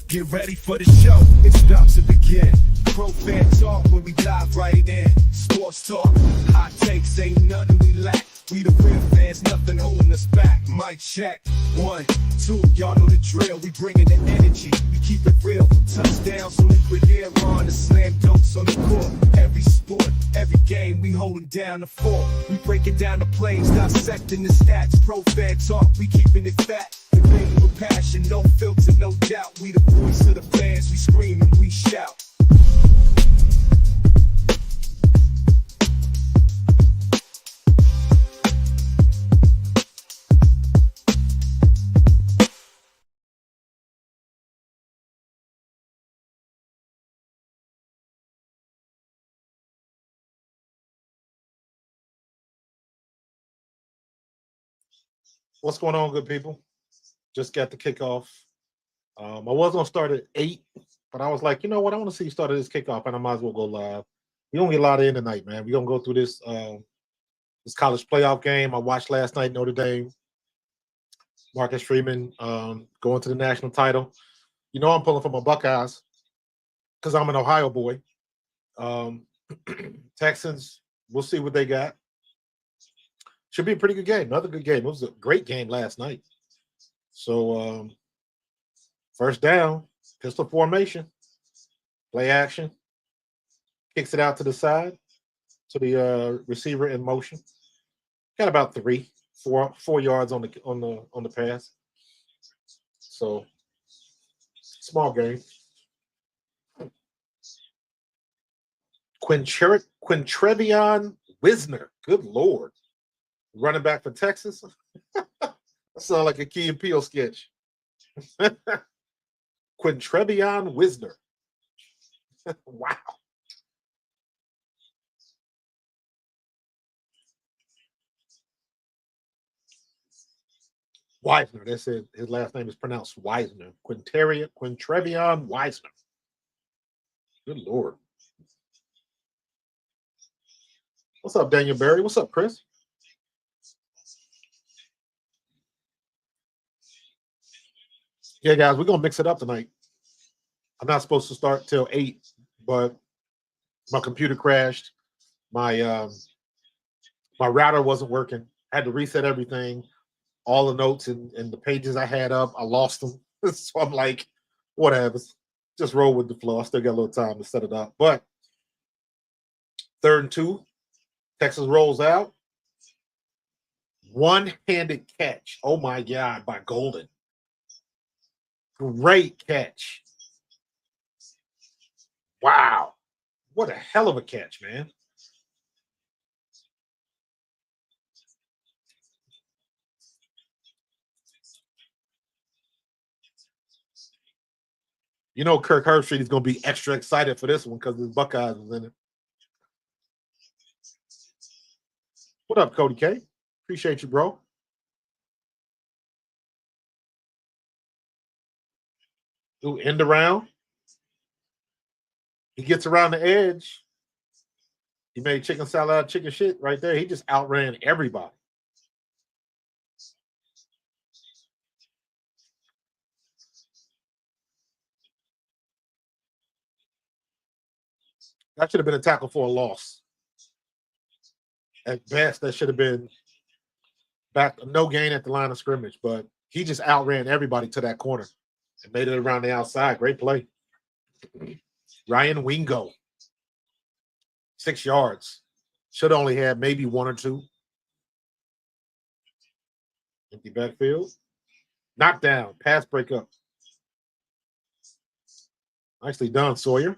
Get ready for the show, it's about to begin. Pro fan talk when we dive right in. Sports talk, hot takes, ain't nothing we lack. We the real fans, nothing holding us back. Mic check, 1, 2, y'all know the drill. We bringing the energy, we keep it real. Touchdowns on liquid air, on the slam dunks on the court. Every sport, every game, we holding down the fort. We breaking down the plays, dissecting the stats. Pro fan talk, we keeping it fat. Debating with passion, no filter, no doubt. We the voice of the fans, we scream and we shout. What's going on, good people? Just got the kickoff. I was going to start at 8, but I was like, you know what? I want to see you start this kickoff, and I might as well go live. We're going to get a lot in tonight, man. We're going to go through this college playoff game I watched last night, Notre Dame. Marcus Freeman going to the national title. You know I'm pulling for my Buckeyes because I'm an Ohio boy. Texans, we'll see what they got. Should be a pretty good game. Another good game. It was a great game last night. So, first down, pistol formation, play action, kicks it out to the side to the receiver in motion. Got about 4 yards on the pass. So, small game. Quintrevion Wisner. Good Lord. Running back for Texas. That sounds like a Key and Peele sketch. Quintrevion Wisner. Wow. Wisner. That's it. His last name is pronounced Wisner. Quintrevion Wisner. Good Lord. What's up, Daniel Berry? What's up, Chris? Yeah, guys, we're going to mix it up tonight. I'm not supposed to start till 8, but my computer crashed. My my router wasn't working. I had to reset everything. All the notes and the pages I had up, I lost them. So I'm like, whatever. Just roll with the flow. I still got a little time to set it up. But 3rd and 2, Texas rolls out. One-handed catch. Oh, my God, by Golden. Great catch. Wow. What a hell of a catch, man. You know Kirk Herbstreit is going to be extra excited for this one because the Buckeyes is in it. What up, Cody K? Appreciate you, bro. Ooh, end around. He gets around the edge. He made chicken salad out of chicken shit right there. He just outran everybody. That should have been a tackle for a loss. At best, that should have been back no gain at the line of scrimmage, but he just outran everybody to that corner and made it around the outside. Great play. Ryan Wingo, 6 yards. Should only have maybe 1 or 2. Empty backfield. Knockdown. Pass breakup. Nicely done, Sawyer.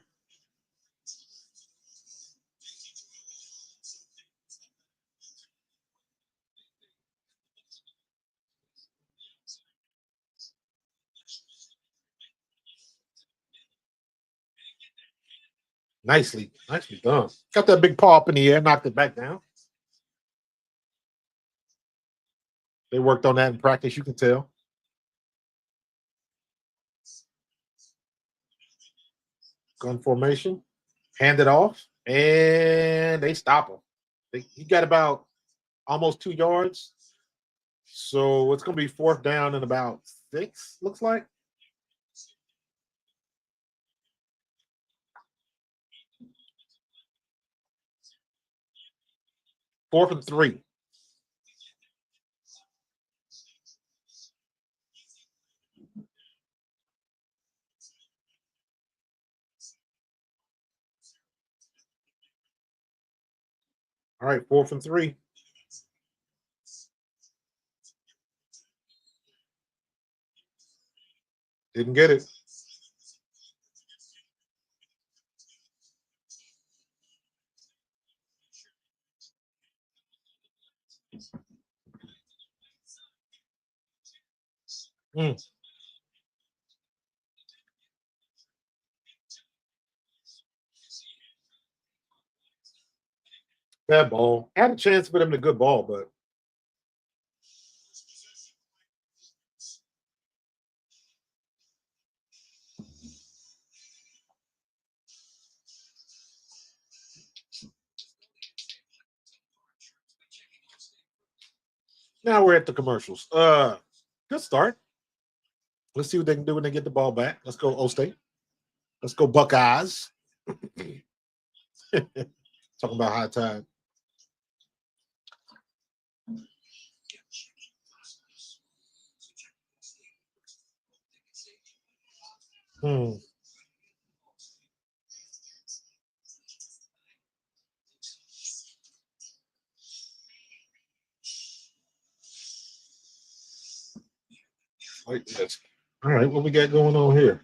Nicely done. Got that big paw up in the air, knocked it back down. They worked on that in practice, you can tell. Gun formation, hand it off, and they stop him. He got about almost 2 yards. So it's going to be 4th down and about 6, looks like. Fourth and 3. All right, 4th and 3. Didn't get it. Bad ball. Had a chance to put him in a good ball, but now we're at the commercials. Good start. Let's see what they can do when they get the ball back. Let's go, O-State. Let's go, Buckeyes. Talking about high tide. Like this. All right, what we got going on here?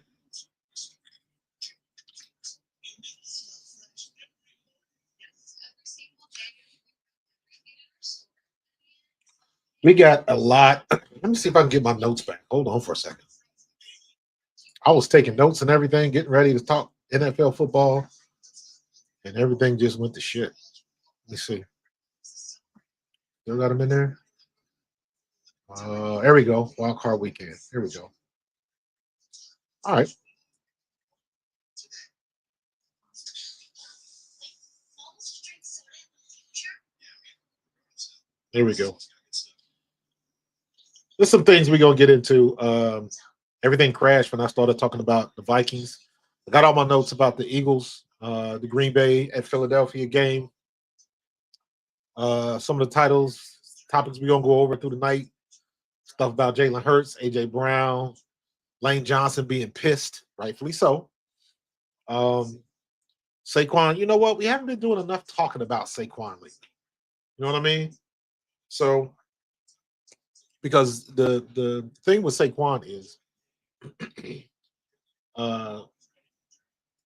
We got a lot. Let me see if I can get my notes back. Hold on for a second. I was taking notes and everything, getting ready to talk NFL football, and everything just went to shit. Let me see. Still got them in there? There we go. Wild card weekend. Here we go. All right. There we go. There's some things we're going to get into. Everything crashed when I started talking about the Vikings. I got all my notes about the Eagles, the Green Bay at Philadelphia game. Some of the topics we're going to go over through the night. Stuff about Jalen Hurts, A.J. Brown, Lane Johnson being pissed, rightfully so. Saquon, you know what? We haven't been doing enough talking about Saquon lately. You know what I mean? So, because the thing with Saquon is,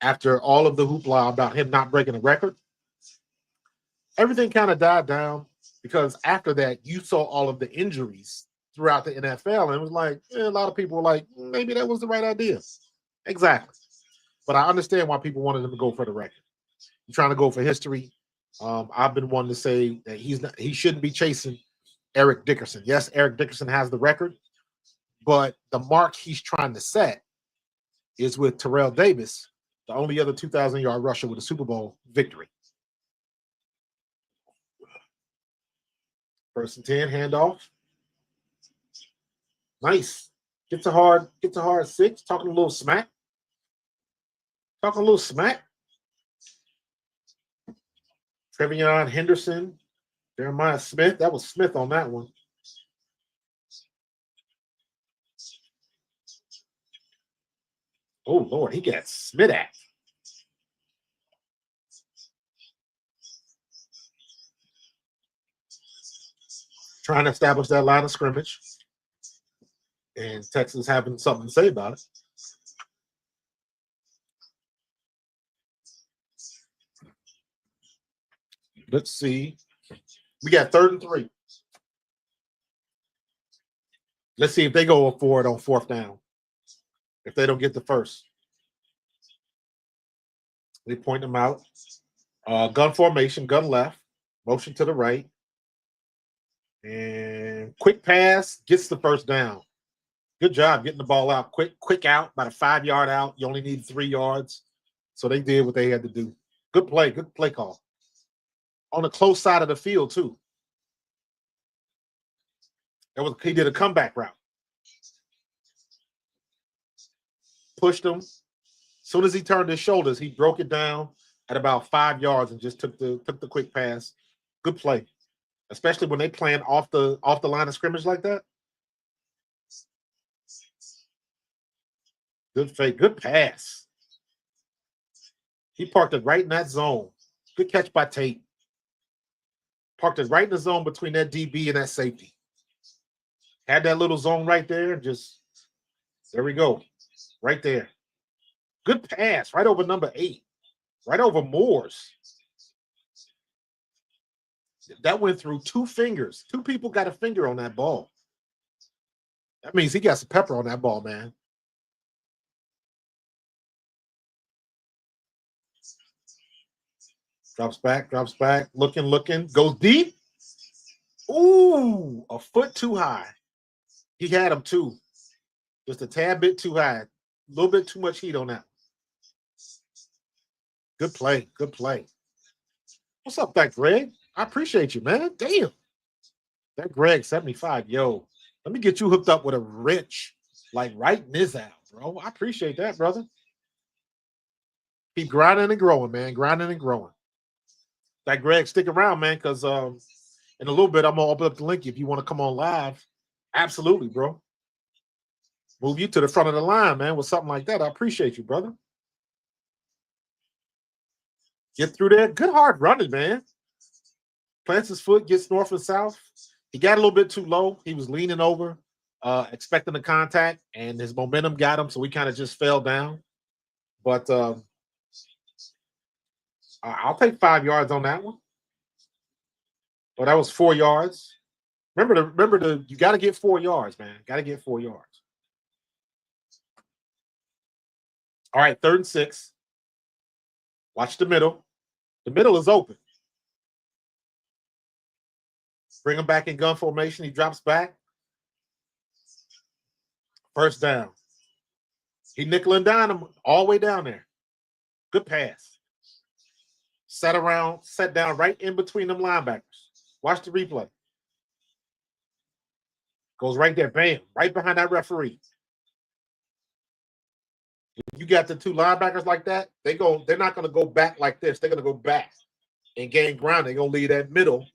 after all of the hoopla about him not breaking a record, everything kind of died down because after that, you saw all of the injuries throughout the NFL, and it was like a lot of people were like, maybe that was the right idea. Exactly. But I understand why people wanted him to go for the record. You're trying to go for history. I've been wanting to say that he shouldn't be chasing Eric Dickerson. Yes, Eric Dickerson has the record, but the mark he's trying to set is with Terrell Davis, the only other 2,000-yard rusher with a Super Bowl victory. First and 10, handoff. Nice. Get to hard 6. Talking a little smack. Talking a little smack. Trevion Henderson. Jeremiah Smith. That was Smith on that one. Oh, Lord, he got Smith at. Trying to establish that line of scrimmage. And Texas having something to say about it. Let's see. We got 3rd and 3. Let's see if they go for it on 4th down. If they don't get the first. They point them out. Gun formation, gun left. Motion to the right. And quick pass gets the first down. Good job getting the ball out. Quick out, about a 5-yard out. You only need 3 yards. So they did what they had to do. Good play call. On the close side of the field, too. He did a comeback route. Pushed him. As soon as he turned his shoulders, he broke it down at about 5 yards and just took the quick pass. Good play. Especially when they playing off the line of scrimmage like that. Good fake. Good pass. He parked it right in that zone. Good catch by Tate. Parked it right in the zone between that DB and that safety. Had that little zone right there. Just, there we go. Right there. Good pass. Right over number 8. Right over Moore's. That went through 2 fingers. 2 people got a finger on that ball. That means he got some pepper on that ball, man. Drops back, looking, goes deep. Ooh, a foot too high. He had him too. Just a tad bit too high. A little bit too much heat on that. Good play. What's up, that Greg? I appreciate you, man. Damn. That Greg 75. Yo, let me get you hooked up with a wrench, like right in his out, bro. I appreciate that, brother. Keep grinding and growing, man. Grinding and growing. That Greg, stick around, man, because in a little bit I'm gonna open up the link if you want to come on live. Absolutely, bro. Move you to the front of the line, man, with something like that. I appreciate you, brother. Get through there. Good hard running, man. Plants his foot, gets north and south. He got a little bit too low. He was leaning over, expecting the contact, and his momentum got him, so he kind of just fell down. But I'll take 5 yards on that one. Well, that was 4 yards. Remember, you got to get 4 yards, man. Got to get 4 yards. All right, 3rd and 6. Watch the middle. The middle is open. Bring him back in gun formation. He drops back. First down. He nickel and dime him all the way down there. Good pass. Set down right in between them linebackers. Watch the replay. Goes right there, bam, right behind that referee. If you got the 2 linebackers like that, they're not going to go back like this. They're going to go back and gain ground. They're going to leave that middle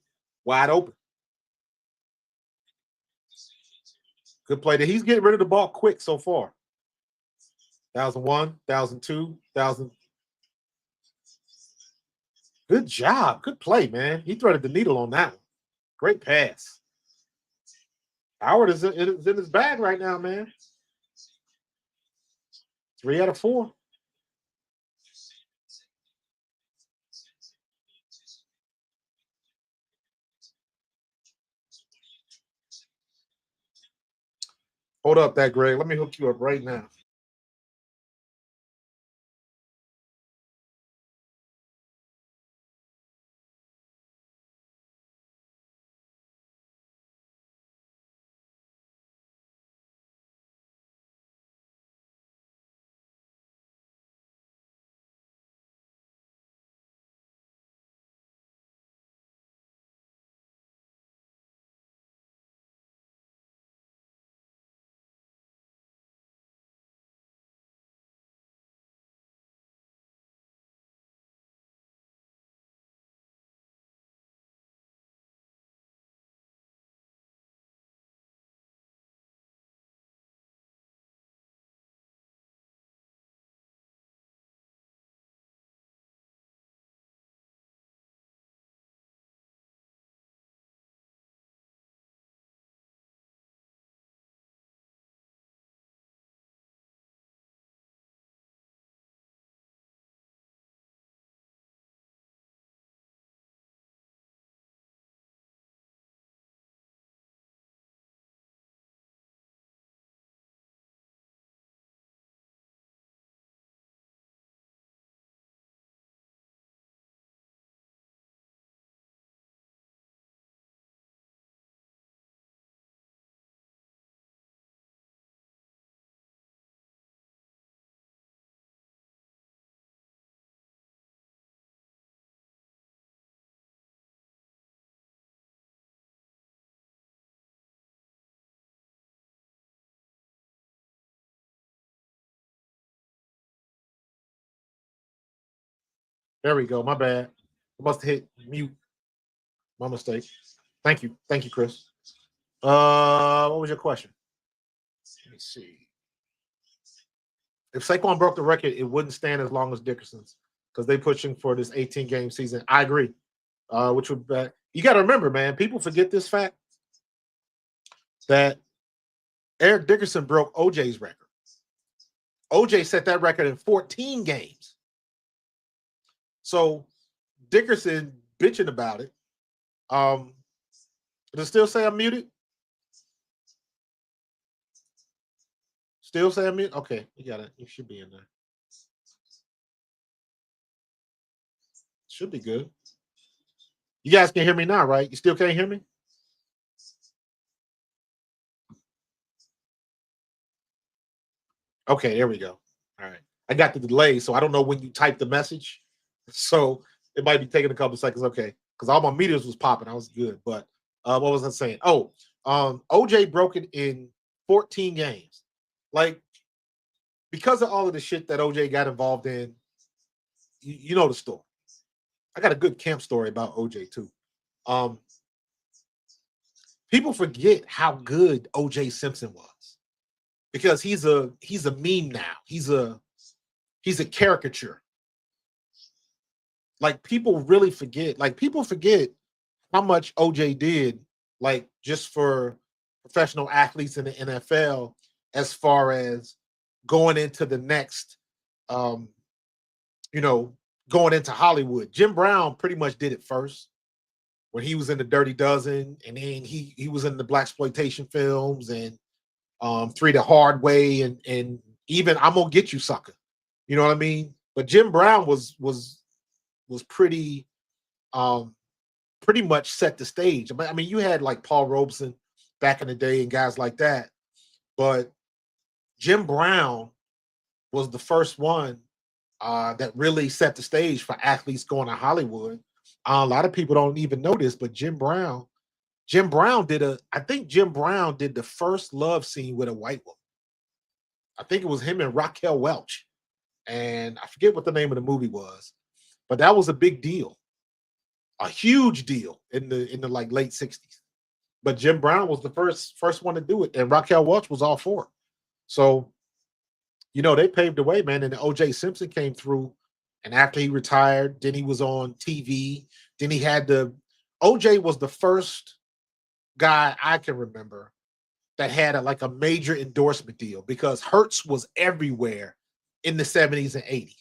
wide open. Good play. He's getting rid of the ball quick so far. 1,001, 1,002, 1,000. Good job. Good play, man. He threaded the needle on that one. Great pass. Howard is in his bag right now, man. 3 out of 4. Hold up, that Greg. Let me hook you up right now. There we go. My bad. I must have hit mute. My mistake. Thank you. Thank you, Chris. What was your question? Let me see. If Saquon broke the record, it wouldn't stand as long as Dickerson's because they're pushing for this 18 game season. I agree. Which would you got to remember, man. People forget this fact that Eric Dickerson broke OJ's record. OJ set that record in 14 games. So Dickerson bitching about it. Does it still say I'm muted? Still say I'm muted? Okay, you got it. You should be in there. Should be good. You guys can hear me now, right? You still can't hear me? Okay, there we go. All right. I got the delay, so I don't know when you type the message. So it might be taking a couple seconds. Okay. Because all my meters was popping. I was good. But what was I saying? Oh, OJ broke it in 14 games. Like, because of all of the shit that OJ got involved in, you know the story. I got a good camp story about OJ too. People forget how good OJ Simpson was because he's a meme now. He's a caricature. Like, people really forget. Like, people forget how much OJ did, like, just for professional athletes in the NFL, as far as going into the next, going into Hollywood. Jim Brown pretty much did it first when he was in the Dirty Dozen, and then he was in the blaxploitation films and Three the Hard Way, and even I'm Gonna Get You, Sucker. You know what I mean? But Jim Brown was pretty much set the stage. I mean, you had like Paul Robeson back in the day and guys like that, but Jim Brown was the first one that really set the stage for athletes going to Hollywood. A lot of people don't even know this, but Jim Brown did the first love scene with a white woman. I think it was him and Raquel Welch, and I forget what the name of the movie was, but that was a big deal, a huge deal in the like late 60s. But Jim Brown was the first one to do it, and Raquel Welch was all for it. So, they paved the way, man. And O.J. Simpson came through, and after he retired, then he was on TV. Then he had O.J. was the first guy I can remember that had a major endorsement deal, because Hertz was everywhere in the 70s and 80s.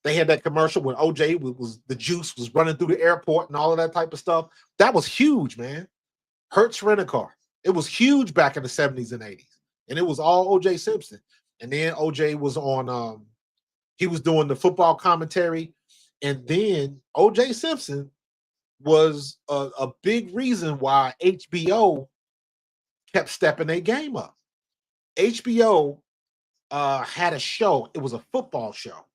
They had that commercial when OJ was the juice was running through the airport and all of that type of stuff. That was huge, man. Hertz Rent-A-Car. It was huge back in the 70s and 80s. And it was all OJ Simpson. And then OJ was on he was doing the football commentary. And then OJ Simpson was a big reason why HBO kept stepping their game up. HBO had a show. It was a football show.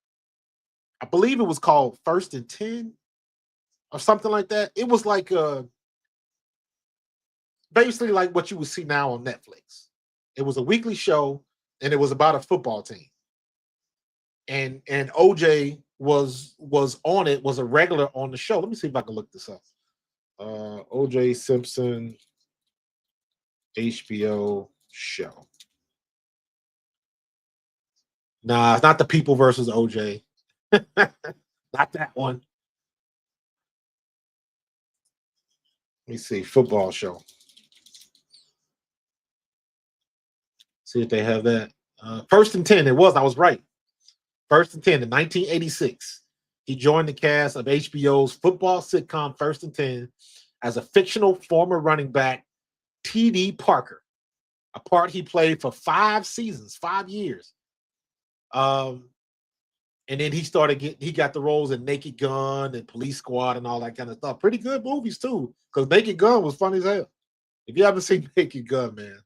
I believe it was called First and 10 or something like that. It was like basically like what you would see now on Netflix. It was a weekly show, and it was about a football team. And OJ was on it, was a regular on the show. Let me see if I can look this up. OJ Simpson HBO show. Nah, it's not The People versus OJ. Not that one. Let me see. Football show. See if they have that. First and 10. It was. I was right. First and 10 in 1986. He joined the cast of HBO's football sitcom First and 10 as a fictional former running back, T.D. Parker, a part he played for 5 seasons, 5 years. And then he got the roles in Naked Gun and Police Squad and all that kind of stuff. Pretty good movies too, because Naked Gun was funny as hell. If you haven't seen Naked Gun, man,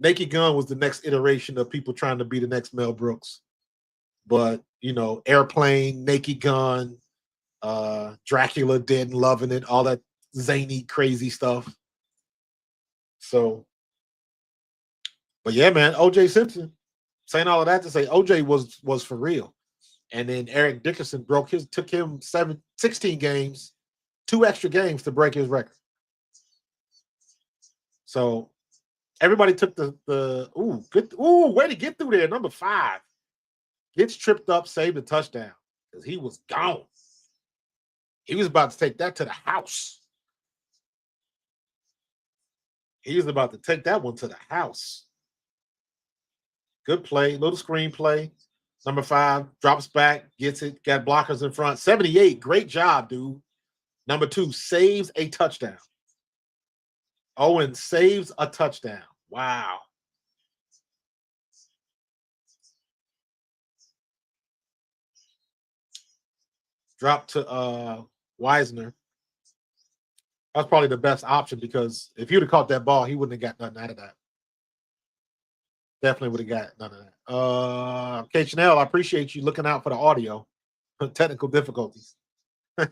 Naked Gun was the next iteration of people trying to be the next Mel Brooks. But, Airplane, Naked Gun, Dracula, Dead and Loving It, all that zany, crazy stuff. So, but yeah, man, OJ Simpson, saying all of that to say OJ was for real. And then Eric Dickerson took him 16 games, 2 extra games to break his record. So everybody took the way to get through there. Number 5 gets tripped up, saved a touchdown because he was gone. He was about to take that to the house. He was about to take that one to the house. Good play, little screen play. Number 5 drops back, gets it, got blockers in front. 78, great job, dude. Number 2 saves a touchdown. Owen saves a touchdown. Wow. Drop to Wisner. That's probably the best option because if you'd have caught that ball, he wouldn't have got nothing out of that. Definitely would have got none of that. Okay, Chanel, I appreciate you looking out for the audio. Technical difficulties. All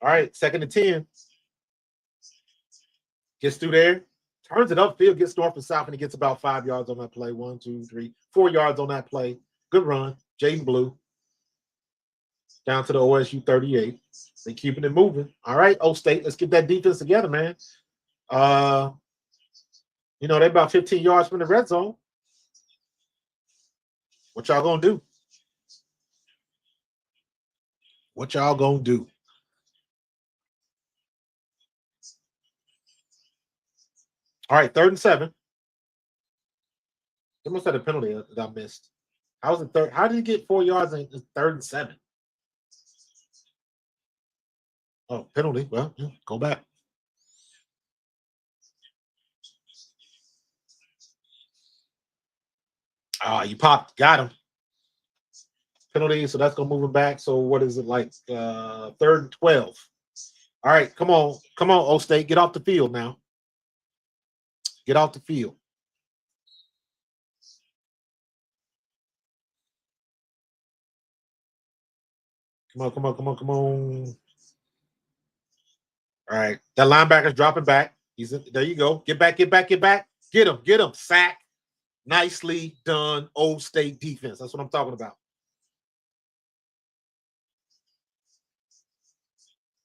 right, 2nd and 10. Gets through there, turns it upfield, gets north and south, and he gets about 5 yards on that play. 1, 2, 3, 4 yards on that play. Good run. Jaden Blue. Down to the OSU 38. They keeping it moving. All right, O State, let's get that defense together, man. They're about 15 yards from the red zone. What y'all gonna do? What y'all gonna do? All right, 3rd and 7. They must have a penalty that I missed. How was it third? How did he get 4 yards in 3rd and 7? Oh, penalty. Well, yeah, go back. You popped. Got him. Penalty, so that's going to move him back. So what is it like? 3rd and 12. All right, come on. Come on, O State. Get off the field now. Get off the field. Come on, come on, come on, come on. All right. That linebacker's dropping back. There you go. Get back, get back, get back. Get him. Sack. Nicely done, Old State defense. That's what I'm talking about.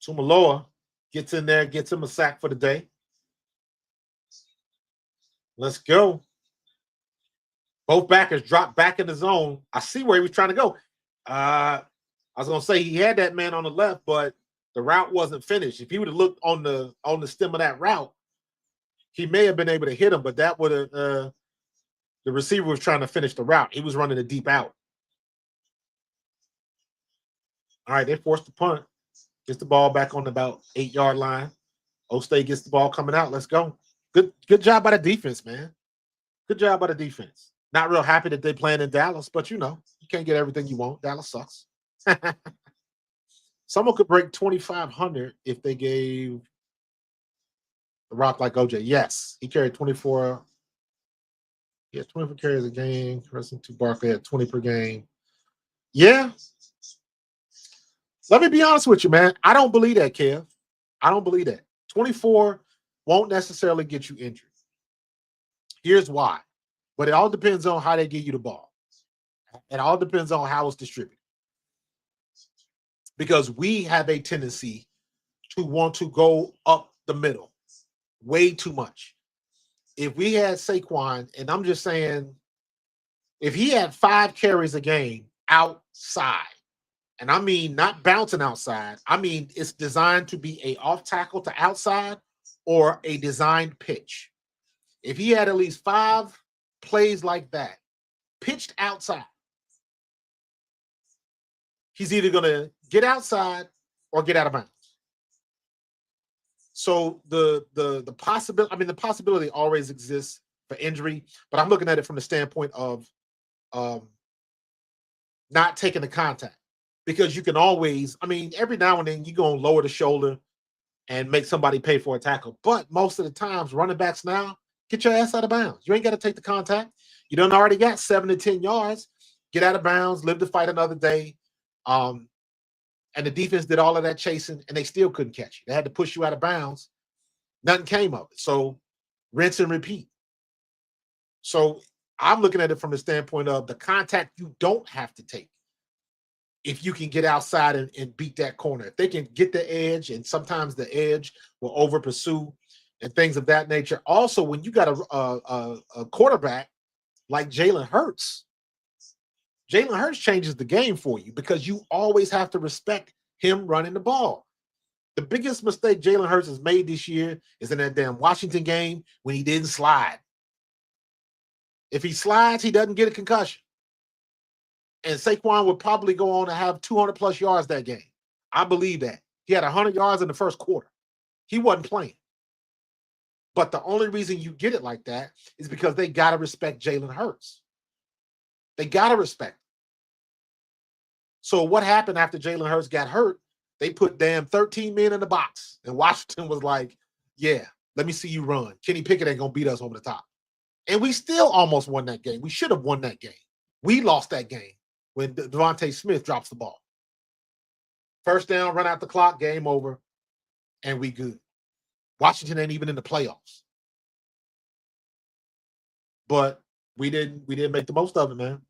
Tumaloa gets in there, gets him a sack for the day. Let's go. Both backers drop back in the zone. I see where he was trying to go. I was going to say he had that man on the left, but the route wasn't finished. If he would have looked on the stem of that route, he may have been able to hit him, but that would have the receiver was trying to finish the route. He was running a deep out. All right, they forced the punt. Gets the ball back on about 8-yard line. O State gets the ball coming out. Let's go. Good job by the defense, man. Good job by the defense. Not real happy that they're playing in Dallas, but you can't get everything you want. Dallas sucks. Someone could break 2,500 if they gave the rock like OJ. Yes, he carried 24. He had 24 carries a game. Wrestling to Barkley had 20 per game. Yeah. Let me be honest with you, man. I don't believe that, Kev. I don't believe that. 24 won't necessarily get you injured. Here's why. But it all depends on how they give you the ball. It all depends on how it's distributed. Because we have a tendency to want to go up the middle way too much. If we had Saquon, and I'm just saying, if he had 5 carries a game outside, and I mean not bouncing outside, I mean it's designed to be a off tackle to outside or a designed pitch. If he had at least 5 plays like that, pitched outside, he's either going to get outside or get out of bounds. So the possibility always exists for injury, but I'm looking at it from the standpoint of not taking the contact, because you can always, every now and then you're going to lower the shoulder and make somebody pay for a tackle. But most of the times, running backs now, get your ass out of bounds. You ain't got to take the contact. You done already got 7 to 10 yards. Get out of bounds, live to fight another day. And And the defense did all of that chasing, and they still couldn't catch you. They had to push you out of bounds. Nothing came of it. So rinse and repeat. So I'm looking at it from the standpoint of the contact you don't have to take. If you can get outside and beat that corner, if they can get the edge, and sometimes the edge will over pursue and things of that nature. Also, when you got a quarterback like Jalen Hurts changes the game for you because you always have to respect him running the ball. The biggest mistake Jalen Hurts has made this year is in that damn Washington game when he didn't slide. If he slides, he doesn't get a concussion. And Saquon would probably go on to have 200-plus yards that game. I believe that. He had 100 yards in the first quarter. He wasn't playing. But the only reason you get it like that is because they got to respect Jalen Hurts. They got to respect him. So what happened after Jalen Hurts got hurt? They put damn 13 men in the box. And Washington was like, yeah, let me see you run. Kenny Pickett ain't going to beat us over the top. And we still almost won that game. We should have won that game. We lost that game when Devontae Smith drops the ball. First down, run out the clock, game over, and we good. Washington ain't even in the playoffs. But we didn't make the most of it, man.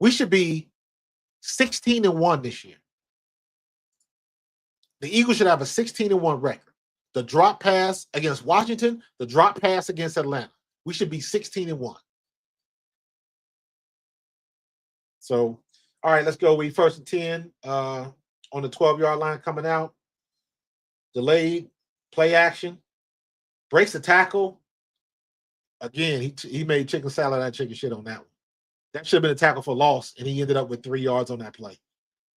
We should be 16-1 this year. The Eagles should have a 16-1 record. The drop pass against Washington, the drop pass against Atlanta. We should be 16-1. So, all right, let's go. We 1st and 10 on the 12-yard line coming out. Delayed play action. Breaks the tackle. Again, he made chicken salad out of chicken shit on that one. That should have been a tackle for loss, and he ended up with 3 yards on that play.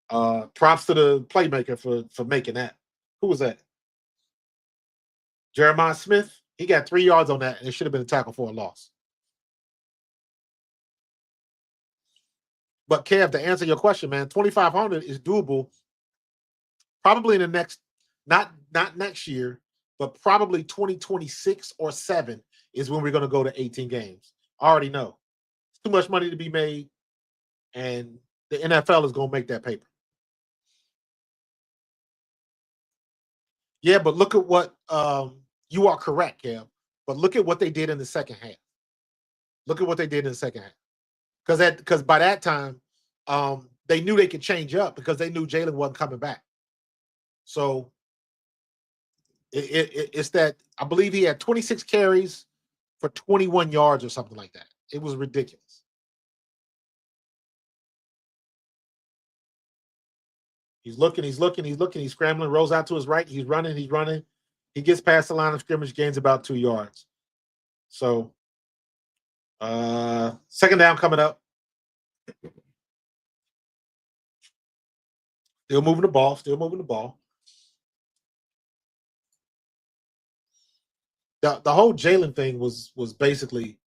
Props to the playmaker for making that. Who was that? Jeremiah Smith. He got 3 yards on that, and it should have been a tackle for a loss. But Kev, to answer your question, man, 2,500 is doable. Probably in the next, not next year, but probably 2026 or 7 is when we're going to go to 18 games. I already know. It's too much money to be made, and the NFL is going to make that paper. Yeah, but look at what you are correct, Kev. But look at what they did in the second half. Look at what they did in the second half. Because by that time, they knew they could change up because they knew Jalen wasn't coming back. So it's that I believe he had 26 carries for 21 yards or something like that. It was ridiculous. He's looking, he's scrambling, rolls out to his right, he's running. He gets past the line of scrimmage, gains about 2 yards. So, second down coming up. Still moving the ball. The whole Jalen thing was basically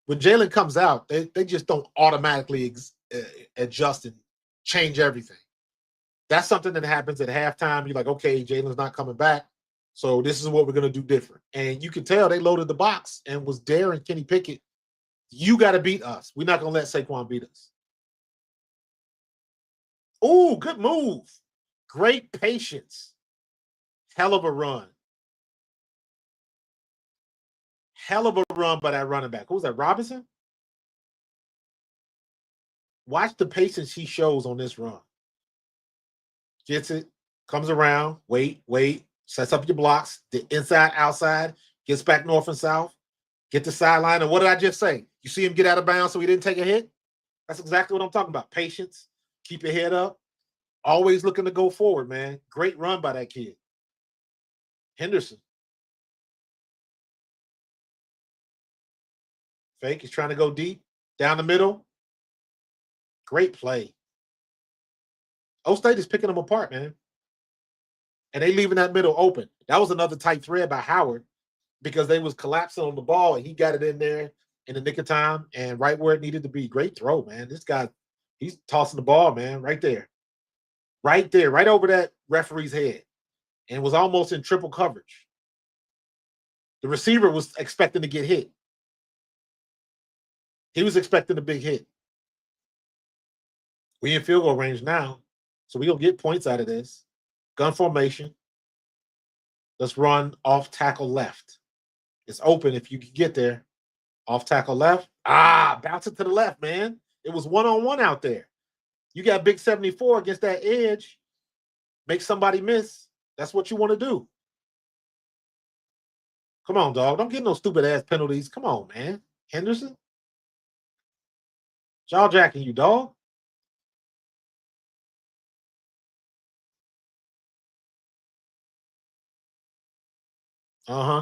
when Jalen comes out, they just don't automatically adjust and change everything. That's something that happens at halftime. You're like, okay, Jalen's not coming back, so this is what we're going to do different. And you can tell they loaded the box and was daring Kenny Pickett, you got to beat us. We're not going to let Saquon beat us. Ooh, good move. Great patience. Hell of a run. Hell of a run by that running back. Who was that, Robinson? Watch the patience he shows on this run. Gets it, comes around, wait, sets up your blocks, the inside, outside, gets back north and south, get the sideline. And what did I just say? You see him get out of bounds so he didn't take a hit? That's exactly what I'm talking about. Patience, keep your head up, always looking to go forward, man. Great run by that kid. Henderson. Fake is trying to go deep, down the middle. Great play. O-State is picking them apart, man. And they leaving that middle open. That was another tight thread by Howard because they was collapsing on the ball, and he got it in there in the nick of time and right where it needed to be. Great throw, man. This guy, he's tossing the ball, man, right there. Right there, right over that referee's head. And was almost in triple coverage. The receiver was expecting to get hit. He was expecting a big hit. We in field goal range now, so we gonna get points out of this. Gun formation. Let's run off tackle left. It's open if you can get there. Off tackle left. Bounce it to the left, man. It was one-on-one out there. You got big 74 against that edge. Make somebody miss. That's what you want to do. Come on, dog. Don't get no stupid ass penalties. Come on, man. Henderson. Jaw jacking you, dog.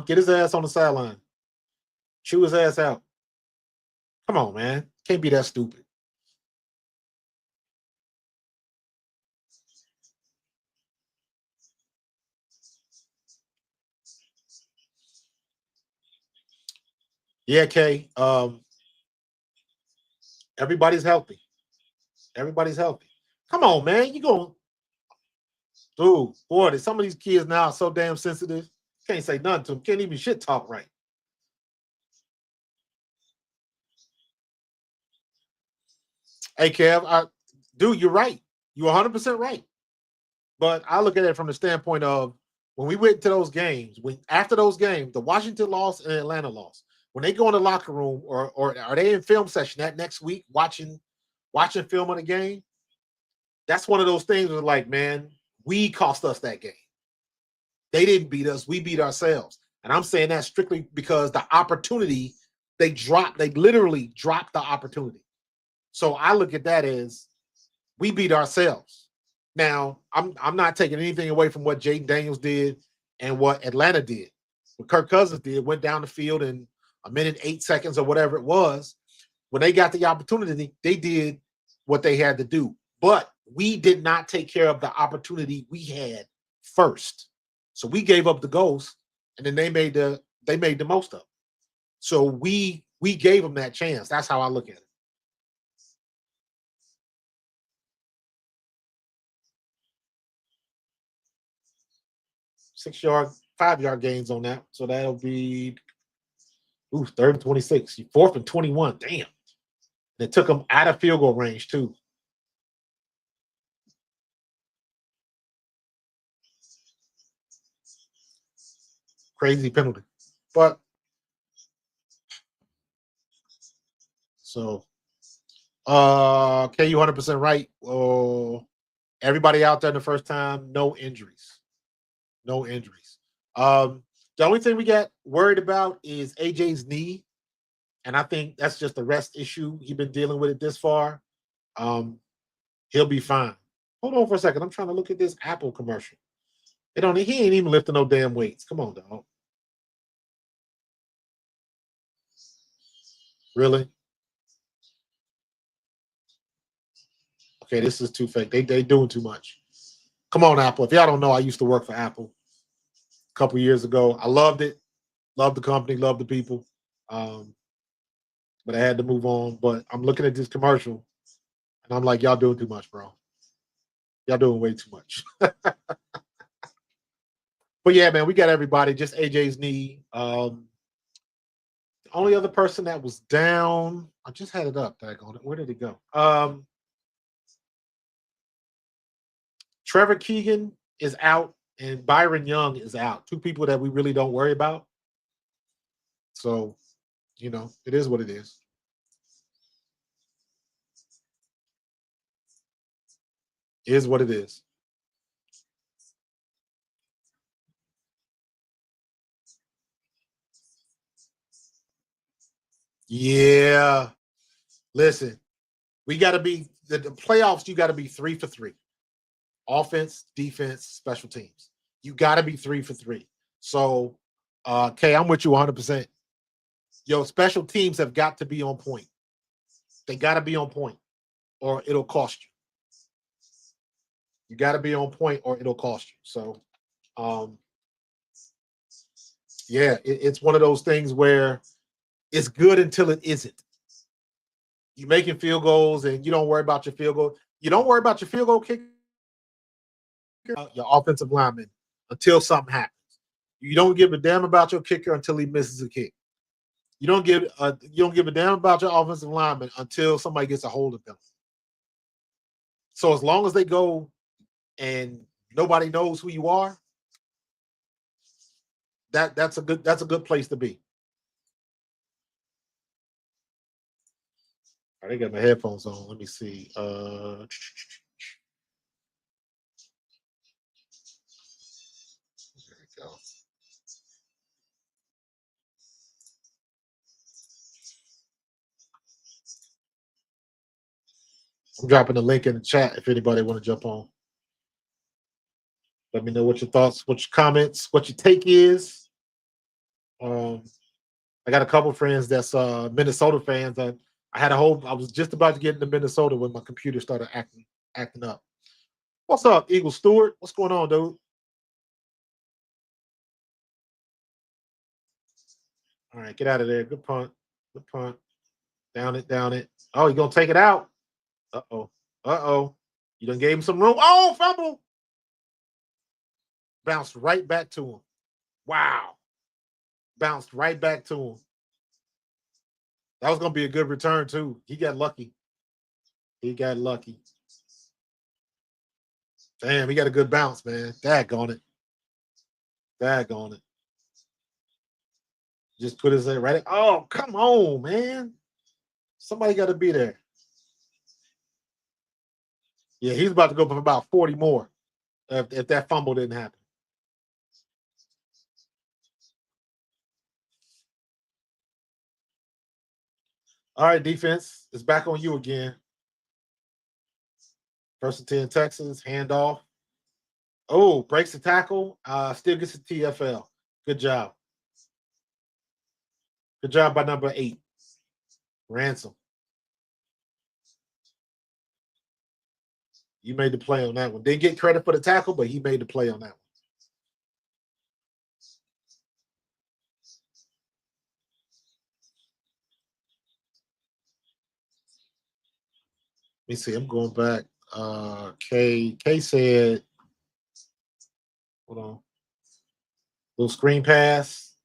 Get his ass on the sideline. Chew his ass out. Come on, man. Can't be that stupid. Yeah, Kay. Everybody's healthy. Everybody's healthy. Come on, man. You going, dude, boy, some of these kids now are so damn sensitive. Can't say nothing to them. Can't even shit talk right. Hey, Kev, dude, you're right. You're 100% right. But I look at it from the standpoint of when we went to those games, after those games, the Washington loss and Atlanta loss, when they go in the locker room or are they in film session that next week watching film on the game, that's one of those things where like, man, we cost us that game. They didn't beat us. We beat ourselves. And I'm saying that strictly because the opportunity they literally dropped the opportunity. So I look at that as we beat ourselves. Now, I'm not taking anything away from what Jaden Daniels did and what Atlanta did. What Kirk Cousins did, went down the field in a minute, 8 seconds or whatever it was. When they got the opportunity, they did what they had to do. But we did not take care of the opportunity we had first. So we gave up the goals, and then they made the most of it. So we gave them that chance. That's how I look at it. 6-yard, 5-yard gains on that. So that'll be 3rd and 26. 4th and 21. Damn. They took them out of field goal range too. Crazy penalty. But so okay, you 100% right. Everybody out there the first time, no injuries. No injuries. The only thing we got worried about is AJ's knee. And I think that's just a rest issue. He's been dealing with it this far. He'll be fine. Hold on for a second. I'm trying to look at this Apple commercial. He ain't even lifting no damn weights. Come on, dog. Really? Okay, this is too fake. They doing too much. Come on, Apple. If y'all don't know, I used to work for Apple a couple years ago. I loved it. Loved the company. Loved the people. But I had to move on. But I'm looking at this commercial, and I'm like, y'all doing too much, bro. Y'all doing way too much. But yeah, man, we got everybody. Just AJ's knee. The only other person that was down, I just had it up. Where did it go? Trevor Keegan is out, and Byron Young is out. 2 people that we really don't worry about. So, it is what it is. It is what it is. Yeah. Listen, we got to be the playoffs. You got to be 3 for 3. Offense, defense, special teams. You got to be 3 for 3. So, Kay, I'm with you 100%. Yo, special teams have got to be on point. They got to be on point, or it'll cost you. You got to be on point, or it'll cost you. So, yeah, it's one of those things where it's good until it isn't. You're making field goals, and you don't worry about your field goal. You don't worry about your field goal kicker, your offensive lineman, until something happens. You don't give a damn about your kicker until he misses a kick. You don't give a damn about your offensive lineman until somebody gets a hold of them. So as long as they go and nobody knows who you are, that's a good place to be. All right, I got my headphones on. Let me see. There we go. I'm dropping the link in the chat if anybody want to jump on. Let me know what your thoughts, what your comments, what your take is. I got a couple friends that's Minnesota fans. I was just about to get into Minnesota when my computer started acting up. What's up, Eagle Stewart? What's going on, dude? All right, get out of there. Good punt. Good punt. Down it, down it. Oh, you gonna take it out? Uh-oh. Uh-oh. You done gave him some room. Oh, fumble. Bounced right back to him. Wow. Bounced right back to him. That was gonna be a good return, too. He got lucky. He got lucky. Damn, he got a good bounce, man. Daggone it. Daggone it. Just put his head right. Oh, come on, man. Somebody got to be there. Yeah, he's about to go for about 40 more if that fumble didn't happen. All right, defense. It's back on you again. First and 10 Texans, handoff. Oh, breaks the tackle. Still gets the TFL. Good job. Good job by number 8. Ransom. You made the play on that one. Didn't get credit for the tackle, but he made the play on that one. Let me see. I'm going back. K said, hold on. Little screen pass.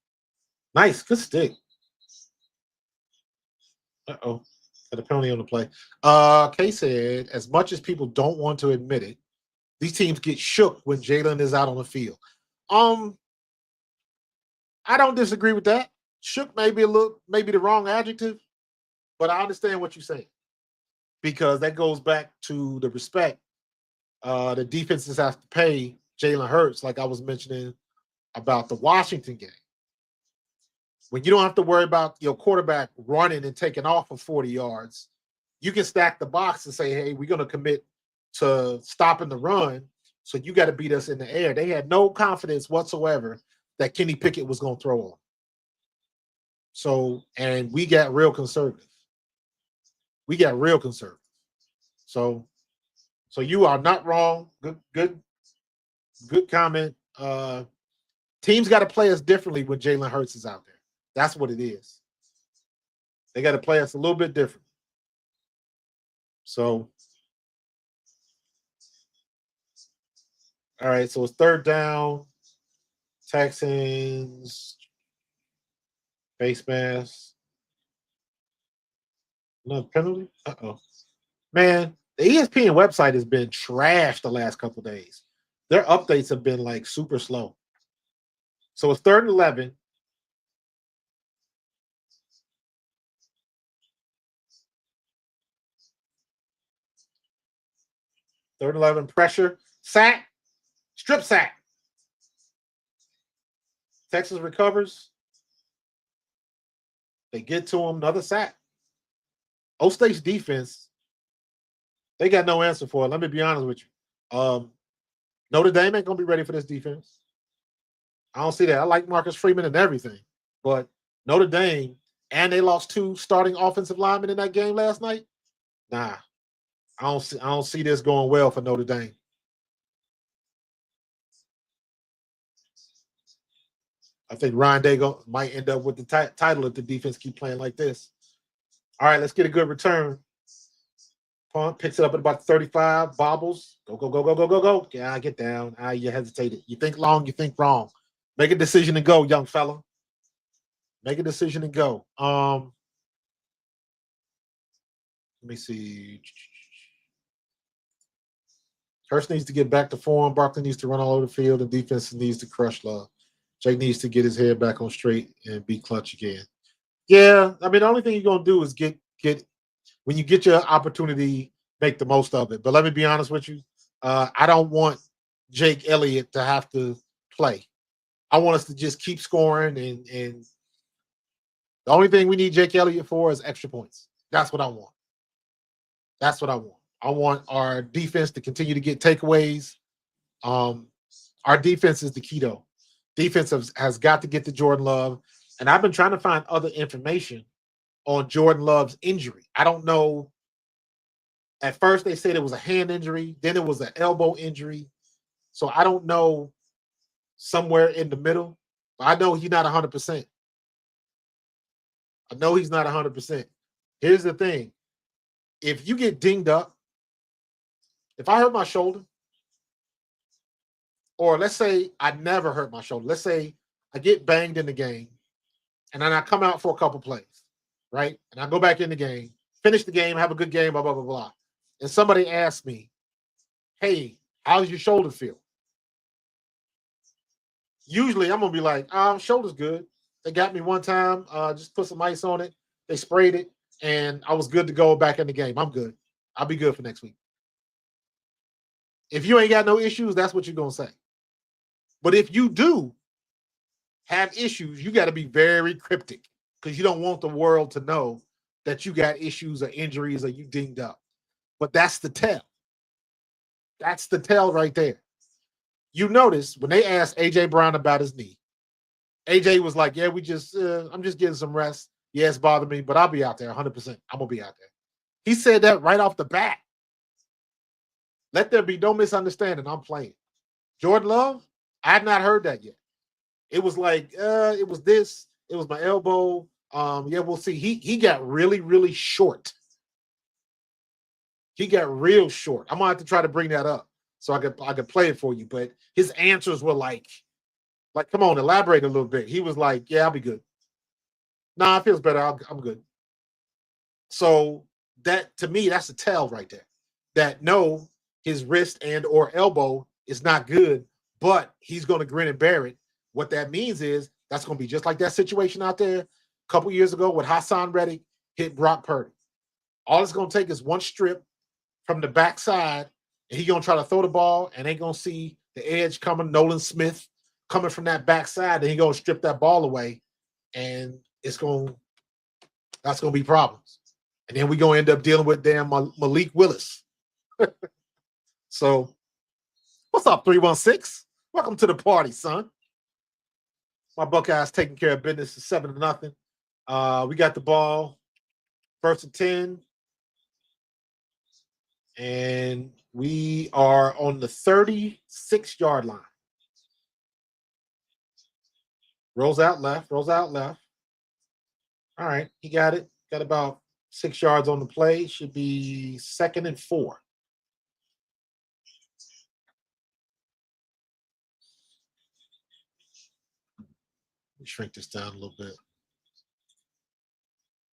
Nice. Good stick. Uh-oh. Got a penalty on the play. K said, as much as people don't want to admit it, these teams get shook when Jalen is out on the field. I don't disagree with that. Shook may be the wrong adjective, but I understand what you're saying because that goes back to the respect the defenses have to pay Jalen Hurts, like I was mentioning about the Washington game. When you don't have to worry about your quarterback running and taking off for 40 yards, you can stack the box and say, hey, we're going to commit to stopping the run. So you got to beat us in the air. They had no confidence whatsoever that Kenny Pickett was going to throw on. So, and we got real conservative. So you are not wrong. Good comment. Teams got to play us differently when Jalen Hurts is out there. That's what it is. They got to play us a little bit different. So, all right. So it's third down. Texans. Face mask. Another penalty? Uh-oh. Man, the ESPN website has been trashed the last couple of days. Their updates have been like super slow. So it's 3rd and 11. Third and 11, pressure, sack, strip sack. Texas recovers. They get to him, another sack. O-State's defense, they got no answer for it. Let me be honest with you. Notre Dame ain't going to be ready for this defense. I don't see that. I like Marcus Freeman and everything, but Notre Dame, and they lost 2 starting offensive linemen in that game last night. Nah, I don't see this going well for Notre Dame. I think Ryan Day might end up with the title if the defense keep playing like this. All right, let's get a good return. Punt picks it up at about 35, bobbles. Go. Yeah, get down. You hesitated. You think long, you think wrong. Make a decision and go, young fella. Make a decision and go. Let me see. Hurst needs to get back to form. Barkley needs to run all over the field. The defense needs to crush Love. Jake needs to get his head back on straight and be clutch again. Yeah, I mean, the only thing you're gonna do is get when you get your opportunity, make the most of it. But let me be honest with you, I don't want Jake Elliott to have to play. I want us to just keep scoring, and the only thing we need Jake Elliott for is extra points. That's what I want. That's what I want. I want our defense to continue to get takeaways. Our defense is the key, though. Defense has got to get to Jordan Love, and I've been trying to find other information on Jordan Love's injury. I don't know. At first, they said it was a hand injury, then it was an elbow injury. So I don't know somewhere in the middle. But I know he's not 100%. I know he's not 100%. Here's the thing. If you get dinged up, if I hurt my shoulder, or let's say I never hurt my shoulder, let's say I get banged in the game, and then I come out for a couple plays, right? And I go back in the game, finish the game, have a good game, blah, blah, blah, blah. And somebody asks me, hey, how's your shoulder feel? Usually I'm going to be like, shoulder's good. They got me one time, just put some ice on it. They sprayed it, and I was good to go back in the game. I'm good. I'll be good for next week. If you ain't got no issues, that's what you're going to say. But if you do have issues, you got to be very cryptic because you don't want the world to know that you got issues or injuries or you dinged up. But that's the tell. That's the tell right there. You notice when they asked A.J. Brown about his knee, A.J. was like, yeah, I'm just getting some rest. Yeah, it's bothering me, but I'll be out there 100%. I'm going to be out there. He said that right off the bat. Let there be no misunderstanding. I'm playing. Jordan Love, I had not heard that yet. It was like, it was this. It was my elbow. Yeah, we'll see. He got really, really short. He got real short. I'm going to have to try to bring that up so I could play it for you. But his answers were like, come on, elaborate a little bit. He was like, yeah, I'll be good. Nah, it feels better. I'm good. So that, to me, that's a tell right there. That no, his wrist and or elbow is not good, but he's going to grin and bear it. What that means is that's going to be just like that situation out there a couple years ago with Hassan Reddick hit Brock Purdy. All it's going to take is one strip from the backside, and he's going to try to throw the ball, and ain't going to see the edge coming, Nolan Smith coming from that backside, and he's going to strip that ball away, and that's going to be problems. And then we're going to end up dealing with damn Malik Willis. So, what's up, 316? Welcome to the party, son. My Buckeyes taking care of business. It's 7-0. We got the ball, 1st and 10. And we are on the 36-yard line. Rolls out left. All right, he got it. Got about 6 yards on the play. Should be 2nd and 4. Let me shrink this down a little bit.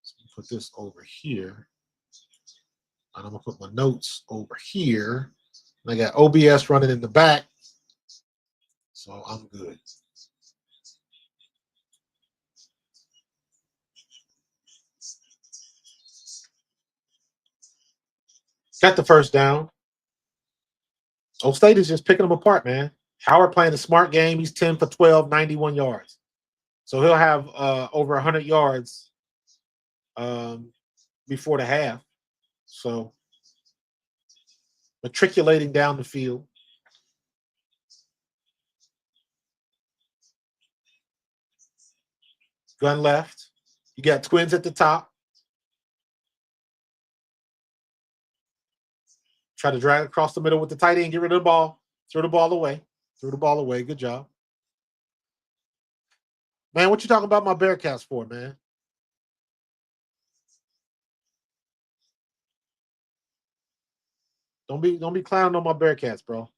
So put this over here. And I'm going to put my notes over here. And I got OBS running in the back. So I'm good. Got the first down. Old State is just picking them apart, man. Howard playing a smart game. He's 10 for 12, 91 yards. So he'll have over 100 yards before the half. So matriculating down the field. Gun left. You got twins at the top. Try to drag across the middle with the tight end. Get rid of the ball. Throw the ball away. Good job. Man, what you talking about my Bearcats for, man? Don't be clowning on my Bearcats, bro.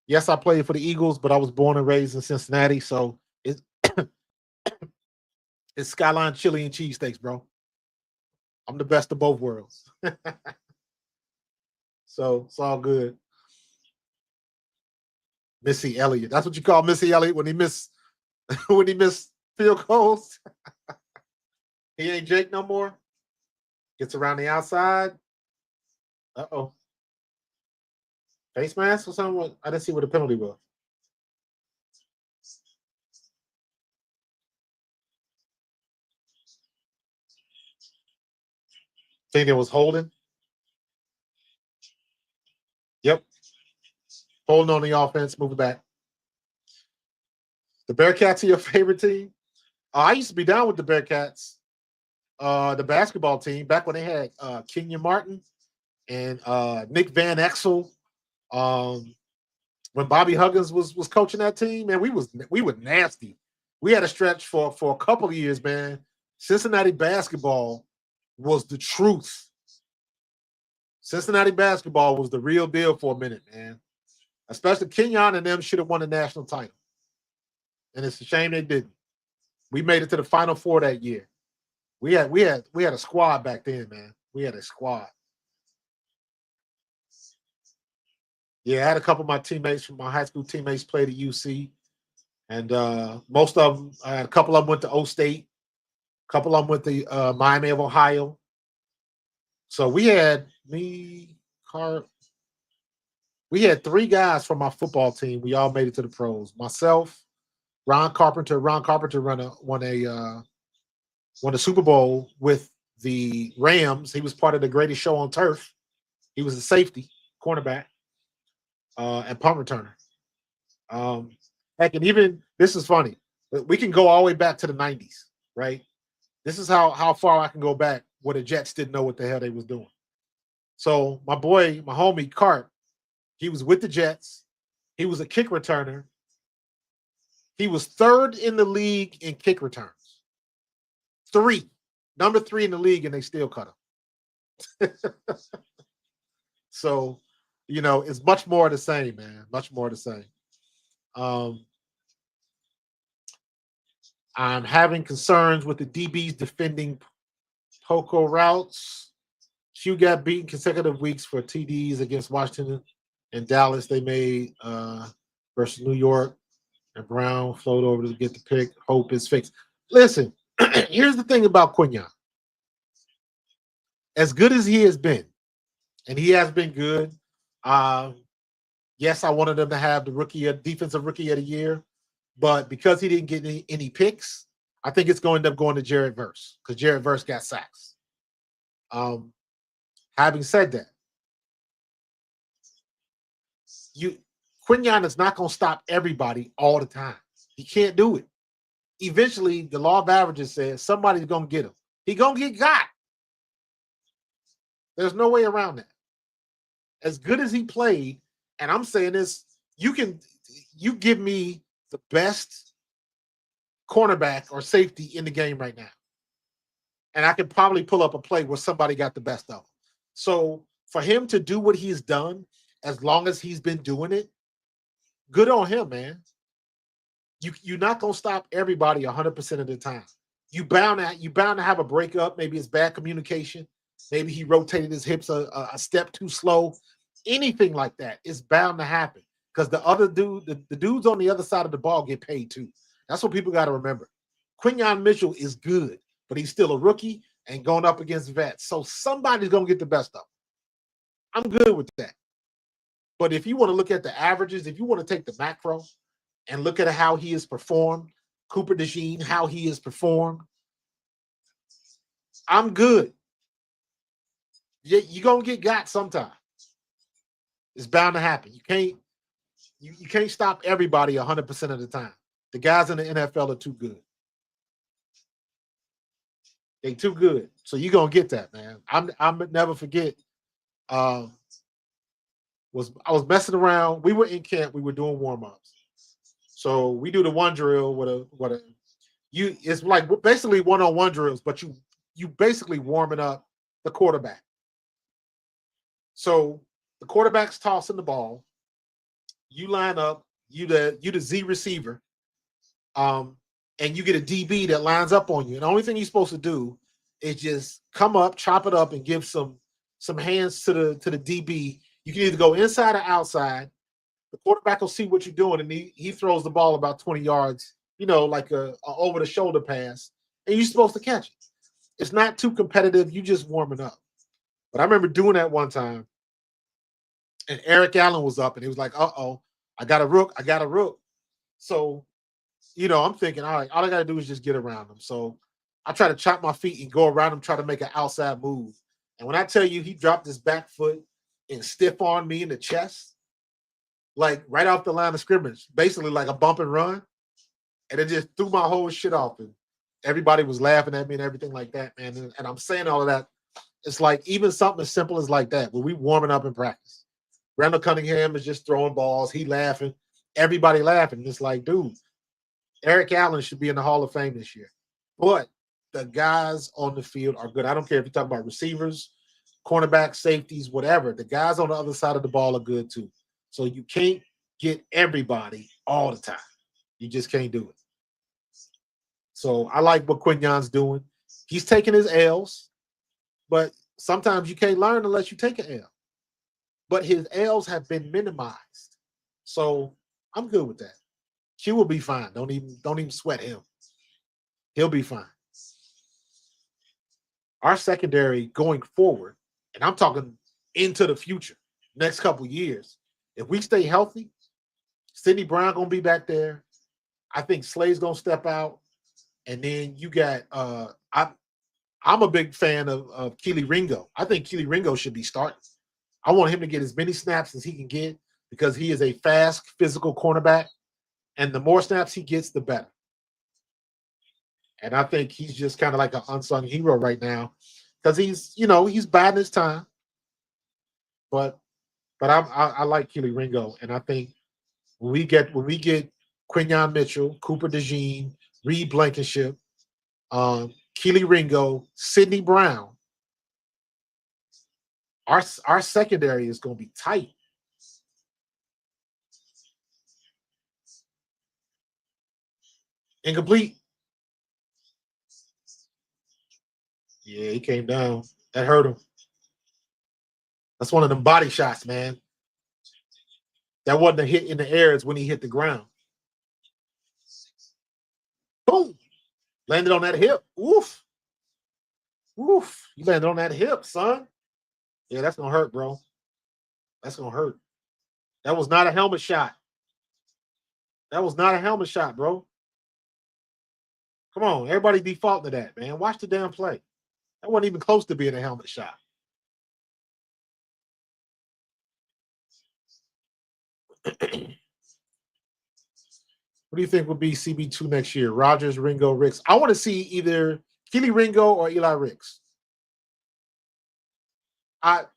Yes, I played for the Eagles, but I was born and raised in Cincinnati, so it's it's Skyline chili and cheesesteaks, bro. I'm the best of both worlds. So it's all good. Missy Elliott. That's what you call Missy Elliott when he missed when he missed field goals. He ain't Jake no more. Gets around the outside. Uh-oh. Face mask or something? I didn't see what the penalty was. Think it was holding. Yep. Holding on the offense, moving back. The Bearcats are your favorite team? I used to be down with the Bearcats, the basketball team, back when they had Kenyon Martin and Nick Van Exel. When Bobby Huggins was coaching that team, man, we were nasty. We had a stretch for a couple of years, man. Cincinnati basketball was the truth. Cincinnati basketball was the real deal for a minute, man. Especially Kenyon and them should have won the national title. And it's a shame they didn't. We made it to the Final Four that year. We had a squad back then, man. We had a squad. Yeah, I had a couple of my teammates from my high school teammates played at UC. And most of them, a couple of them went to O State. A couple of them went to Miami of Ohio. So we had we had 3 guys from my football team. We all made it to the pros. Myself, Ron Carpenter. Ron Carpenter won the Super Bowl with the Rams. He was part of the greatest show on turf. He was a safety, cornerback, and punt returner. Heck, and even this is funny. We can go all the way back to the 90s, right? This is how far I can go back where the Jets didn't know what the hell they was doing. So my homie Cart, he was with the Jets. He was a kick returner. He was 3rd in the league in kick returns. Number 3 in the league, and they still cut him. So, it's much more the same, man. Much more the same. I'm having concerns with the DBs defending Poco routes. Q got beaten consecutive weeks for TDs against Washington and Dallas. They made versus New York, and Brown flowed over to get the pick. Hope is fixed. Listen, here's the thing about Quinyon. As good as he has been, and he has been good. Yes, I wanted him to have the defensive rookie of the year, but because he didn't get any picks, I think it's going to end up going to Jared Verse because Jared Verse got sacks. Having said that, Quinyon is not going to stop everybody all the time. He can't do it. Eventually, the law of averages says somebody's going to get him. He's going to get got. There's no way around that. As good as he played, and I'm saying this, you give me the best cornerback or safety in the game right now, and I can probably pull up a play where somebody got the best of him. So for him to do what he's done, as long as he's been doing it, good on him, man. You're not gonna stop everybody 100% of the time. You bound to have a breakup. Maybe it's bad communication. Maybe he rotated his hips a step too slow. Anything like that is bound to happen because the other dude, the dudes on the other side of the ball get paid too. That's what people got to remember. Quinyon Mitchell is good, but he's still a rookie and going up against vets. So somebody's going to get the best of him. I'm good with that. But if you want to look at the averages, if you want to take the macro and look at how he has performed, Cooper DeJean, how he has performed, I'm good. You're going to get got sometime. It's bound to happen. You can't stop everybody 100% of the time. The guys in the NFL are too good. They too good. So you're going to get that, man. I'm never forget. I was messing around. We were in camp. We were doing warm-ups. So we do the one drill it's like basically one-on-one drills, but you basically warming up the quarterback. So the quarterback's tossing the ball. You line up. You the Z receiver. And you get a DB that lines up on you. And the only thing you're supposed to do is just come up, chop it up, and give some hands to the DB. You can either go inside or outside, the quarterback will see what you're doing, and he throws the ball about 20 yards, like a over the shoulder pass, and you're supposed to catch it. It's not too competitive. You just warming up. But I remember doing that one time, and Eric Allen was up, and he was like, "Uh-oh, I got a rook. I got a rook." So, I'm thinking, all right, all I got to do is just get around him. So I try to chop my feet and go around him, try to make an outside move. And when I tell you he dropped his back foot and stiff on me in the chest, like right off the line of scrimmage, basically like a bump and run, and it just threw my whole shit off. And everybody was laughing at me and everything like that, man. And I'm saying all of that. It's like even something as simple as like that, where we warming up in practice. Randall Cunningham is just throwing balls. He laughing. Everybody laughing. It's like, dude, Eric Allen should be in the Hall of Fame this year. But the guys on the field are good. I don't care if you're talking about receivers, cornerbacks, safeties, whatever. The guys on the other side of the ball are good too. So you can't get everybody all the time. You just can't do it. So I like what Quignon's doing. He's taking his L's, but sometimes you can't learn unless you take an L. But his L's have been minimized. So I'm good with that. Q will be fine. Don't even sweat him. He'll be fine. Our secondary going forward, and I'm talking into the future, next couple years, if we stay healthy, Sidney Brown gonna be back there. I think Slay's gonna step out, and then you got I'm a big fan of Keely Ringo. I think Keely Ringo should be starting. I want him to get as many snaps as he can get because he is a fast, physical cornerback, and the more snaps he gets, the better. And I think he's just kind of like an unsung hero right now because he's biding his time. But I like Keely Ringo, and I think when we get Quinyon Mitchell, Cooper DeJean, Reed Blankenship, Keely Ringo, Sidney Brown, our secondary is going to be tight. Incomplete. Yeah, he came down. That hurt him. That's one of them body shots, man. That wasn't a hit in the air. It's when he hit the ground. Boom. Landed on that hip. Oof. Oof. You landed on that hip, son. Yeah, that's going to hurt, bro. That's going to hurt. That was not a helmet shot. That was not a helmet shot, bro. Come on. Everybody defaulting to that, man. Watch the damn play. That wasn't even close to being a helmet shot. What do you think will be CB2 next year? Rogers, Ringo, Ricks. I want to see either Keely Ringo or Eli Ricks.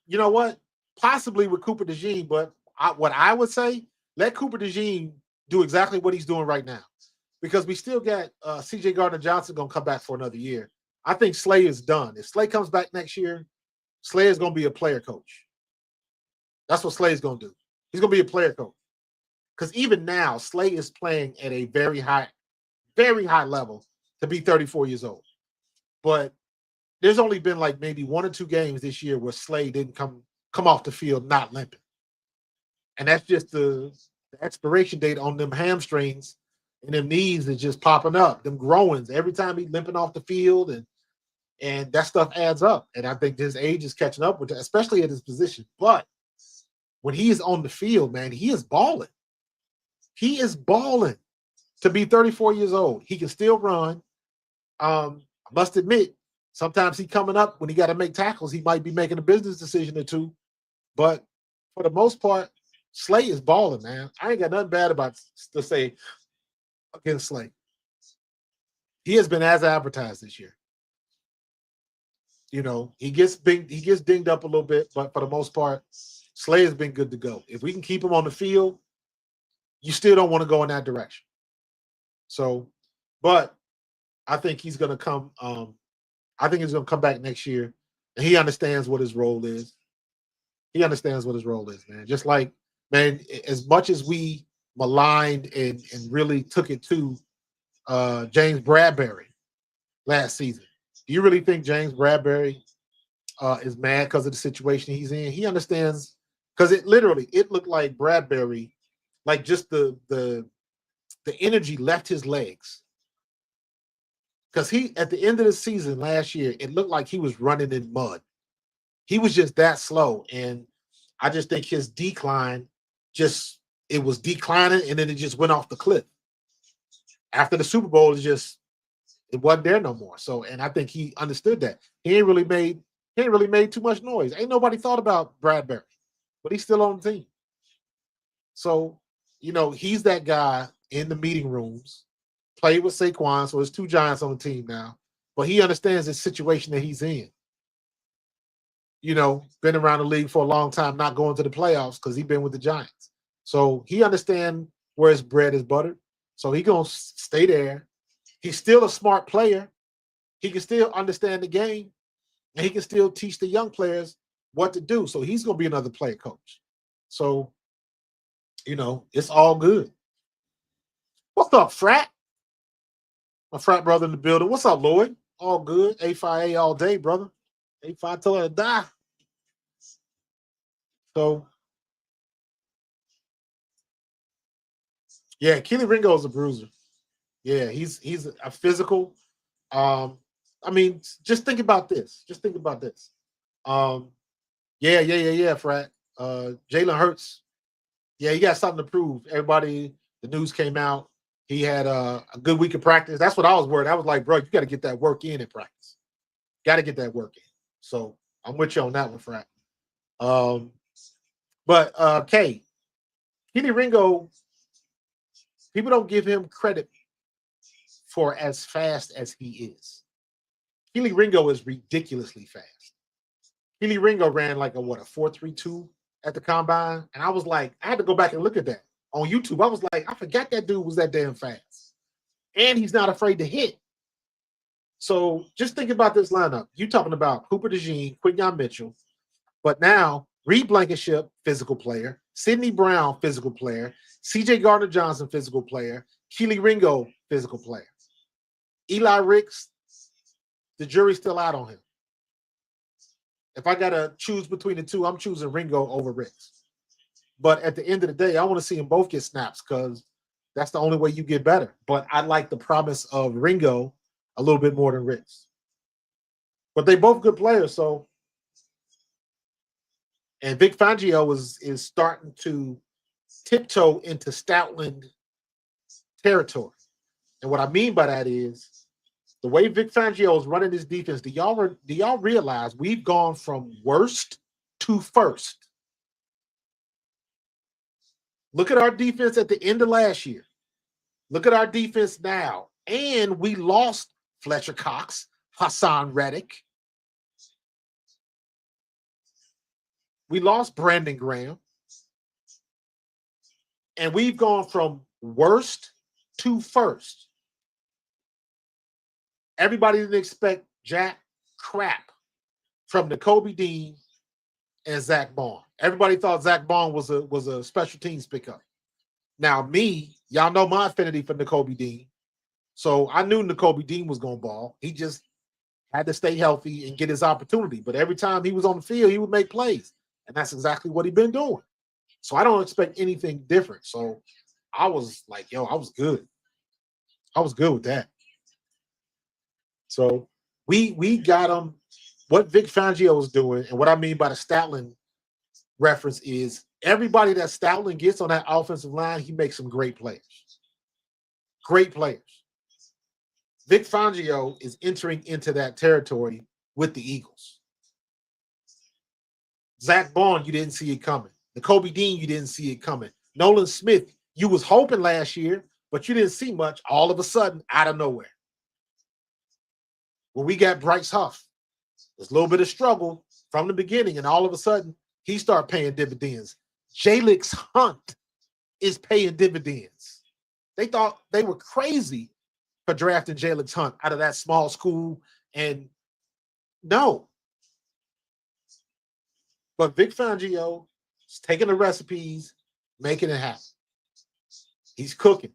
You know what? Possibly with Cooper DeJean, but what I would say, let Cooper DeJean do exactly what he's doing right now. Because we still got CJ Gardner-Johnson going to come back for another year. I think Slay is done. If Slay comes back next year, Slay is going to be a player coach. That's what Slay is going to do. He's going to be a player coach. Because even now, Slay is playing at a very high level to be 34 years old. But there's only been like maybe 1 or 2 games this year where Slay didn't come off the field not limping. And that's just the expiration date on them hamstrings and them knees is just popping up, them growings. Every time he's limping off the field and that stuff adds up. And I think his age is catching up with that, especially at his position. But when he is on the field, man, he is balling. He is balling to be 34 years old. He can still run. I must admit, sometimes he coming up when he got to make tackles, he might be making a business decision or two. But for the most part, Slay is balling, man. I ain't got nothing bad about to say against Slay. He has been as advertised this year. He gets dinged up a little bit, but for the most part, Slay has been good to go. If we can keep him on the field, you still don't want to go in that direction. So, but I think he's going to come. I think he's going to come back next year, and he understands what his role is. He understands what his role is, man. Just like, man, as much as we maligned and really took it to James Bradbury last season, do you really think James Bradbury is mad because of the situation he's in? He understands because it looked like Bradbury Like just the energy left his legs. Because he, at the end of the season last year, it looked like he was running in mud. He was just that slow. And I just think his decline it was declining and then it just went off the cliff. After the Super Bowl, it wasn't there no more. So, and I think he understood that. He ain't really made too much noise. Ain't nobody thought about Bradbury, but he's still on the team. So, he's that guy in the meeting rooms, played with Saquon, so there's 2 Giants on the team now. But he understands the situation that he's in. Been around the league for a long time, not going to the playoffs because he's been with the Giants. So he understands where his bread is buttered. So he's going to stay there. He's still a smart player. He can still understand the game, and he can still teach the young players what to do. So he's going to be another player coach. So, it's all good. What's up, frat? My frat brother in the building. What's up, Lloyd? All good. A5A all day, brother. A5 till I die. So, yeah, Keely Ringo is a bruiser. Yeah, he's a physical. Just think about this. Yeah, Frat. Jalen Hurts. Yeah, he got something to prove. Everybody, the news came out. He had a good week of practice. That's what I was worried. I was like, bro, you got to get that work in practice. Got to get that work in. So I'm with you on that one, Frat. But Keely Ringo, people don't give him credit for as fast as he is. Keely Ringo is ridiculously fast. Keely Ringo ran like a 4.32 at the combine. And I was like, I had to go back and look at that on YouTube. I was like, I forgot that dude was that damn fast. And he's not afraid to hit. So just think about this lineup. You're talking about Cooper DeJean, Quinyon Mitchell, but now Reed Blankenship, physical player, Sidney Brown, physical player, CJ Gardner-Johnson, physical player, Keely Ringo, physical player. Eli Ricks, the jury's still out on him. If I got to choose between the two, I'm choosing Ringo over Ricks. But at the end of the day, I want to see them both get snaps because that's the only way you get better. But I like the promise of Ringo a little bit more than Ricks. But they both good players, so. And Vic Fangio is starting to tiptoe into Stoutland territory. And what I mean by that is the way Vic Fangio is running his defense, do y'all realize we've gone from worst to first? Look at our defense at the end of last year. Look at our defense now. And we lost Fletcher Cox, Hassan Reddick. We lost Brandon Graham. And we've gone from worst to first. Everybody didn't expect jack crap from Nakobe Dean and Zach Bond. Everybody thought Zach Bond was a special teams pickup. Now, y'all know my affinity for Nakobe Dean. So I knew Nakobe Dean was going to ball. He just had to stay healthy and get his opportunity. But every time he was on the field, he would make plays. And that's exactly what he's been doing. So I don't expect anything different. So I was like, I was good. I was good with that. So we got him. What Vic Fangio was doing, and what I mean by the Stoutland reference is everybody that Stoutland gets on that offensive line, he makes some great players. Great players. Vic Fangio is entering into that territory with the Eagles. Zach Bond, you didn't see it coming. Nakobe Dean, you didn't see it coming. Nolan Smith, you was hoping last year, but you didn't see much all of a sudden out of nowhere. When we got Bryce Huff, there's a little bit of struggle from the beginning, and all of a sudden, he started paying dividends. Jalix Hunt is paying dividends. They thought they were crazy for drafting Jalix Hunt out of that small school, and no. But Vic Fangio is taking the recipes, making it happen. He's cooking.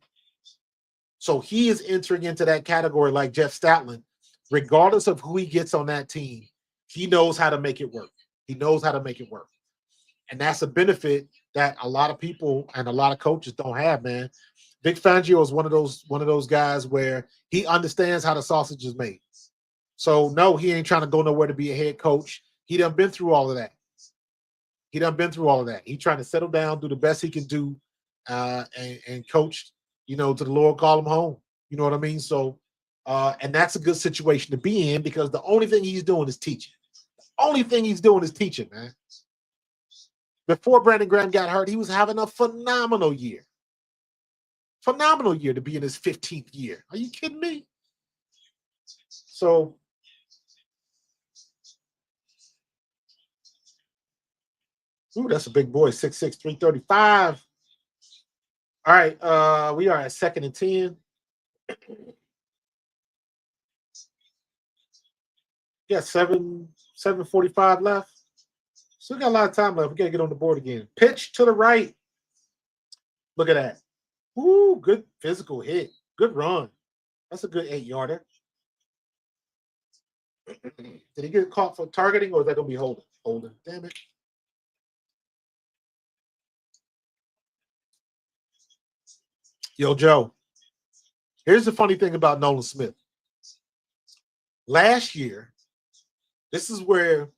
So he is entering into that category like Jeff Stoutland. Regardless of who he gets on that team, he knows how to make it work. He knows how to make it work. And that's a benefit that a lot of people and a lot of coaches don't have, man. Vic Fangio is one of those guys where he understands how the sausage is made. So no, he ain't trying to go nowhere to be a head coach. He done been through all of that. He trying to settle down, do the best he can do, and coach, to the Lord call him home. You know what I mean? So, and that's a good situation to be in because the only thing he's doing is teaching. Only thing he's doing is teaching, man. Before Brandon Graham got hurt, he was having a phenomenal year. Phenomenal year to be in his 15th year. Are you kidding me? So, ooh, that's a big boy, 6'6", 335. All right, we are at 2nd and 10. Yeah, 7:45 left. Still got a lot of time left. We gotta get on the board again. Pitch to the right. Look at that. Ooh, good physical hit. Good run. That's a good 8-yarder. Did he get caught for targeting or is that gonna be holding? Holding. Damn it. Yo, Joe. Here's the funny thing about Nolan Smith. Last year, this is where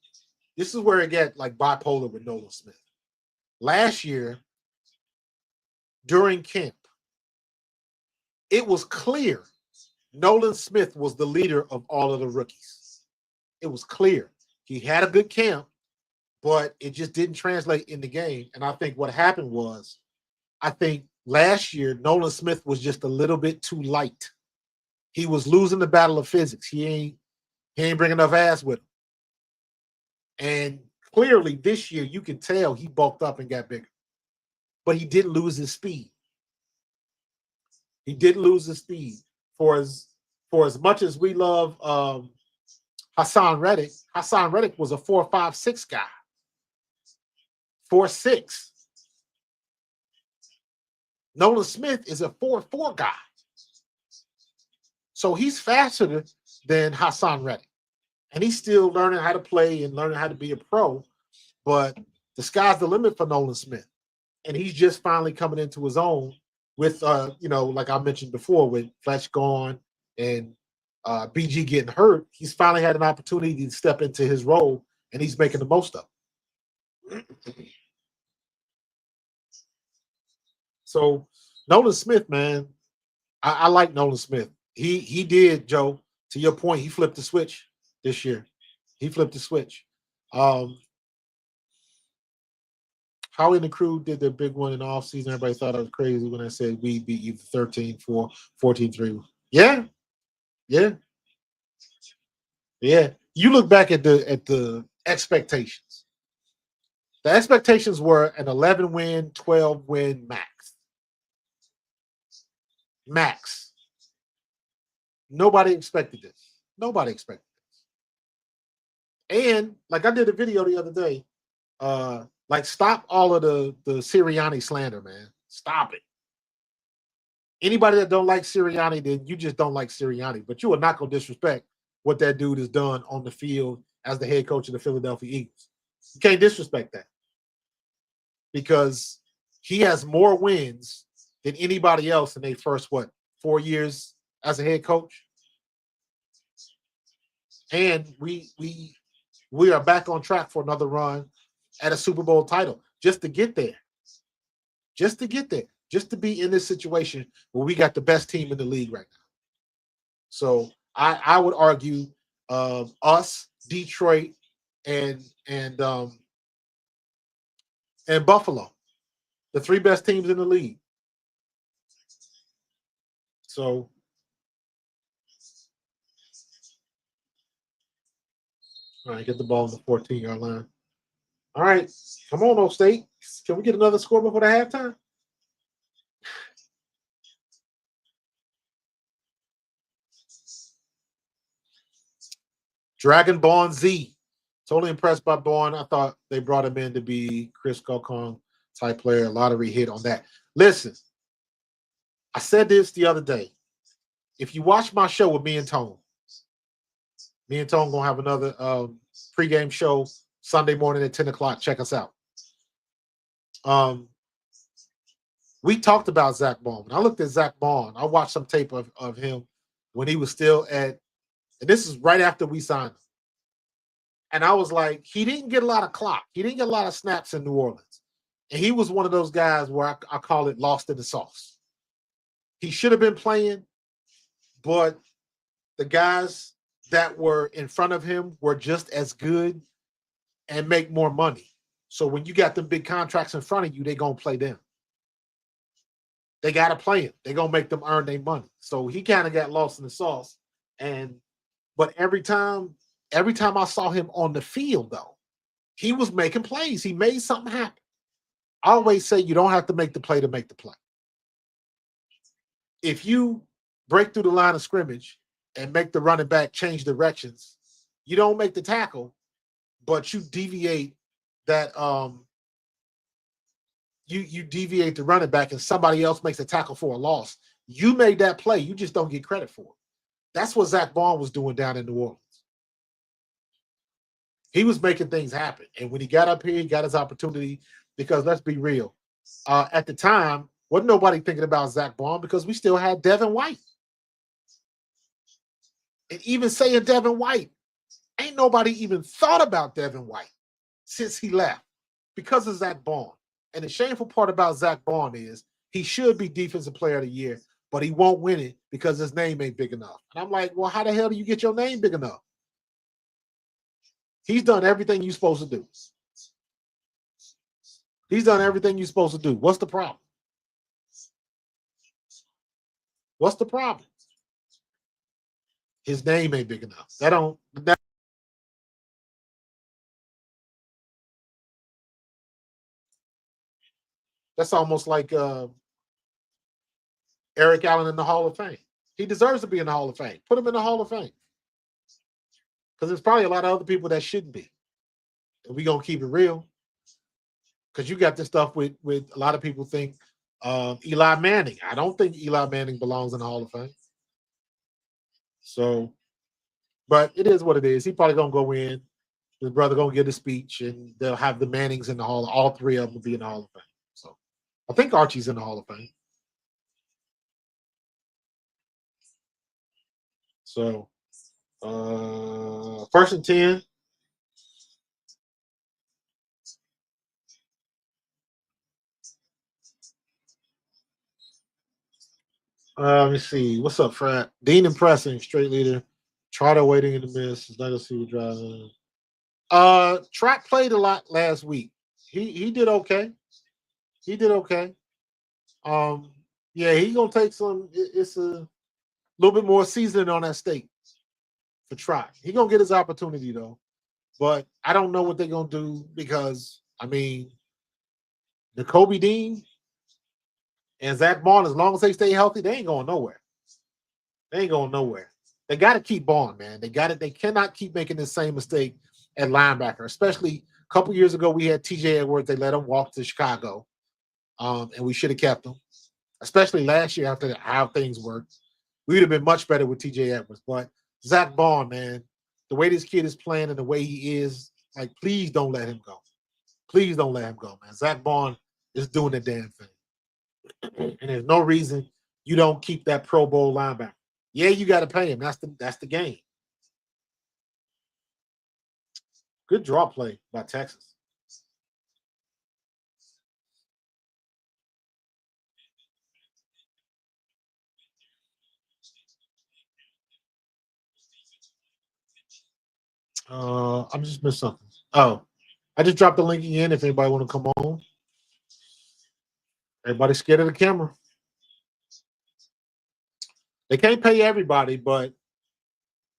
it got like bipolar with Nolan Smith. Last year, during camp, it was clear Nolan Smith was the leader of all of the rookies. It was clear. He had a good camp, but it just didn't translate in the game. And I think what happened was, I think last year, Nolan Smith was just a little bit too light. He was losing the battle of physics. He ain't bringing enough ass with him. And clearly this year, you can tell he bulked up and got bigger. But he didn't lose his speed. He didn't lose his speed. For as much as we love Hassan Reddick was a 4.56 guy. 4.6. Nolan Smith is a 4.4 guy. So he's faster than Hassan Reddick. And he's still learning how to play and learning how to be a pro. But the sky's the limit for Nolan Smith. And he's just finally coming into his own with, like I mentioned before, with Fletch gone and BG getting hurt. He's finally had an opportunity to step into his role, and he's making the most of it. So Nolan Smith, man, I like Nolan Smith. He did, Joe, to your point, he flipped the switch this year. He flipped the switch. How in the crew did their big one in the offseason? Everybody thought I was crazy when I said we beat you 13-4, 14-3. Yeah. You look back at the expectations. The expectations were an 11-win, 12-win max. Max. Nobody expected this. And like I did a video the other day, stop all of the Sirianni slander, man. Stop it. Anybody that don't like Sirianni, then you just don't like Sirianni. But you are not going to disrespect what that dude has done on the field as the head coach of the Philadelphia Eagles. You can't disrespect that. Because he has more wins than anybody else in their first, 4 years as a head coach. And we are back on track for another run at a Super Bowl title just to get there. Just to be in this situation where we got the best team in the league right now. So I would argue us, Detroit, and Buffalo, the 3 best teams in the league. So all right, get the ball on the 14-yard line. All right, come on, O State. Can we get another score before the halftime? Dragon Bond Z. Totally impressed by Bond. I thought they brought him in to be Chris Gokong type player. Lottery hit on that. Listen, I said this the other day. If you watch my show with me and Tone gonna have another pregame show Sunday morning at 10 o'clock. Check us out. Um, we talked about Zach Bond. When I looked at Zach Bond, I watched some tape of him when he was still at, and this is right after we signed him. And I was like, he didn't get a lot of clock. He didn't get a lot of snaps in New Orleans. And he was one of those guys where I call it lost in the sauce. He should have been playing, but the guys that were in front of him were just as good and make more money. So when you got them big contracts in front of you, they're going to play them. They got to play him. They're going to make them earn their money. So he kind of got lost in the sauce. But every time I saw him on the field, though, he was making plays. He made something happen. I always say you don't have to make the play to make the play. If you break through the line of scrimmage and make the running back change directions, you don't make the tackle, but you deviate that you deviate the running back and somebody else makes a tackle for a loss. You made that play. You just don't get credit for it. That's what Zach Bond was doing down in New Orleans. He was making things happen. And when he got up here, he got his opportunity because let's be real. At the time, wasn't nobody thinking about Zach Bond because we still had Devin White. And even saying Devin White, ain't nobody even thought about Devin White since he left because of Zach Bond. And the shameful part about Zach Bond is he should be Defensive Player of the Year, but he won't win it because his name ain't big enough. And I'm like, well, how the hell do you get your name big enough? He's done everything you're supposed to do. He's done everything you're supposed to do. What's the problem? What's the problem? His name ain't big enough. That's almost like Eric Allen in the Hall of Fame. He deserves to be in the Hall of Fame. Put him in the Hall of Fame. Because there's probably a lot of other people that shouldn't be. And we're going to keep it real. Because you got this stuff with a lot of people think Eli Manning. I don't think Eli Manning belongs in the Hall of Fame. So, but it is what it is. He probably going to go in. His brother going to give a speech, and they'll have the Mannings in the Hall. All three of them will be in the Hall of Fame. So, I think Archie's in the Hall of Fame. So, 1st and 10. Let me see. What's up, Frat? Dean and Pressing, straight leader. Trotter waiting in the midst. Let us see what driving. Trot played a lot last week. He did okay. He did okay. Yeah, he's gonna take some. It's a little bit more seasoning on that steak for Trot. He gonna get his opportunity though, but I don't know what they're gonna do because I mean, the Kobe Dean and Zach Bond, as long as they stay healthy, they ain't going nowhere. They ain't going nowhere. They got to keep Bond, man. They got it. They cannot keep making the same mistake at linebacker. Especially a couple years ago, we had T.J. Edwards. They let him walk to Chicago, and we should have kept him. Especially last year after how things worked, we would have been much better with T.J. Edwards. But Zach Bond, man, the way this kid is playing and the way he is, like, please don't let him go. Please don't let him go, man. Zach Bond is doing the damn thing. And there's no reason you don't keep that Pro Bowl linebacker. Yeah, you got to pay him. That's the game. Good draw play by Texas. I just missed something. Oh, I just dropped the link again if anybody want to come on. Everybody's scared of the camera. They can't pay everybody, but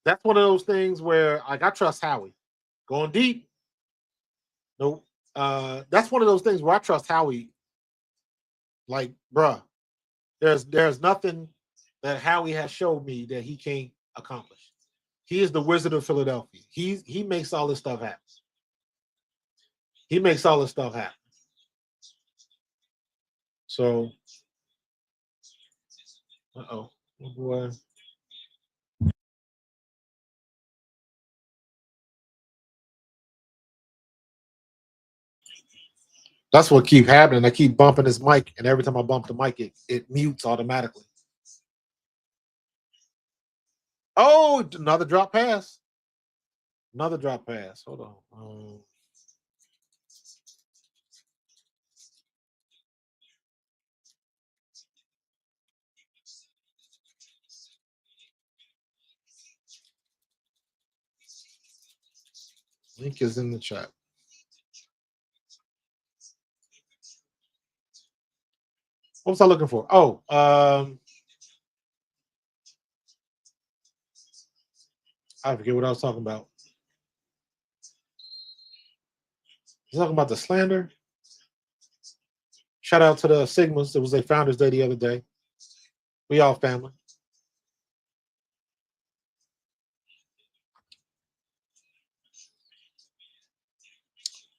that's one of those things where like I trust Howie. Going deep. Nope. That's one of those things where I trust Howie. Like, bruh, there's nothing that Howie has showed me that he can't accomplish. He is the Wizard of Philadelphia. He makes all this stuff happen. He makes all this stuff happen. So, oh boy. That's what keep happening. I keep bumping this mic, and every time I bump the mic, it mutes automatically. Oh, another drop pass. Another drop pass. Hold on. Link is in the chat. What was I looking for? Oh, I forget what I was talking about. I was talking about the slander. Shout out to the Sigmas. It was their Founders Day the other day. We all family.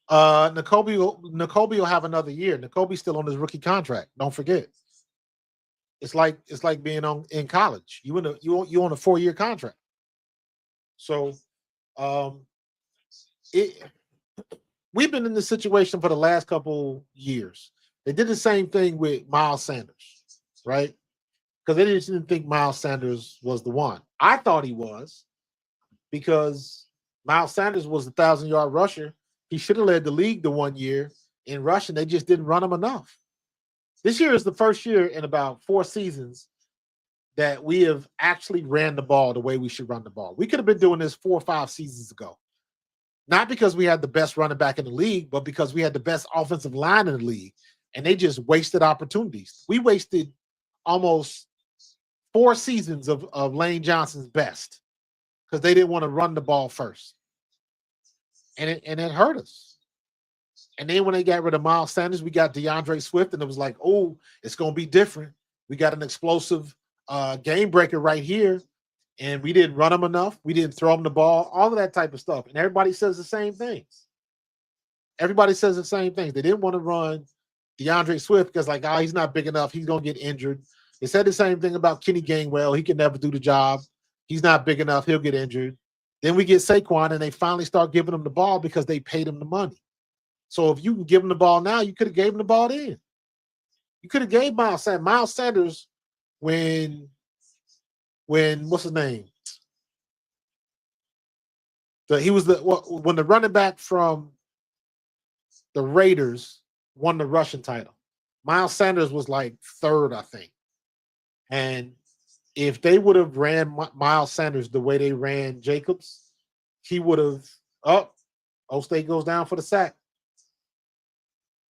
N'Kobe will have another year. N'Kobe's still on his rookie contract. Don't forget. It's like being in college. You on a 4-year contract. So we've been in this situation for the last couple years. They did the same thing with Miles Sanders, right? Because they didn't think Miles Sanders was the one. I thought he was, because Miles Sanders was the 1,000-yard rusher. He should have led the league the 1 year in rushing. They just didn't run him enough. This year is the first year in about 4 seasons that we have actually ran the ball the way we should run the ball. We could have been doing this 4 or 5 seasons ago. Not because we had the best running back in the league, but because we had the best offensive line in the league. And they just wasted opportunities. We wasted almost 4 seasons of Lane Johnson's best because they didn't want to run the ball first. And it hurt us. And then when they got rid of Miles Sanders, we got DeAndre Swift, and it was like, oh, it's going to be different. We got an explosive game breaker right here, and we didn't run him enough. We didn't throw him the ball, all of that type of stuff. And everybody says the same things. Everybody says the same things. They didn't want to run DeAndre Swift because, like, oh, he's not big enough. He's going to get injured. They said the same thing about Kenny Gainwell. He can never do the job. He's not big enough. He'll get injured. Then we get Saquon, and they finally start giving him the ball because they paid him the money. So if you can give him the ball now, you could have gave him the ball then. You could have gave Miles Sanders when what's his name? He was when the running back from the Raiders won the rushing title. Miles Sanders was like 3rd, I think. And if they would have ran Miles Sanders the way they ran Jacobs, he would have O-State goes down for the sack.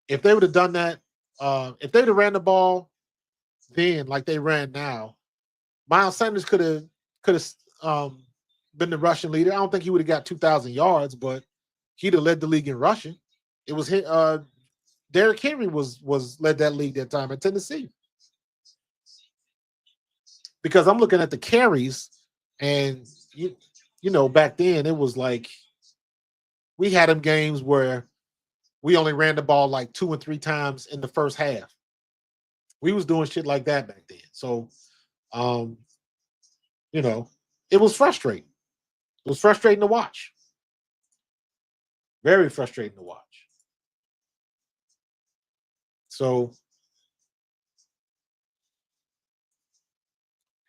If they would have done that, if they would have ran the ball then like they ran now, Miles Sanders could have been the rushing leader. I don't think he would have got 2,000 yards, but he'd have led the league in rushing. It was Derrick Henry was led that league that time at Tennessee. Because I'm looking at the carries, and you know, back then it was like we had them games where we only ran the ball like 2 and 3 times in the first half. We was doing shit like that back then. So, you know, it was frustrating. It was frustrating to watch. Very frustrating to watch. So,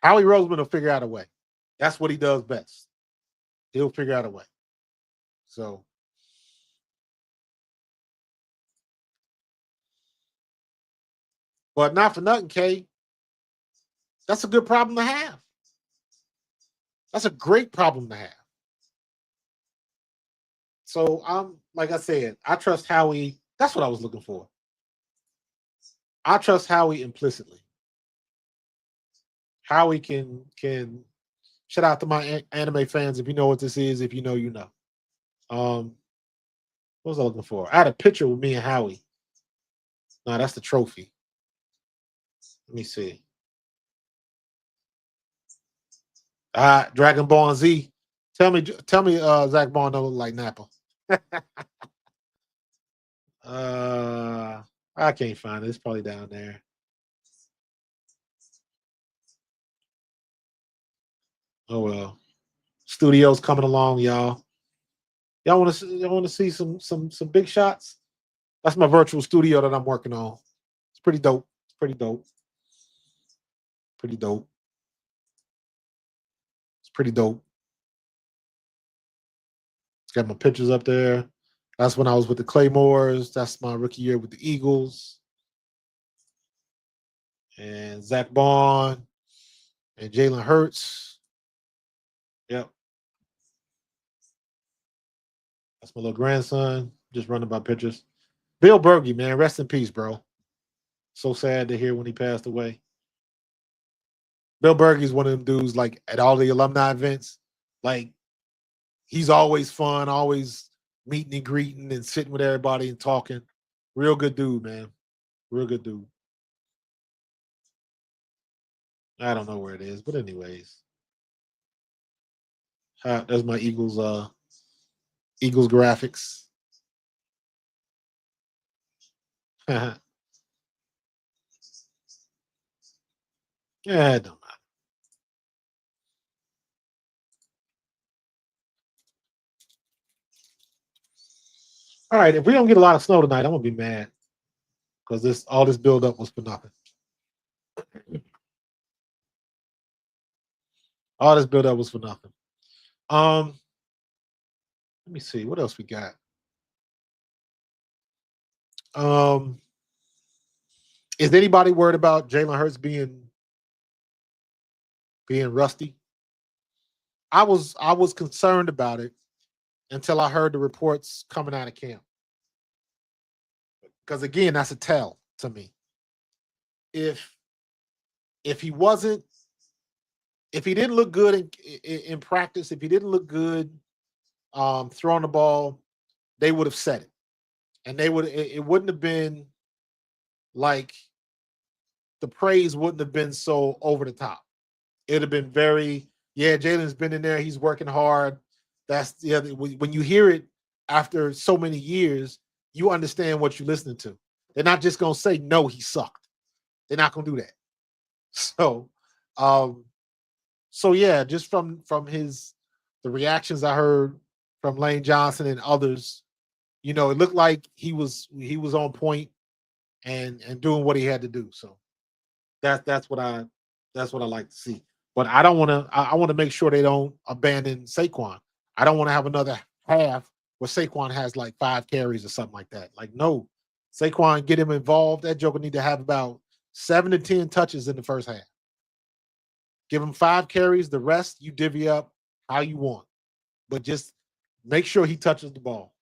Howie Roseman will figure out a way. That's what he does best. He'll figure out a way. So, but not for nothing, Kay. That's a good problem to have. That's a great problem to have. So like I said, I trust Howie. That's what I was looking for. I trust Howie implicitly. Howie can shout out to my anime fans. If you know what this is, if you know, you know. What was I looking for? I had a picture with me and Howie. No, that's the trophy. Let me see. Dragon Ball Z. Tell me, Zach Bond don't look like Nappa. I can't find it. It's probably down there. Oh well. Studio's coming along, y'all. Y'all want to see some big shots? That's my virtual studio that I'm working on. It's pretty dope. It's pretty dope. Pretty dope. It's pretty dope. It's got my pictures up there. That's when I was with the Claymores. That's my rookie year with the Eagles. And Zach Bond and Jalen Hurts. Yep. That's my little grandson. Just running my pictures. Bill Berge, man, rest in peace, bro. So sad to hear when he passed away. Bill Berge is one of them dudes, like at all the alumni events, like he's always fun, always meeting and greeting and sitting with everybody and talking. Real good dude, man. Real good dude. I don't know where it is, but anyways, there's my Eagles graphics. Yeah, it don't matter. All right, if we don't get a lot of snow tonight, I'm gonna be mad because all this buildup was for nothing. All this buildup was for nothing. Let me see what else we got. Is anybody worried about Jalen Hurts being rusty? I was concerned about it until I heard the reports coming out of camp. Because again, that's a tell to me. If he wasn't, if he didn't look good in practice, if he didn't look good throwing the ball, they would have said it, and it wouldn't have been like the praise wouldn't have been so over the top. It'd have been very, yeah, Jalen's been in there, he's working hard. That's the other. When you hear it after so many years, you understand what you're listening to. They're not just gonna say no, he sucked. They're not gonna do that. So, so yeah, just from the reactions I heard from Lane Johnson and others, it looked like he was on point and doing what he had to do. So that's what I like to see. But I don't want to. I want to make sure they don't abandon Saquon. I don't want to have another half where Saquon has like 5 carries or something like that. Like, no, Saquon, get him involved. That joker need to have about 7 to 10 touches in the first half. Give him 5 carries. The rest you divvy up how you want, but just make sure he touches the ball.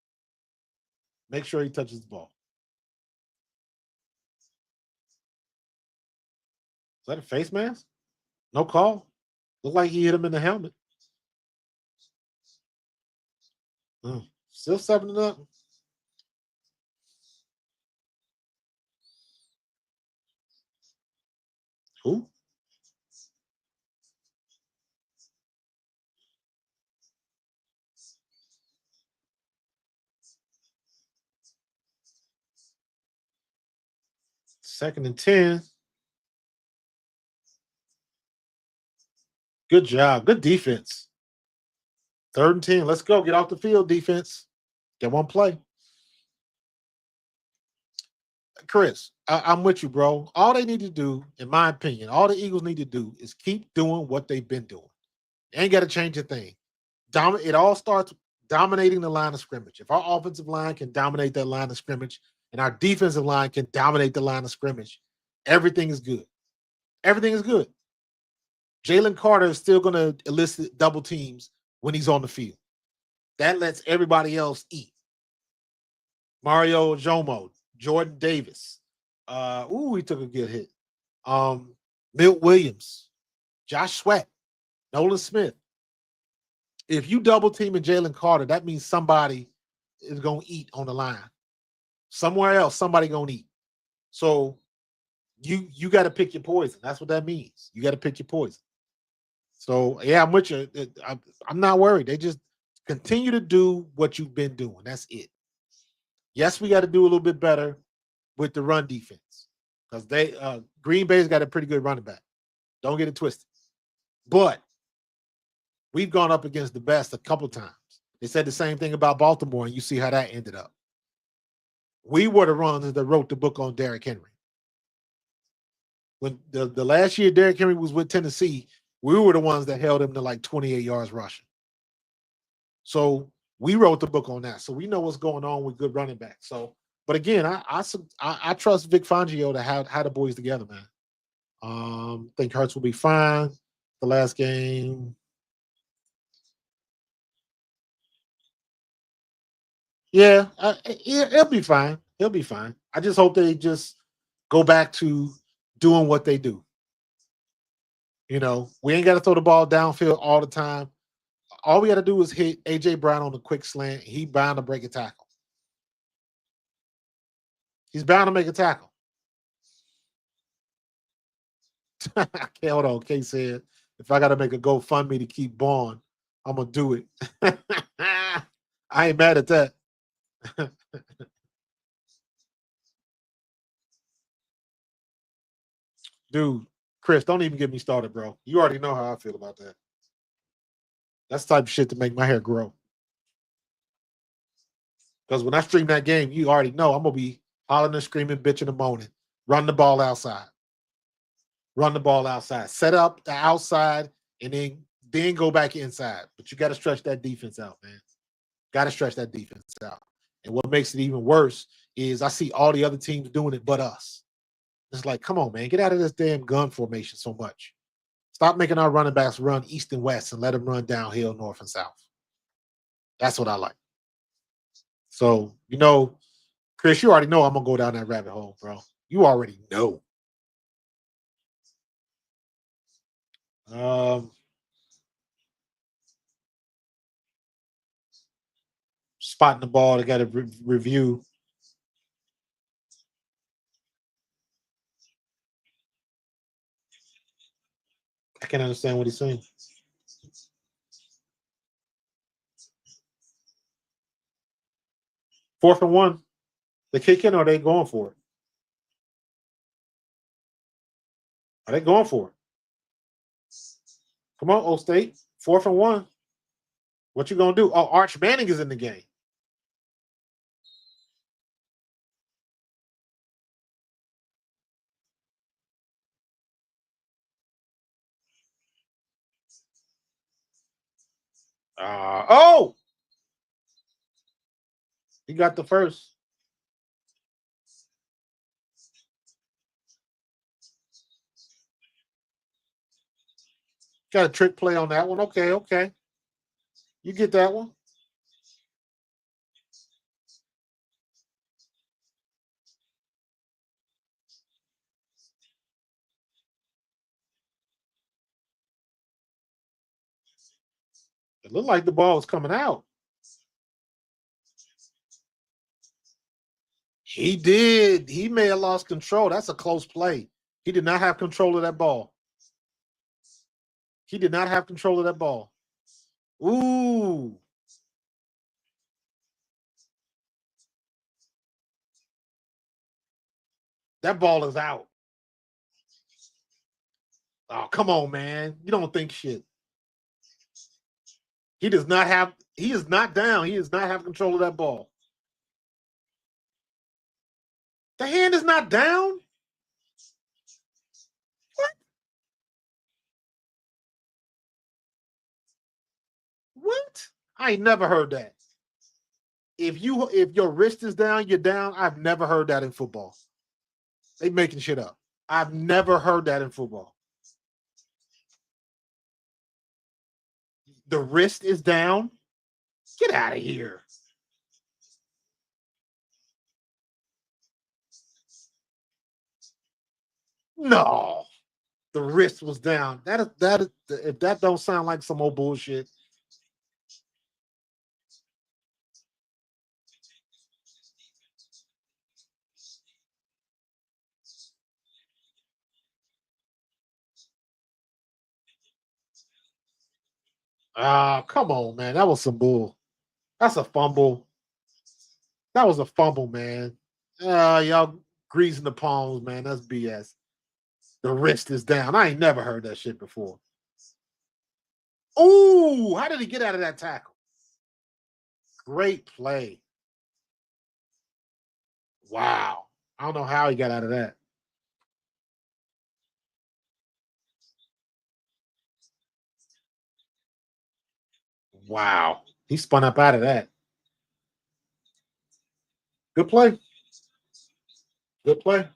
Make sure he touches the ball. Is that a face mask? No call. Looked like he hit him in the helmet. Still 7-0. Who? Second and 10. Good job. Good defense. 3rd and 10. Let's go. Get off the field, defense. Get one play. Chris, I'm with you, bro. All they need to do, in my opinion, all the Eagles need to do is keep doing what they've been doing. They ain't got to change a thing. It all starts dominating the line of scrimmage. If our offensive line can dominate that line of scrimmage and our defensive line can dominate the line of scrimmage, everything is good. Everything is good. Jalen Carter is still going to elicit double teams when he's on the field. That lets everybody else eat. Mario Jomo, Jordan Davis. He took a good hit. Milt Williams, Josh Sweat, Nolan Smith. If you double team Jalen Carter, that means somebody is going to eat on the line. Somewhere else, somebody going to eat. So you got to pick your poison. That's what that means. You got to pick your poison. So, yeah, I'm with you. I'm not worried. They just continue to do what you've been doing. That's it. Yes, we got to do a little bit better with the run defense because Green Bay's got a pretty good running back. Don't get it twisted. But we've gone up against the best a couple times. They said the same thing about Baltimore, and you see how that ended up. We were the ones that wrote the book on Derrick Henry. When the last year Derrick Henry was with Tennessee, we were the ones that held him to like 28 yards rushing. So we wrote the book on that. So we know what's going on with good running backs. So, but again, I trust Vic Fangio to have the boys together, man. Think Hurts will be fine. The last game. Yeah, he'll be fine. He'll be fine. I just hope they just go back to doing what they do. You know, we ain't got to throw the ball downfield all the time. All we got to do is hit AJ Brown on the quick slant. He bound to break a tackle. He's bound to make a tackle. Okay, hold on. Kay said, if I got to make a GoFundMe to keep Bond, I'm going to do it. I ain't mad at that. Dude, Chris, don't even get me started, bro. You already know how I feel about that. That's the type of shit to make my hair grow. Because when I stream that game, you already know I'm going to be hollering and screaming, bitching and moaning. Run the ball outside. Run the ball outside. Set up the outside and then go back inside. But you got to stretch that defense out, man. Got to stretch that defense out. And what makes it even worse is I see all the other teams doing it but us. It's like, come on, man. Get out of this damn gun formation so much. Stop making our running backs run east and west and let them run downhill, north and south. That's what I like. So, you know, Chris, you already know I'm going to go down that rabbit hole, bro. You already know. Spotting the ball, they got to review. I can't understand what he's saying. Fourth and one. They kick in or are they going for it? Are they going for it? Come on, Old State. Fourth and one. What you going to do? Oh, Arch Manning is in the game. Oh! He got the first. Got a trick play on that one. Okay. You get that one. It looked like the ball was coming out. He did. He may have lost control. That's a close play. He did not have control of that ball. He did not have control of that ball. Ooh. That ball is out. Oh, come on, man. You don't think shit. He is not down. He does not have control of that ball. The hand is not down. What? What? I ain't never heard that. If your wrist is down, you're down. I've never heard that in football. They making shit up. I've never heard that in football. The wrist is down. Get out of here. No. The wrist was down. That is if that don't sound like some old bullshit. Come on, man. That was some bull. That's a fumble. That was a fumble, man. Y'all greasing the palms, man. That's BS. The wrist is down. I ain't never heard that shit before. Ooh, how did he get out of that tackle? Great play. Wow. I don't know how he got out of that. Wow. He spun up out of that. Good play. Good play.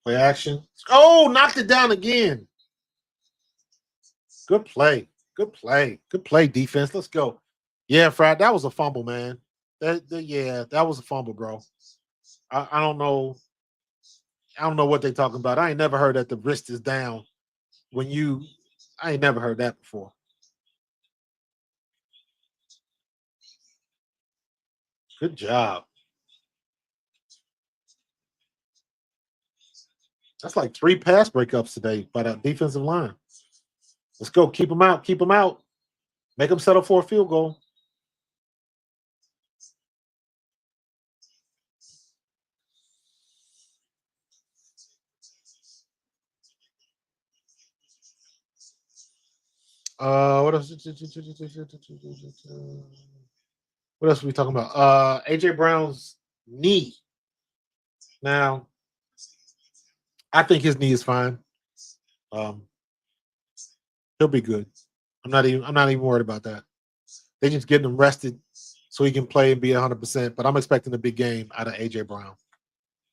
Play action. Oh, knocked it down again. Good play. Good play. Good play, defense. Let's go. Yeah, Frat, that was a fumble, man. Yeah, that was a fumble, bro. I don't know. I don't know what they talking about. I ain't never heard that the wrist is down when you. I ain't never heard that before. Good job. That's like 3 pass breakups today by that defensive line. Let's go. Keep them out. Keep them out. Make them settle for a field goal. What else? What else are we talking about? AJ Brown's knee. Now, I think his knee is fine. Um, he'll be good. I'm not even worried about that. They just getting him rested so he can play and be 100%. But I'm expecting a big game out of AJ Brown.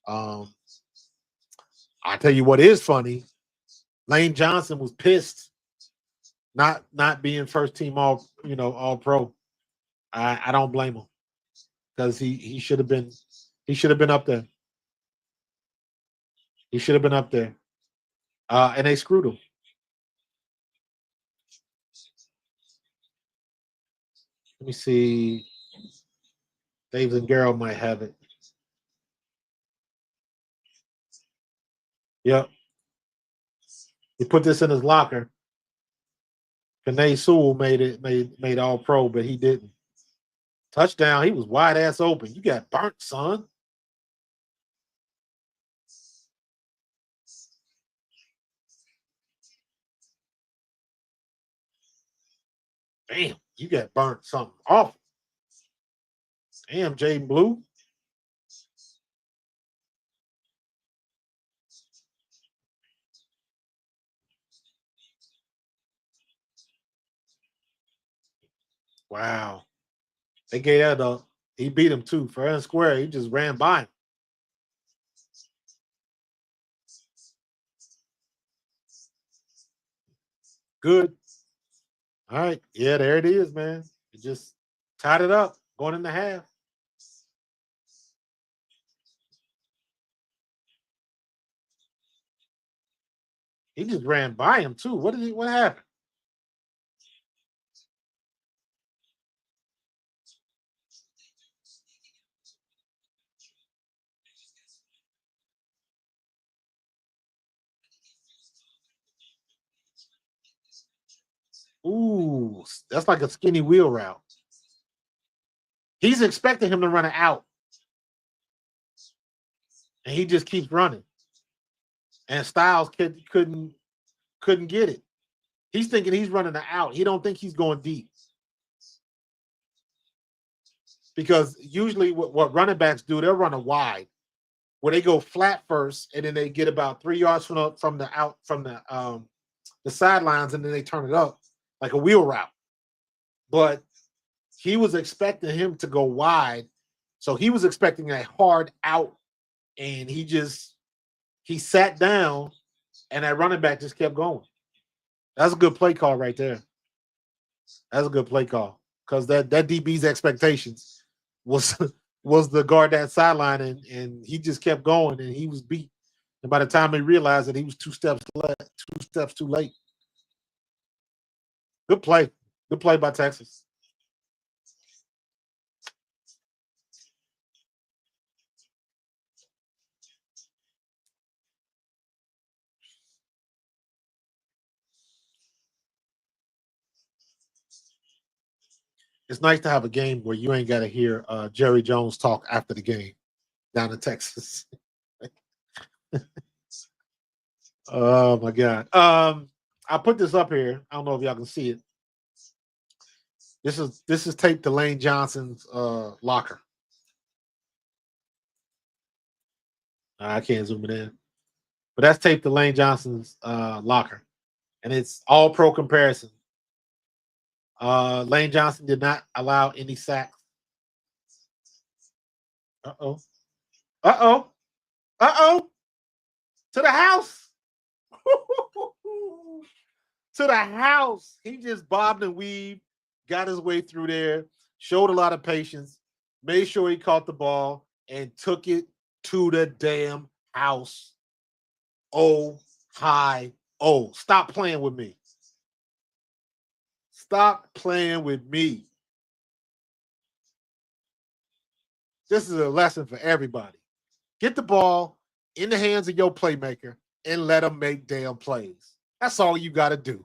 Um, I tell you what is funny. Lane Johnson was pissed not being first team all pro. I don't blame him because he should have been up there. He should have been up there. And they screwed him. Let me see. Davis and Garrett might have it. Yep. He put this in his locker. Panay Sewell made all pro, but he didn't. Touchdown. He was wide ass open. You got burnt, son. Damn, you got burnt something awful. Damn, Jaden Blue. Wow. They gave that up. He beat him too. Fair and square. He just ran by him. Good. All right. Yeah, there it is, man. It just tied it up going in the half. He just ran by him too. What happened? Ooh, that's like a skinny wheel route. He's expecting him to run it out. And he just keeps running. And Styles couldn't get it. He's thinking he's running it out. He don't think he's going deep. Because usually what running backs do, they'll run a wide where they go flat first and then they get about 3 yards from the sidelines and then they turn it up like a wheel route. But he was expecting him to go wide. So he was expecting a hard out and he sat down and that running back just kept going. That's a good play call right there. That's a good play call because that DB's expectations was was the guard that sideline and he just kept going and he was beat. And by the time he realized that he was 2 steps too late. Good play. Good play by Texas. It's nice to have a game where you ain't got to hear Jerry Jones talk after the game down in Texas. Oh my God. I put this up here. I don't know if y'all can see it. This is taped to Lane Johnson's locker. I can't zoom it in, but that's taped to Lane Johnson's locker, and it's all pro comparison. Lane Johnson did not allow any sacks. Uh oh. Uh oh. Uh oh. To the house. To the house. He just bobbed and weaved, got his way through there, showed a lot of patience, made sure he caught the ball, and took it to the damn house. Oh, hi. Oh, stop playing with me. Stop playing with me. This is a lesson for everybody. Get the ball in the hands of your playmaker and let them make damn plays. That's all you got to do.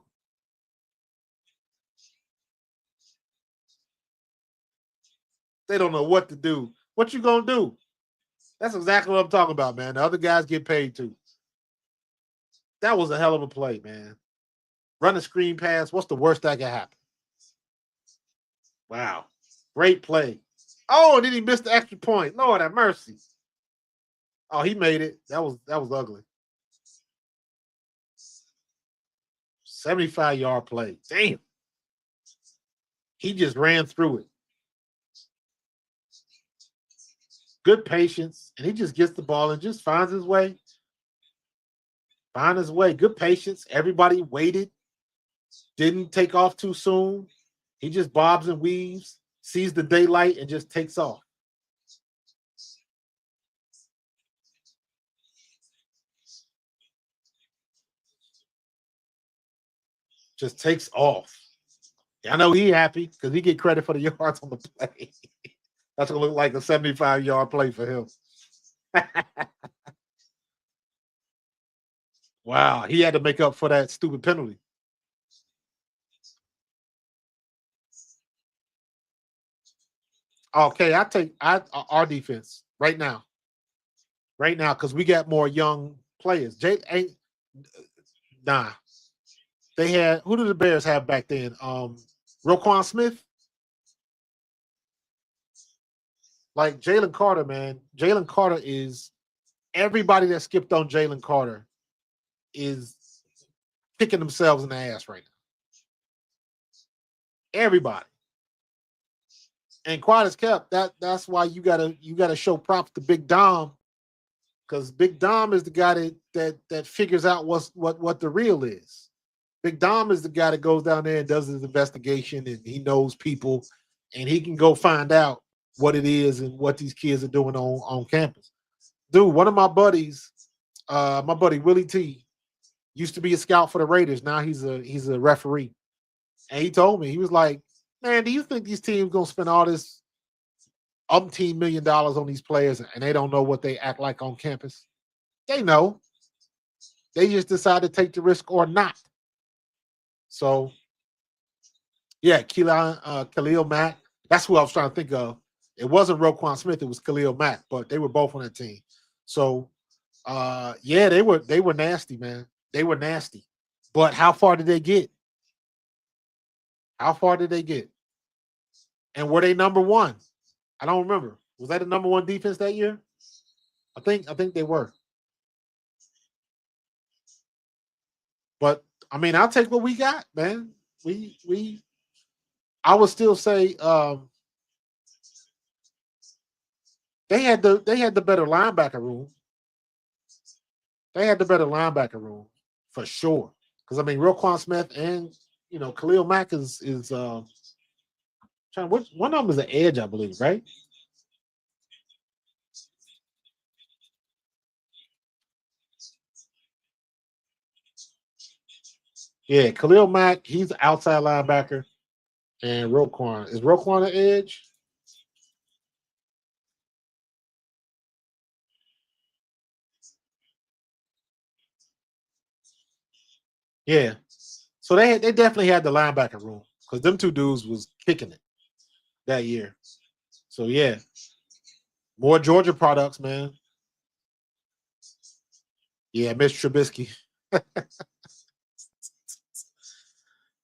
They don't know what to do. What you gonna do? That's exactly what I'm talking about, man. The other guys get paid too. That was a hell of a play, man. Run a screen pass. What's the worst that can happen? Wow. Great play. Oh, and then he missed the extra point. Lord have mercy. Oh, he made it. That was ugly. 75-yard play. Damn. He just ran through it. Good patience. And he just gets the ball and just finds his way. Find his way. Good patience. Everybody waited. Didn't take off too soon. He just bobs and weaves, sees the daylight, and just takes off. Just takes off. I know he happy because he get credit for the yards on the play. That's gonna look like a 75-yard play for him. Wow, he had to make up for that stupid penalty. Okay, I take our defense right now, because we got more young players. Jay ain't nah. They had who did the Bears have back then? Roquan Smith, like Jalen Carter, man. Jalen Carter is everybody that skipped on Jalen Carter is kicking themselves in the ass right now. Everybody. And quiet as kept, that's why you gotta show props to Big Dom, because Big Dom is the guy that figures out what the real is. Big Dom is the guy that goes down there and does his investigation, and he knows people, and he can go find out what it is and what these kids are doing on campus. Dude, one of my buddies, my buddy Willie T, used to be a scout for the Raiders. Now he's a referee, and he told me, he was like, "Man, do you think these teams gonna spend all this umpteen $1 million on these players and they don't know what they act like on campus? They know. They just decide to take the risk or not." So, yeah, Khalil Mack. That's who I was trying to think of. It wasn't Roquan Smith. It was Khalil Mack, but they were both on that team. So, yeah, they were nasty, man. They were nasty. But how far did they get? How far did they get? And were they number one? I don't remember. Was that the number one defense that year? I think they were. But I mean, I'll take what we got, man. We I would still say they had the better linebacker room. They had the better linebacker room for sure. Because I mean, Roquan Smith and Khalil Mack is trying. Which one of them is an edge, I believe, right? Yeah, Khalil Mack, he's an outside linebacker, and Roquan is Roquan an edge? Yeah. So they definitely had the linebacker room because them two dudes was kicking it that year. So yeah, more Georgia products, man. Yeah, Mitch Trubisky.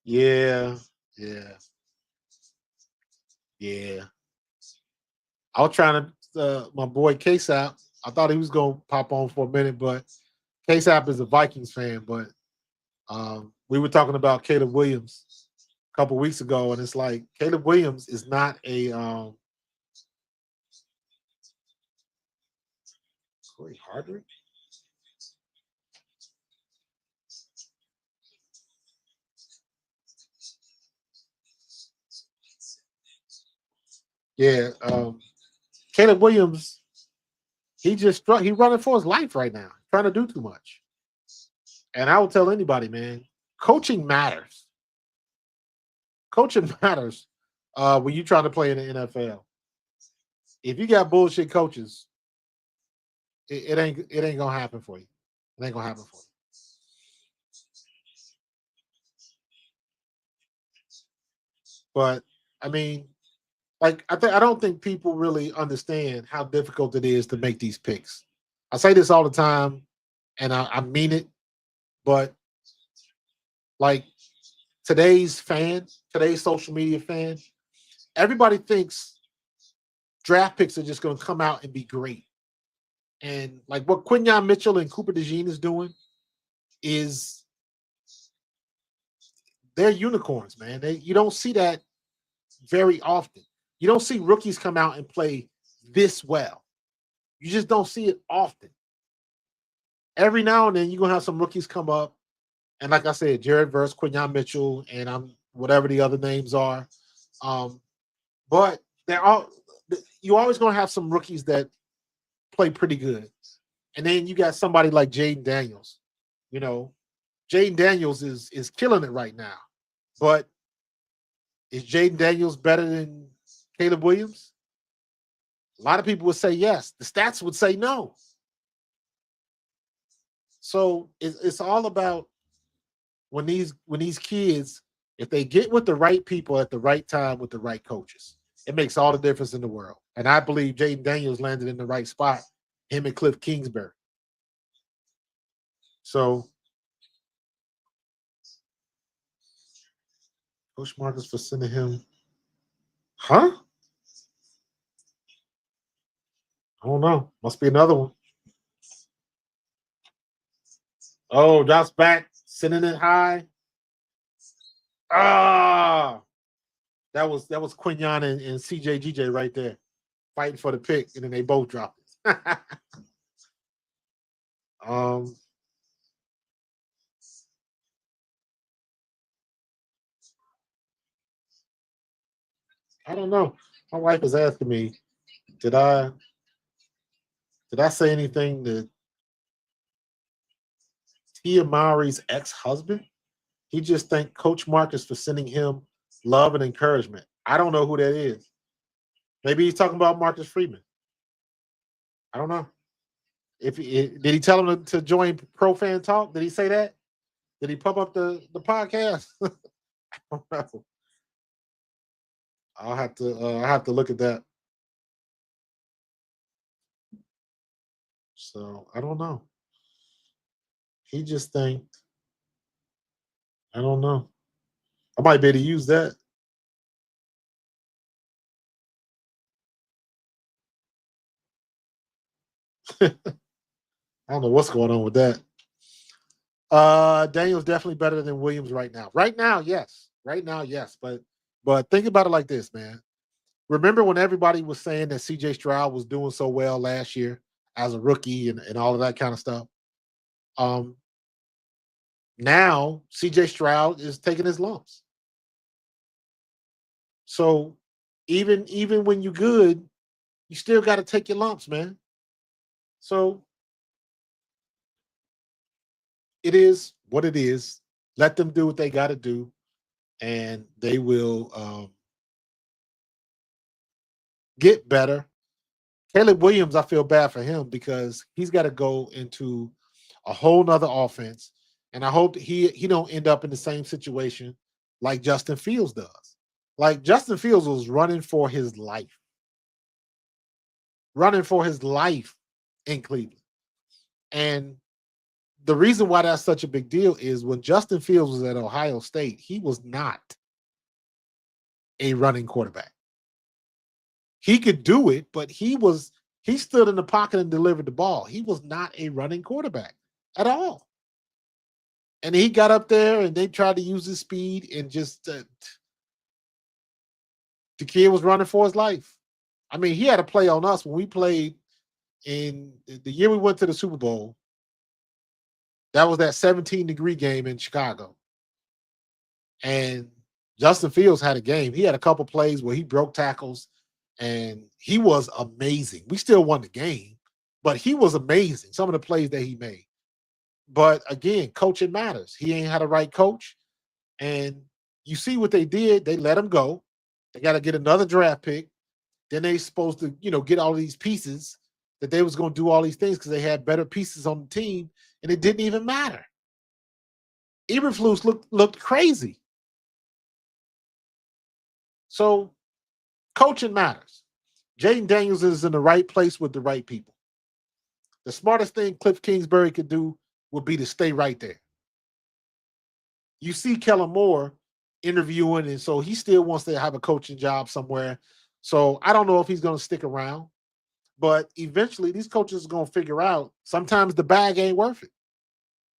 Yeah, yeah, yeah. I was trying to my boy Case App. I thought he was gonna pop on for a minute, but Case App is a Vikings fan. But we were talking about Caleb Williams a couple weeks ago, and it's like Caleb Williams is not a Corey Hardwick. Yeah, Caleb Williams. He running for his life right now, trying to do too much. And I will tell anybody, man, coaching matters. Coaching matters when you try to play in the NFL. If you got bullshit coaches, it ain't gonna happen for you. It ain't gonna happen for you. But I mean, like I don't think people really understand how difficult it is to make these picks. I say this all the time, and I mean it. But like today's social media fan, everybody thinks draft picks are just going to come out and be great. And like what Quinyon Mitchell and Cooper DeJean is doing is they're unicorns, man. You don't see that very often. You don't see rookies come out and play this well. You just don't see it often. Every now and then you're gonna have some rookies come up, and like I said, Jared Verse, Quinyon Mitchell, and I'm whatever the other names are. Um, but they're all you always gonna have some rookies that play pretty good. And then you got somebody like Jaden Daniels. You know, Jaden Daniels is killing it right now. But is Jaden Daniels better than Caleb Williams? A lot of people would say yes. The stats would say no. So it's all about when these kids, if they get with the right people at the right time with the right coaches, it makes all the difference in the world. And I believe Jaden Daniels landed in the right spot, him and Cliff Kingsbury. So Coach Marcus for sending him, huh? I don't know. Must be another one. Oh, Josh back, sending it high. Ah, that was Quinyon and CJ right there, fighting for the pick, and then they both dropped it. um, I don't know. My wife is asking me, did I did I say anything to Tia Mowry's ex-husband? He just thanked Coach Marcus for sending him love and encouragement. I don't know who that is. Maybe he's talking about Marcus Freeman. I don't know. Did he tell him to join Pro Fan Talk? Did he say that? Did he pump up the podcast? I don't know. I'll have to look at that. So I don't know. He just thanked. I don't know. I might be able to use that. I don't know what's going on with that. Daniel's definitely better than Williams right now. Right now, yes. Right now, yes. But think about it like this, man. Remember when everybody was saying that CJ Stroud was doing so well last year as a rookie and all of that kind of stuff? Um, Now CJ Stroud is taking his lumps. So even when you're good, you still got to take your lumps, man. So it is what it is. Let them do what they got to do, and they will get better. Caleb Williams, I feel bad for him because he's got to go into a whole nother offense, and I hope that he don't end up in the same situation like Justin Fields does. Like Justin Fields was running for his life in Cleveland, and the reason why that's such a big deal is when Justin Fields was at Ohio State, he was not a running quarterback. He could do it, but he stood in the pocket and delivered the ball. He was not a running quarterback at all. And he got up there and they tried to use his speed and just the kid was running for his life. I mean, he had a play on us when we played in the year we went to the Super Bowl. That was that 17-degree game in Chicago. And Justin Fields had a game. He had a couple plays where he broke tackles and he was amazing. We still won the game, but he was amazing. Some of the plays that he made. But again, coaching matters. He ain't had a right coach. And you see what they did. They let him go. They got to get another draft pick. Then they supposed to, get all these pieces that they was going to do all these things because they had better pieces on the team, and it didn't even matter. Eberflus looked crazy. So coaching matters. Jaden Daniels is in the right place with the right people. The smartest thing Cliff Kingsbury could do would be to stay right there. You see Kellen Moore interviewing, and so he still wants to have a coaching job somewhere. So I don't know if he's going to stick around, but eventually these coaches are going to figure out sometimes the bag ain't worth it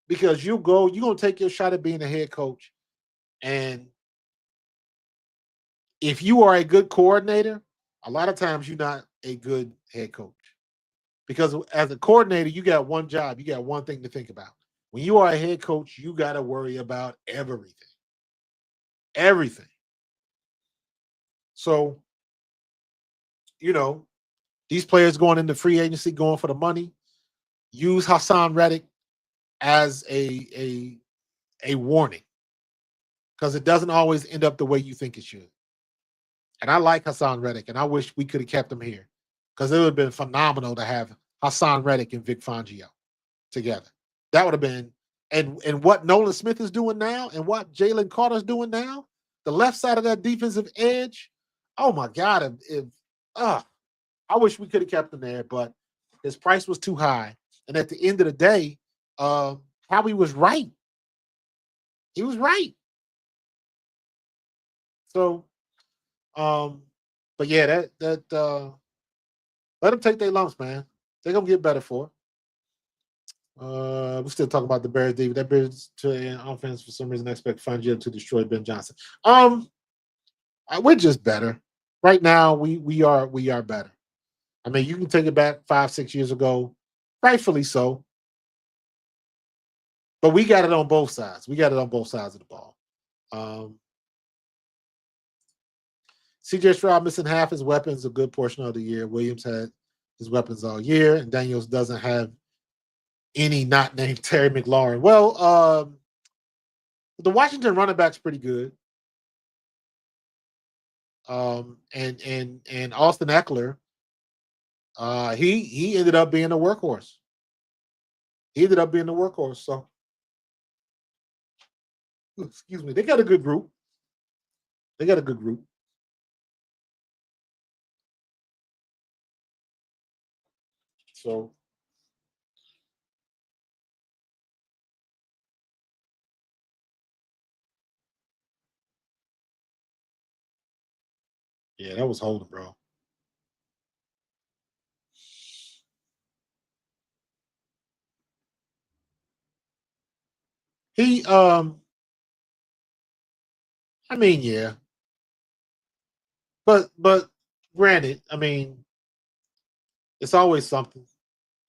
because you're going to take your shot at being a head coach. And if you are a good coordinator, a lot of times you're not a good head coach because as a coordinator, you got one job. You got one thing to think about. When you are a head coach, you got to worry about everything. Everything. So, these players going into free agency, going for the money, use Hassan Reddick as a warning because it doesn't always end up the way you think it should. And I like Hassan Reddick, and I wish we could have kept him here because it would have been phenomenal to have Hassan Reddick and Vic Fangio together. That would have been, and what Nolan Smith is doing now and what Jalen Carter's doing now, the left side of that defensive edge, oh my God, I wish we could have kept him there, but his price was too high. And at the end of the day, Howie was right. He was right. So, but yeah, that let them take their lumps, man. They're gonna get better for it. We're still talking about the Bears, David. That Bears to an offense for some reason I expect Fangio to destroy Ben Johnson. We're just better. Right now, we are better. I mean, you can take it back 5-6 years ago, rightfully so. But we got it on both sides. We got it on both sides of the ball. CJ Stroud missing half his weapons a good portion of the year. Williams had his weapons all year, and Daniels doesn't have any not named Terry McLaurin. Well, the Washington running back's pretty good. And Austin Eckler, he ended up being a workhorse. So, excuse me, they got a good group. So, yeah, that was holding, bro. He, I mean, yeah, but granted, I mean, it's always something.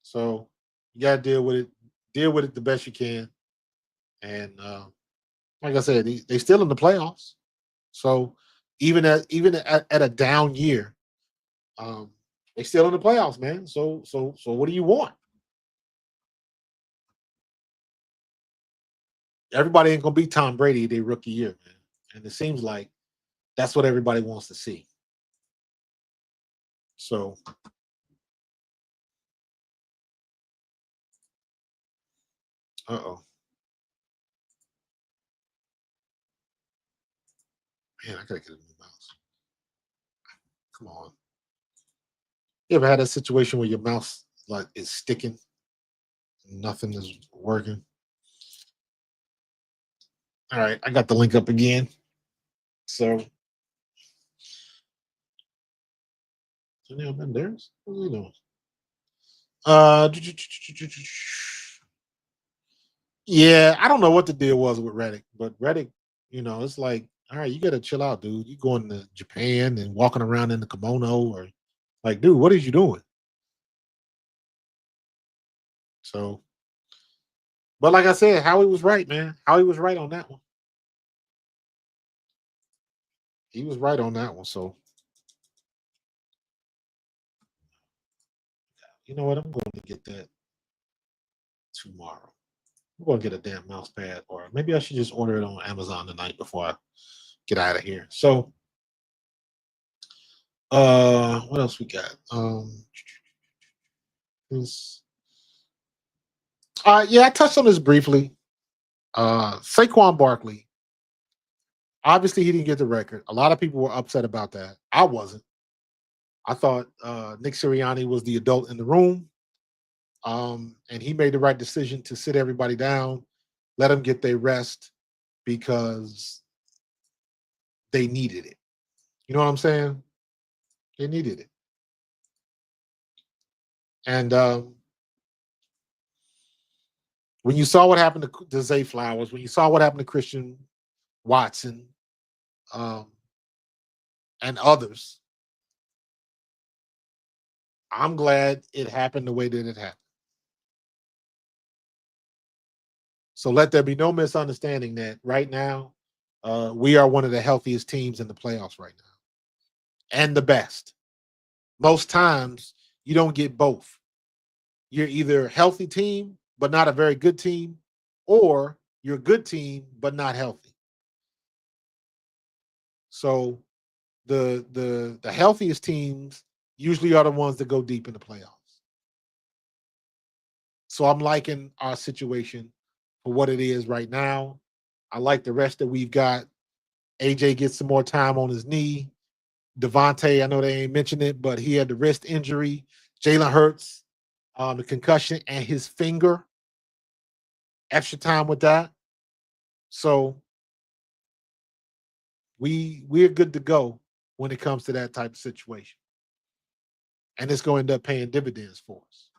So you got to deal with it. Deal with it the best you can. And like I said, they still in the playoffs. So even at a down year, they still in the playoffs, man. So what do you want? Everybody ain't gonna be Tom Brady their rookie year, man. And it seems like that's what everybody wants to see. So oh. Man, I gotta get a new mouse. Come on. You ever had a situation where your mouse like is sticking? Nothing is working. All right, I got the link up again. So, Janelle Mendes, what's he doing? Yeah, I don't know what the deal was with Reddick, but Reddick, it's like, all right, you got to chill out, dude. You going to Japan and walking around in the kimono, or like, dude, what are you doing? So, but like I said, Howie was right, man. Howie was right on that one. He was right on that one. So, you know what? I'm going to get that tomorrow. I'm going to get a damn mouse pad, or maybe I should just order it on Amazon tonight before I get out of here. So, what else we got? This, yeah, I touched on this briefly. Saquon Barkley. Obviously, he didn't get the record. A lot of people were upset about that. I wasn't. I thought Nick Sirianni was the adult in the room, and he made the right decision to sit everybody down, let them get their rest because they needed it. You know what I'm saying? They needed it. And when you saw what happened to Zay Flowers, when you saw what happened to Christian Watson, um, and others, I'm glad it happened the way that it happened. So let there be no misunderstanding that right now, we are one of the healthiest teams in the playoffs right now, and the best. Most times, you don't get both. You're either a healthy team but not a very good team, or you're a good team but not healthy. So the healthiest teams usually are the ones that go deep in the playoffs. So I'm liking our situation for what it is right now. I like the rest that we've got. AJ gets some more time on his knee. Devontae, I know they ain't mentioned it, but he had the wrist injury. Jalen Hurts, the concussion and his finger. Extra time with that. So we're good to go when it comes to that type of situation. And it's going to end up paying dividends for us.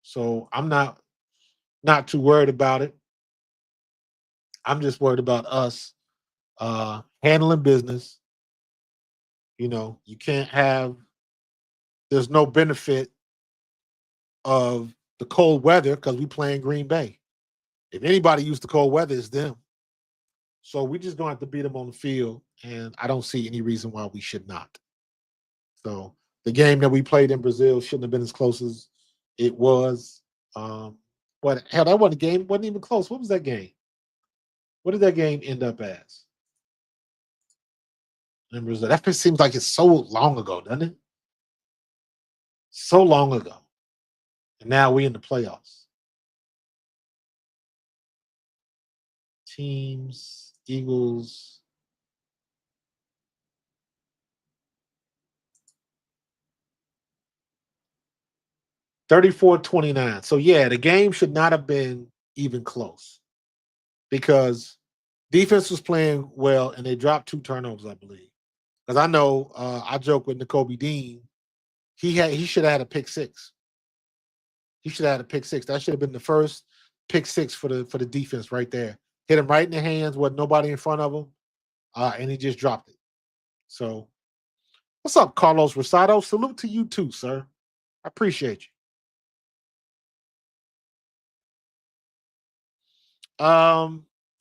So I'm not too worried about it. I'm just worried about us handling business. You can't have, there's no benefit of the cold weather because we play in Green Bay. If anybody used the cold weather, it's them. So we just don't have to beat them on the field, and I don't see any reason why we should not. So the game that we played in Brazil shouldn't have been as close as it was. But hell, that wasn't a game, wasn't even close. What was that game? What did that game end up as? In Brazil? That just seems like it's so long ago, doesn't it? So long ago. And now we in the playoffs. Teams, Eagles. $34-29. So yeah, the game should not have been even close because defense was playing well and they dropped 2 turnovers, I believe. Because I know I joke with N'Kobe Dean. He should have had a pick six. He should have had a pick six. That should have been the first pick six for the defense right there. Hit him right in the hands with nobody in front of him, and he just dropped it. So, what's up, Carlos Rosado? Salute to you too, sir. I appreciate you. I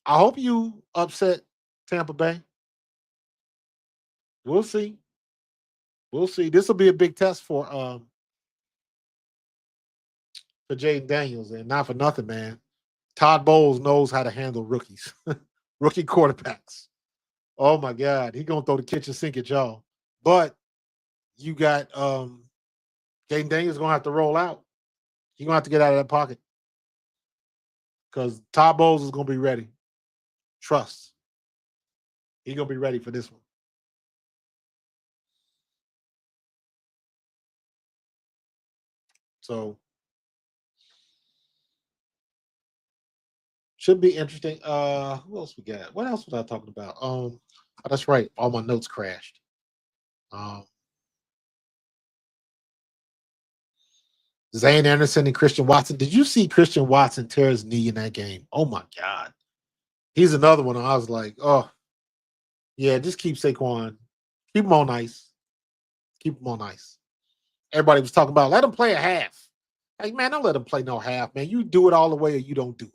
hope you upset Tampa Bay. We'll see. We'll see. This will be a big test for Jaden Daniels, and not for nothing, man. Todd Bowles knows how to handle rookies, rookie quarterbacks. Oh my God, he gonna throw the kitchen sink at y'all. But you got Jaden Daniels gonna have to roll out. He gonna have to get out of that pocket because Todd Bowles is gonna be ready. Trust. He gonna be ready for this one. So Should be interesting. Who else we got? What else was I talking about? Oh, that's right. All my notes crashed. Um, Zane Anderson and Christian Watson. Did you see Christian Watson tear his knee in that game? Oh my God. He's another one. I was like, oh yeah, just keep Saquon. Keep him on ice. Keep him on ice. Everybody was talking about let him play a half. Like, man, don't let him play no half, man. You do it all the way or you don't do it.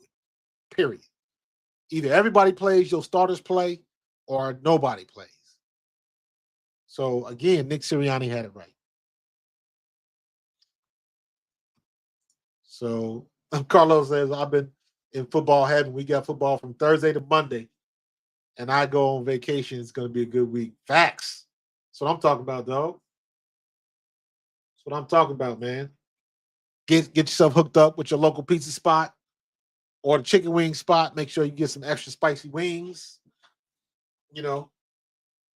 Period. Either everybody plays, your starters play, or nobody plays. So again, Nick Sirianni had it right. So Carlos says, I've been in football heaven. We got football from Thursday to Monday, and I go on vacation. It's going to be a good week. Facts. That's what I'm talking about, dog. That's what I'm talking about, man. Get yourself hooked up with your local pizza spot or the chicken wing spot. Make sure you get some extra spicy wings. You know,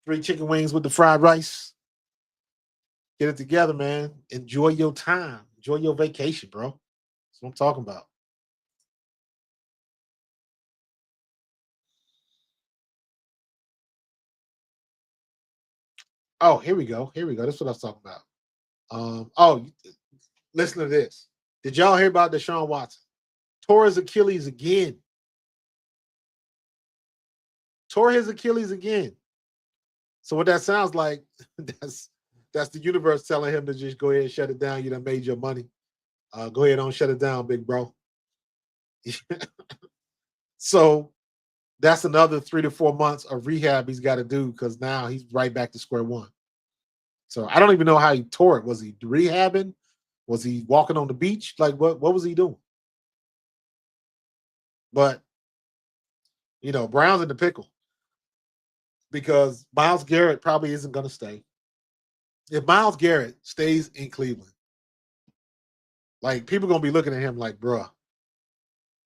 3 chicken wings with the fried rice. Get it together, man. Enjoy your time. Enjoy your vacation, bro. That's what I'm talking about. Oh, here we go. Here we go. That's what I was talking about. Listen to this. Did y'all hear about Deshaun Watson? Tore his Achilles again. Tore his Achilles again. So what that sounds like, that's the universe telling him to just go ahead and shut it down. You done made your money. Go ahead and shut it down, big bro. So that's another 3 to 4 months of rehab he's got to do because now he's right back to square one. So I don't even know how he tore it. Was he rehabbing? Was he walking on the beach? Like what was he doing? But Brown's in the pickle because Myles Garrett probably isn't going to stay. If Myles Garrett stays in Cleveland, like people going to be looking at him like, bruh,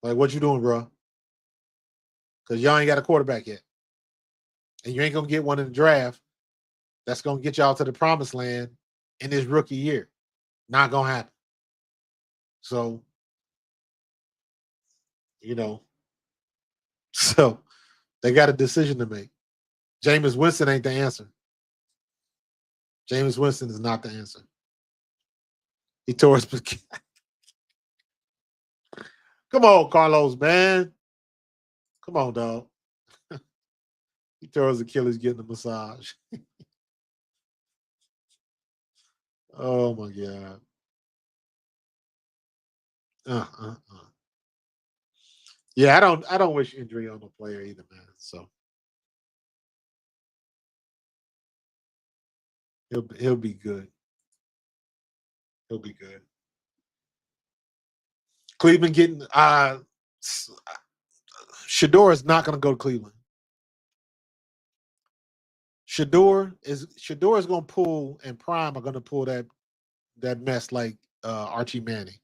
like what you doing, bruh? Because y'all ain't got a quarterback yet. And you ain't going to get one in the draft that's going to get y'all to the promised land in his rookie year. Not going to happen. So, so they got a decision to make. Jameis Winston ain't the answer. Jameis Winston is not the answer. He tore his. Come on, Carlos, man. Come on, dog. He tore his Achilles getting a massage. Oh my God. Yeah, I don't wish injury on the player either, man. So he'll be good. He'll be good. Cleveland getting Shador is not going to go to Cleveland. Shador is going to pull, and Prime are going to pull that mess like Archie Manning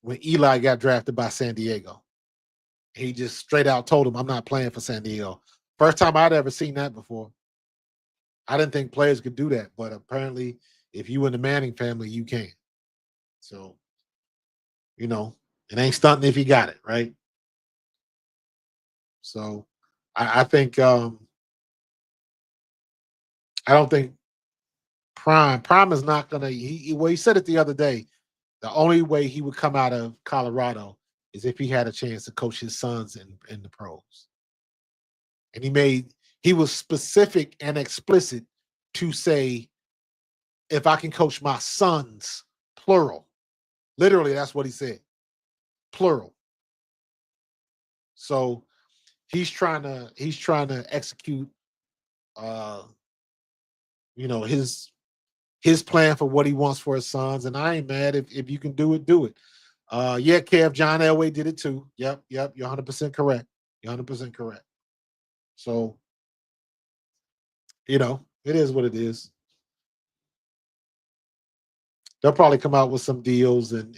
when Eli got drafted by San Diego. He just straight out told him, "I'm not playing for San Diego." First time I'd ever seen that before. I didn't think players could do that, but apparently, if you in the Manning family, you can. So, it ain't stunting if you got it, right? So, I think I don't think Prime is not gonna. He said it the other day. The only way he would come out of Colorado is if he had a chance to coach his sons in the pros. And he was specific and explicit to say, if I can coach my sons, plural. Literally, that's what he said. Plural. So he's trying to execute his plan for what he wants for his sons. And I ain't mad if you can do it, do it. Yeah, Kev, John Elway did it too. Yep, you're 100% correct. You're 100% correct. So, it is what it is. They'll probably come out with some deals and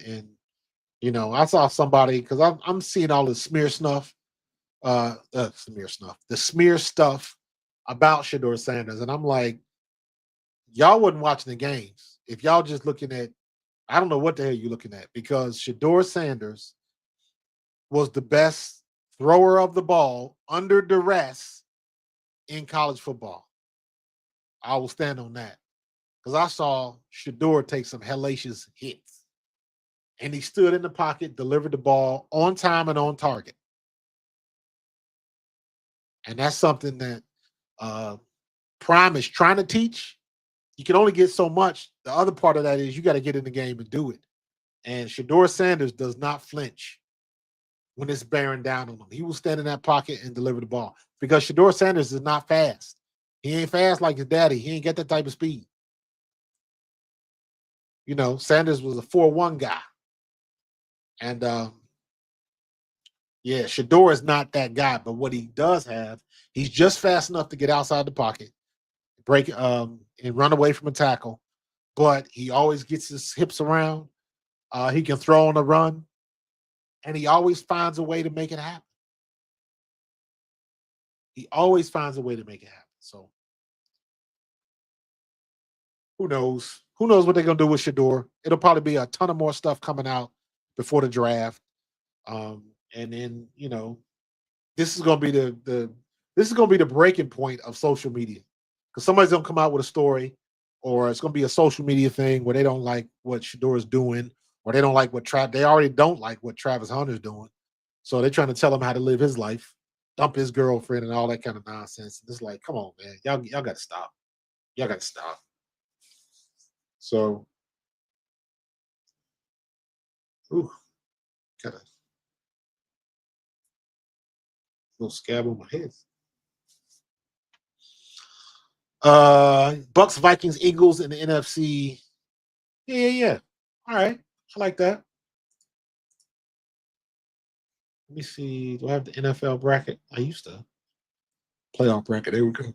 I saw somebody because I'm seeing all the smear stuff about Shador Sanders, and I'm like, y'all wasn't watching the games. If y'all just looking at, I don't know what the hell you're looking at, because Shador Sanders was the best thrower of the ball under duress in college football. I will stand on that because I saw Shador take some hellacious hits, and he stood in the pocket, delivered the ball on time and on target, and that's something that Prime is trying to teach. You can only get so much. The other part of that is you got to get in the game and do it. And Shador Sanders does not flinch when it's bearing down on him. He will stand in that pocket and deliver the ball because Shador Sanders is not fast. He ain't fast like his daddy. He ain't got that type of speed. You know, Sanders was a 4-1 guy. And yeah, Shador is not that guy. But what he does have, he's just fast enough to get outside the pocket, break and run away from a tackle. But he always gets his hips around. He can throw on a run. And he always finds a way to make it happen. He always finds a way to make it happen. So who knows? Who knows what they're gonna do with Shador? It'll probably be a ton of more stuff coming out before the draft. And then this is gonna be the breaking point of social media. Because somebody's gonna come out with a story, or it's gonna be a social media thing where they don't like what Shador is doing, or they don't like what they already don't like what Travis Hunter's doing. So they're trying to tell him how to live his life, dump his girlfriend, and all that kind of nonsense. And it's like, come on, man, y'all got to stop. Y'all got to stop. So, got a little scab on my head. Bucks, Vikings, Eagles in the NFC. Yeah. All right, I like that. Let me see. Do I have the NFL bracket? I used to. Playoff bracket. There we go.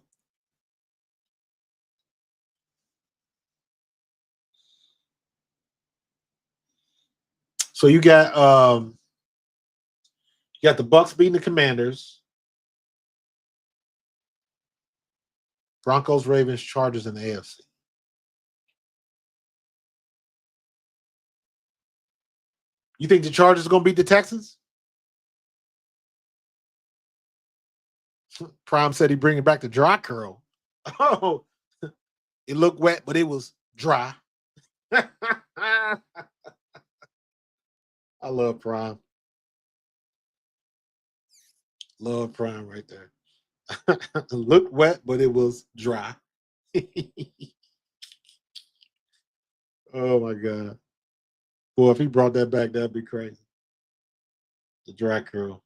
So you got the Bucks beating the Commanders, Broncos, Ravens, Chargers in the AFC. You think the Chargers are going to beat the Texans? Prime said he bringing back the dry curl. Oh, it looked wet, but it was dry. I love Prime. Love Prime right there. It looked wet, but it was dry. Oh my God. Boy, if he brought that back, that'd be crazy. The dry curl.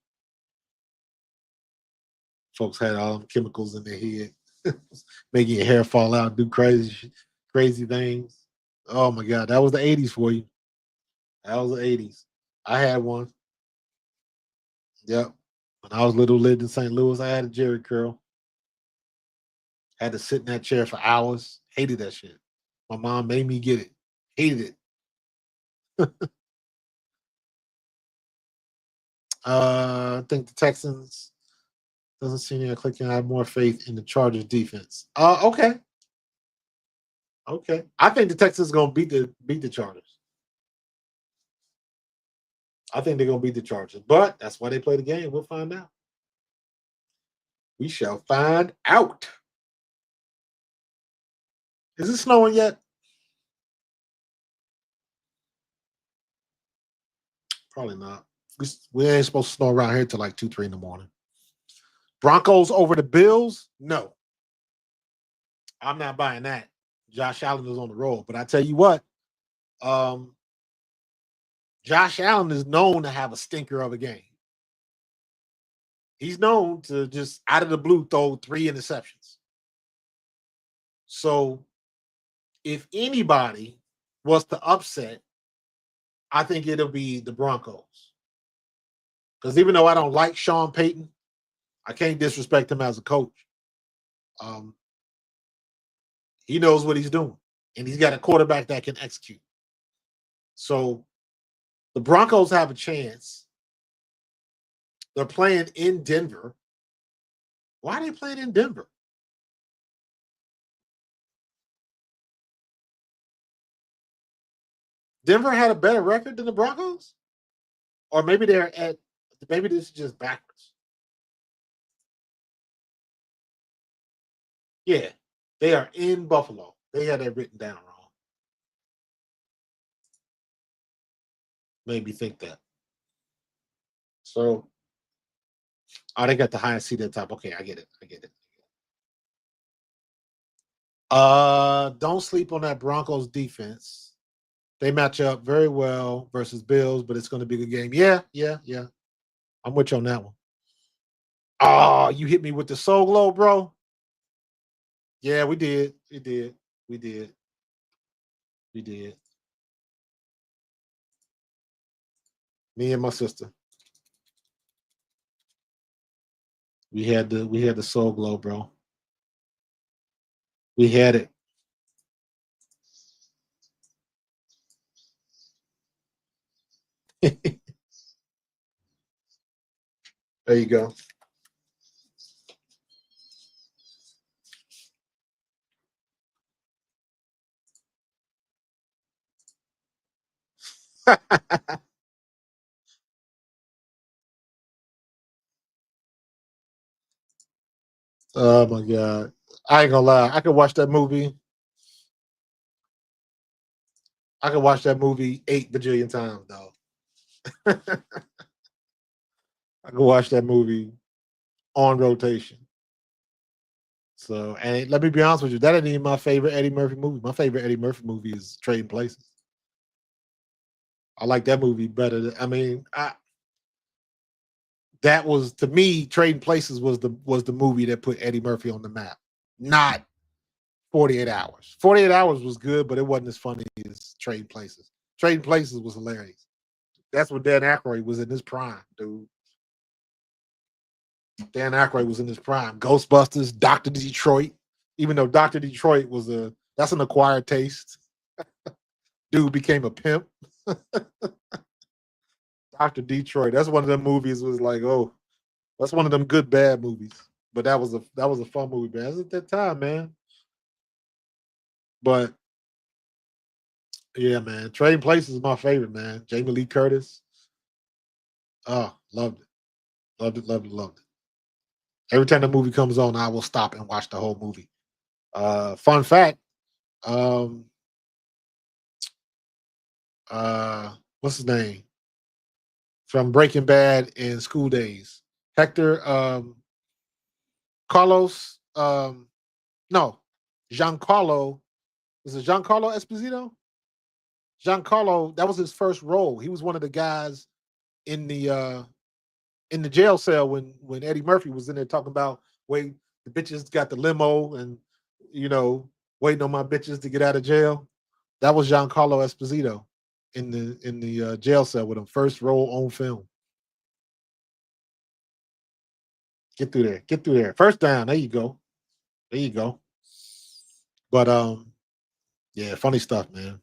Folks had all them chemicals in their head, making your hair fall out, do crazy things. Oh my God, that was the 80s for you. That was the 80s. I had one. Yep. When I was little, lived in St. Louis, I had a Jerry curl. Had to sit in that chair for hours. Hated that shit. My mom made me get it. Hated it. I think the Texans doesn't seem to clicking. I have more faith in the Chargers defense. Okay. Okay. I think the Texans gonna beat the Chargers. I think they're gonna beat the Chargers, but that's why they play the game. We'll find out. We shall find out. Is it snowing yet? Probably not. We ain't supposed to snow around here till like 2, 3 in the morning. Broncos over the Bills? No. I'm not buying that. Josh Allen is on the roll. But I tell you what, Josh Allen is known to have a stinker of a game. He's known to just out of the blue throw 3 interceptions. So if anybody was to upset, I think it'll be the Broncos. Because even though I don't like Sean Payton, I can't disrespect him as a coach. He knows what he's doing, and he's got a quarterback that can execute. So the Broncos have a chance. They're playing in Denver. Why are they playing in Denver? Denver had a better record than the Broncos? Or maybe they're at maybe this is just backwards. Yeah, they are in Buffalo. They had that written down wrong. Made me think that. So, oh, they got the highest seat at the top. Okay, I get it. I get it. Don't sleep on that Broncos defense. They match up very well versus Bills, but it's going to be a good game. Yeah, yeah, yeah. I'm with you on that one. Oh, you hit me with the soul glow, bro. Yeah, we did. We did. We did. We did. Me and my sister. We had the soul glow, bro. We had it. There you go. Oh my god. I ain't gonna lie. I could watch that movie. I could watch that movie 8 bajillion times, though. I could watch that movie on rotation. So, and let me be honest with you, that ain't even my favorite Eddie Murphy movie. My favorite Eddie Murphy movie is Trading Places. I like that movie better. That was, to me, Trading Places was the movie that put Eddie Murphy on the map. Not 48 Hours. 48 Hours was good, but it wasn't as funny as Trading Places. Trading Places was hilarious. That's when Dan Aykroyd was in his prime, dude. Dan Aykroyd was in his prime. Ghostbusters, Doctor Detroit. Even though Doctor Detroit that's an acquired taste. Dude became a pimp. Doctor Detroit. That's one of them movies. Was like, oh, that's one of them good bad movies. But that was a fun movie, man. That's at that time, man. But yeah, man. Trading Places is my favorite, man. Jamie Lee Curtis. Oh, loved it. Loved it, loved it, loved it. Every time the movie comes on, I will stop and watch the whole movie. Fun fact, um, what's his name? From Breaking Bad and School Days. Hector Carlos, no, Giancarlo. Is it Giancarlo Esposito? Giancarlo, that was his first role. He was one of the guys in the jail cell when Eddie Murphy was in there talking about, wait, the bitches got the limo and you know waiting on my bitches to get out of jail. That was Giancarlo Esposito in the jail cell with him. First role on film. Get through there. Get through there. First down. There you go. There you go. But yeah, funny stuff, man.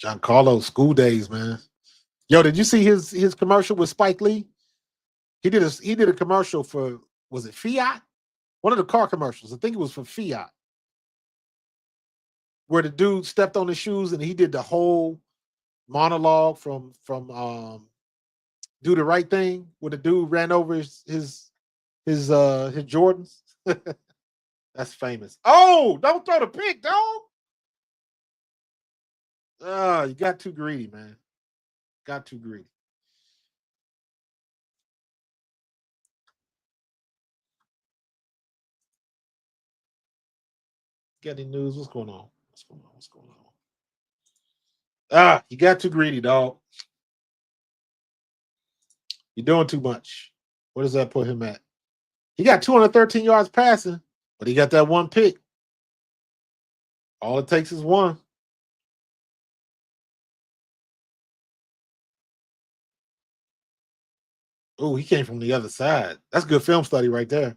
Giancarlo School Days, man. Yo, did you see his commercial with Spike Lee? He did a commercial for, was it Fiat? One of the car commercials. I think it was for Fiat, where the dude stepped on his shoes and he did the whole monologue from Do the Right Thing, where the dude ran over his Jordans. That's famous. Oh, don't throw the pick, dog. You got too greedy, man. Got too greedy. Got any news? What's going on? What's going on? What's going on? You got too greedy, dog. You're doing too much. What does that put him at? He got 213 yards passing, but he got that one pick. All it takes is one. Oh, he came from the other side. That's good film study right there.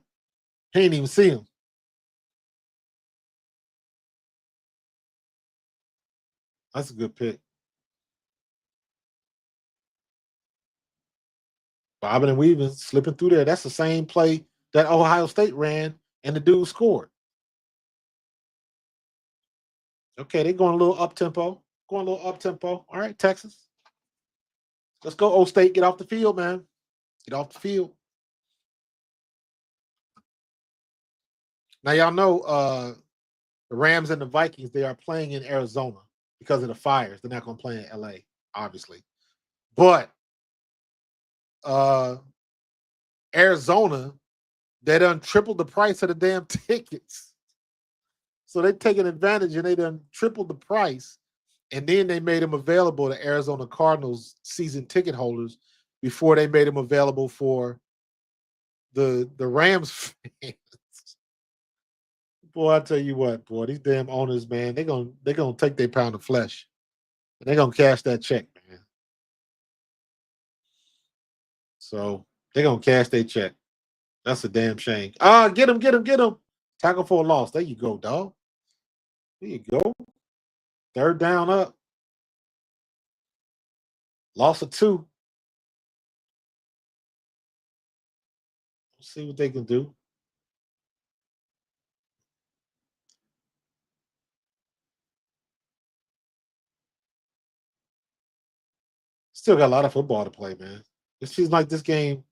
He ain't even see him. That's a good pick. Bobbing and weaving, slipping through there. That's the same play that Ohio State ran, and the dude scored. Okay, they going a little up tempo. Going a little up tempo. All right, Texas. Let's go, Old State. Get off the field, man. Get off the field. Now y'all know the Rams and the Vikings, they are playing in Arizona because of the fires. They're not going to play in LA, obviously. But Arizona, they done tripled the price of the damn tickets. So they taking advantage and they done tripled the price. And then they made them available to Arizona Cardinals season ticket holders before they made them available for the Rams fans. Boy, I tell you what, boy, these damn owners, man, they're gonna take their pound of flesh. And they're gonna cash that check, man. So they're gonna cash their check. That's a damn shame. Get him, get him, get him. Tackle for a loss. There you go, dog. There you go. Third down up. Loss of 2. Let's see what they can do. Still got a lot of football to play, man. It seems like this game.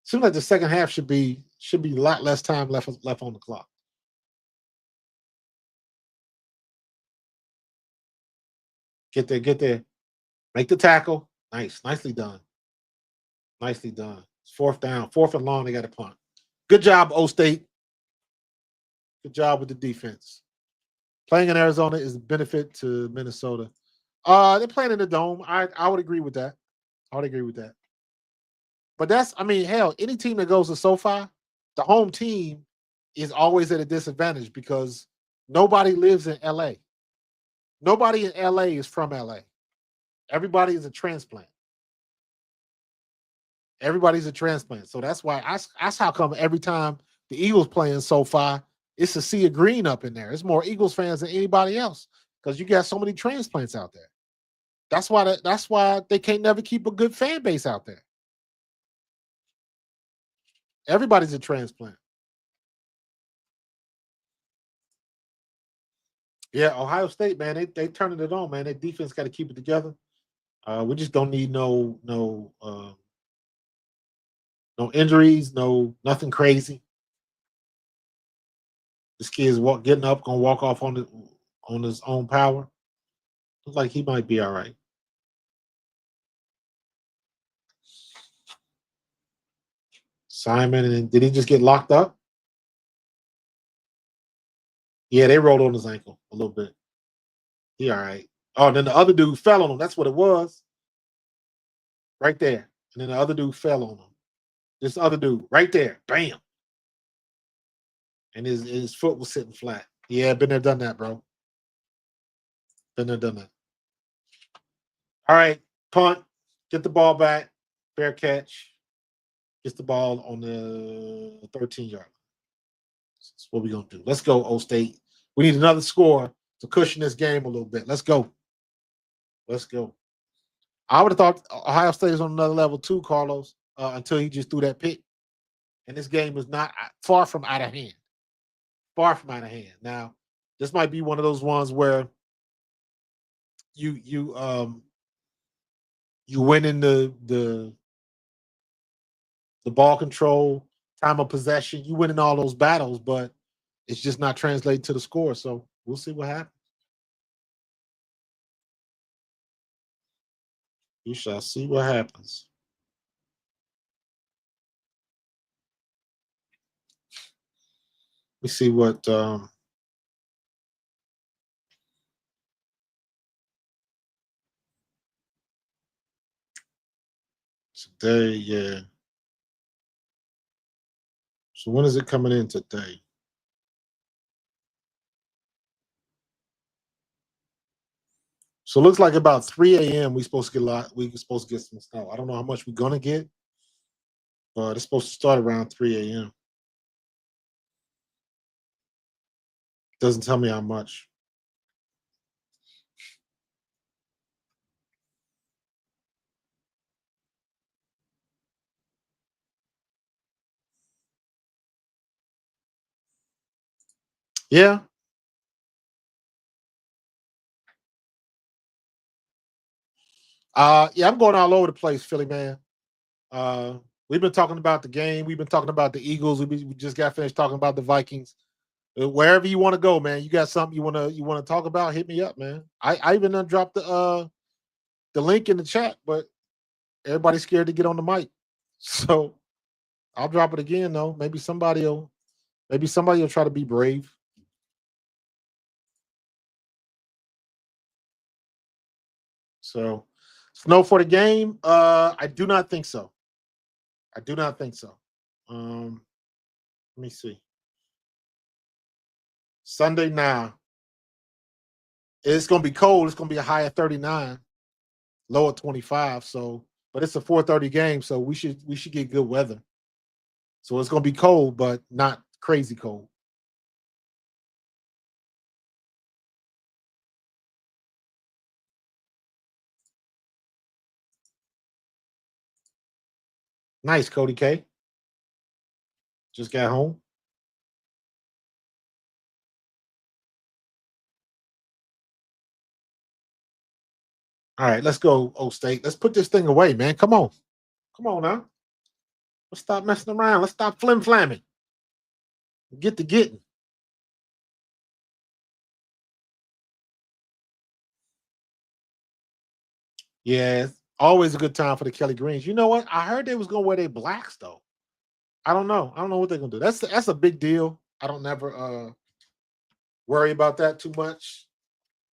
Seems like the second half should be a lot less time left on the clock. Get there, get there. Make the tackle. Nice, nicely done. Nicely done. It's fourth down, fourth and long. They got a punt. Good job, O State. Good job with the defense. Playing in Arizona is a benefit to Minnesota. They're playing in the dome. I would agree with that. I would agree with that. But hell, any team that goes to SoFi, the home team is always at a disadvantage because nobody lives in LA. Nobody in LA is from LA. Everybody is a transplant. Everybody's a transplant. So that's how come every time the Eagles play in SoFi, it's a sea of green up in there. It's more Eagles fans than anybody else because you got so many transplants out there. That's why they can't never keep a good fan base out there. Everybody's a transplant. Yeah, Ohio State, man, they turning it on, man. Their defense got to keep it together. We just don't need no injuries, nothing crazy. This kid's getting up, gonna walk off on his own power. Looks like he might be all right. Simon, and did he just get locked up? Yeah, they rolled on his ankle a little bit. He all right. Oh, and then the other dude fell on him. That's what it was. Right there. And then the other dude fell on him. This other dude, right there. Bam. And his foot was sitting flat. Yeah, been there, done that, bro. Been there, done that. All right, punt. Get the ball back. Fair catch. Gets the ball on the 13-yard line. That's what we're going to do. Let's go, O State. We need another score to cushion this game a little bit. Let's go. Let's go. I would have thought Ohio State is on another level too, Carlos, until he just threw that pick. And this game is not far from out of hand. Far from out of hand. Now, this might be one of those ones where you win in the ball control, time of possession, you win in all those battles, but it's just not translated to the score. So we'll see what happens. We shall see what happens. We see what today, yeah. So when is it coming in today? So it looks like about 3 a.m. We supposed to get some snow. I don't know how much we're gonna get, but it's supposed to start around 3 a.m. Doesn't tell me how much. Yeah. Yeah, I'm going all over the place, Philly man. Uh, we've been talking about the game. We've been talking about the Eagles. We just got finished talking about the Vikings. Wherever you want to go, man. You got something you want to talk about? Hit me up, man. I even dropped the link in the chat, but everybody's scared to get on the mic. So I'll drop it again though. Maybe somebody will try to be brave. So snow for the game. I do not think so. I do not think so. Um, let me see. Sunday now. It's gonna be cold. It's gonna be a high of 39, low of 25. So, but it's a 4:30 game, so we should get good weather. So it's gonna be cold, but not crazy cold. Nice, Cody K. Just got home. All right, let's go, O State. Let's put this thing away, man. Come on. Come on now. Let's stop messing around. Let's stop flim flamming. Get to getting. Yeah, it's always a good time for the Kelly Greens. You know what? I heard they was gonna wear their blacks though. I don't know. I don't know what they're gonna do. That's a big deal. I don't never worry about that too much.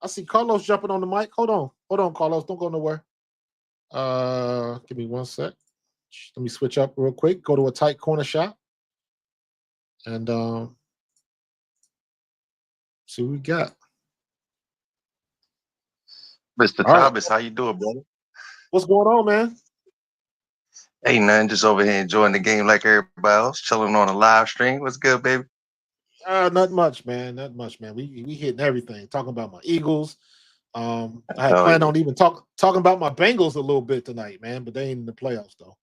I see Carlos jumping on the mic. Hold on, Carlos. Don't go nowhere. Give me one sec. Let me switch up real quick. Go to a tight corner shot and see what we got. Mr. All right, Thomas, how you doing, brother? what's going on, man? Ain't nothing, just over here enjoying the game like everybody else, chilling on a live stream. What's good, baby? Not much, man. Not much, man. We hitting everything. Talking about my Eagles. I had Oh planned yeah. on even talking about my Bengals a little bit tonight, man. But they ain't in the playoffs though.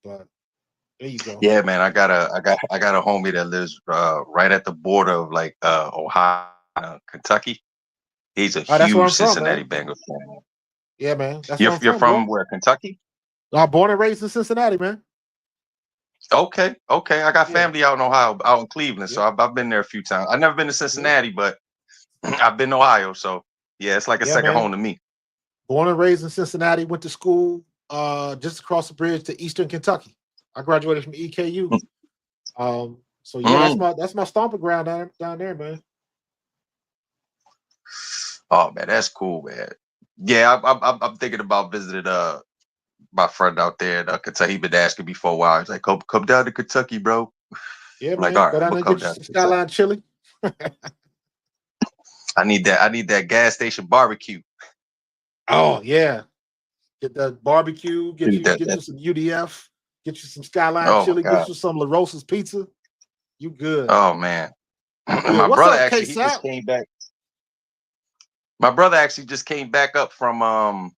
But there you go. Yeah, man. I got a homie that lives right at the border of like Ohio, Kentucky. He's a Oh, that's where huge I'm from, Cincinnati man. Bengals fan. Yeah, man. That's where You're I'm you're from, boy. from where? Kentucky? I'm born and raised in Cincinnati, man. Okay, okay. I got Yeah, family out in Ohio, out in Cleveland, so yeah, I've been there a few times. I've never been to yeah, Cincinnati, but I've been to Ohio, so yeah, it's like a yeah, second man. home to me. Born and raised in Cincinnati. Went to school just across the bridge to Eastern Kentucky. I graduated from EKU. So yeah, Mm. that's my stomping ground down there, man. Oh man, that's cool, man. Yeah, I'm thinking about visiting my friend out there in Kentucky. He been asking me for a while. He's like, come down to Kentucky, bro. Yeah, I'm like, man. all right, Go I'm down gonna there and come get you down some to Kentucky. skyline chili. I need that gas station barbecue. Oh yeah. Get that barbecue, get Dude, you that get that you some UDF, get you some skyline oh my chili, get god. you some La Rosa's pizza. You good. Oh man. You good. My What's brother up, actually K he just Sap? came back. My brother actually just came back up from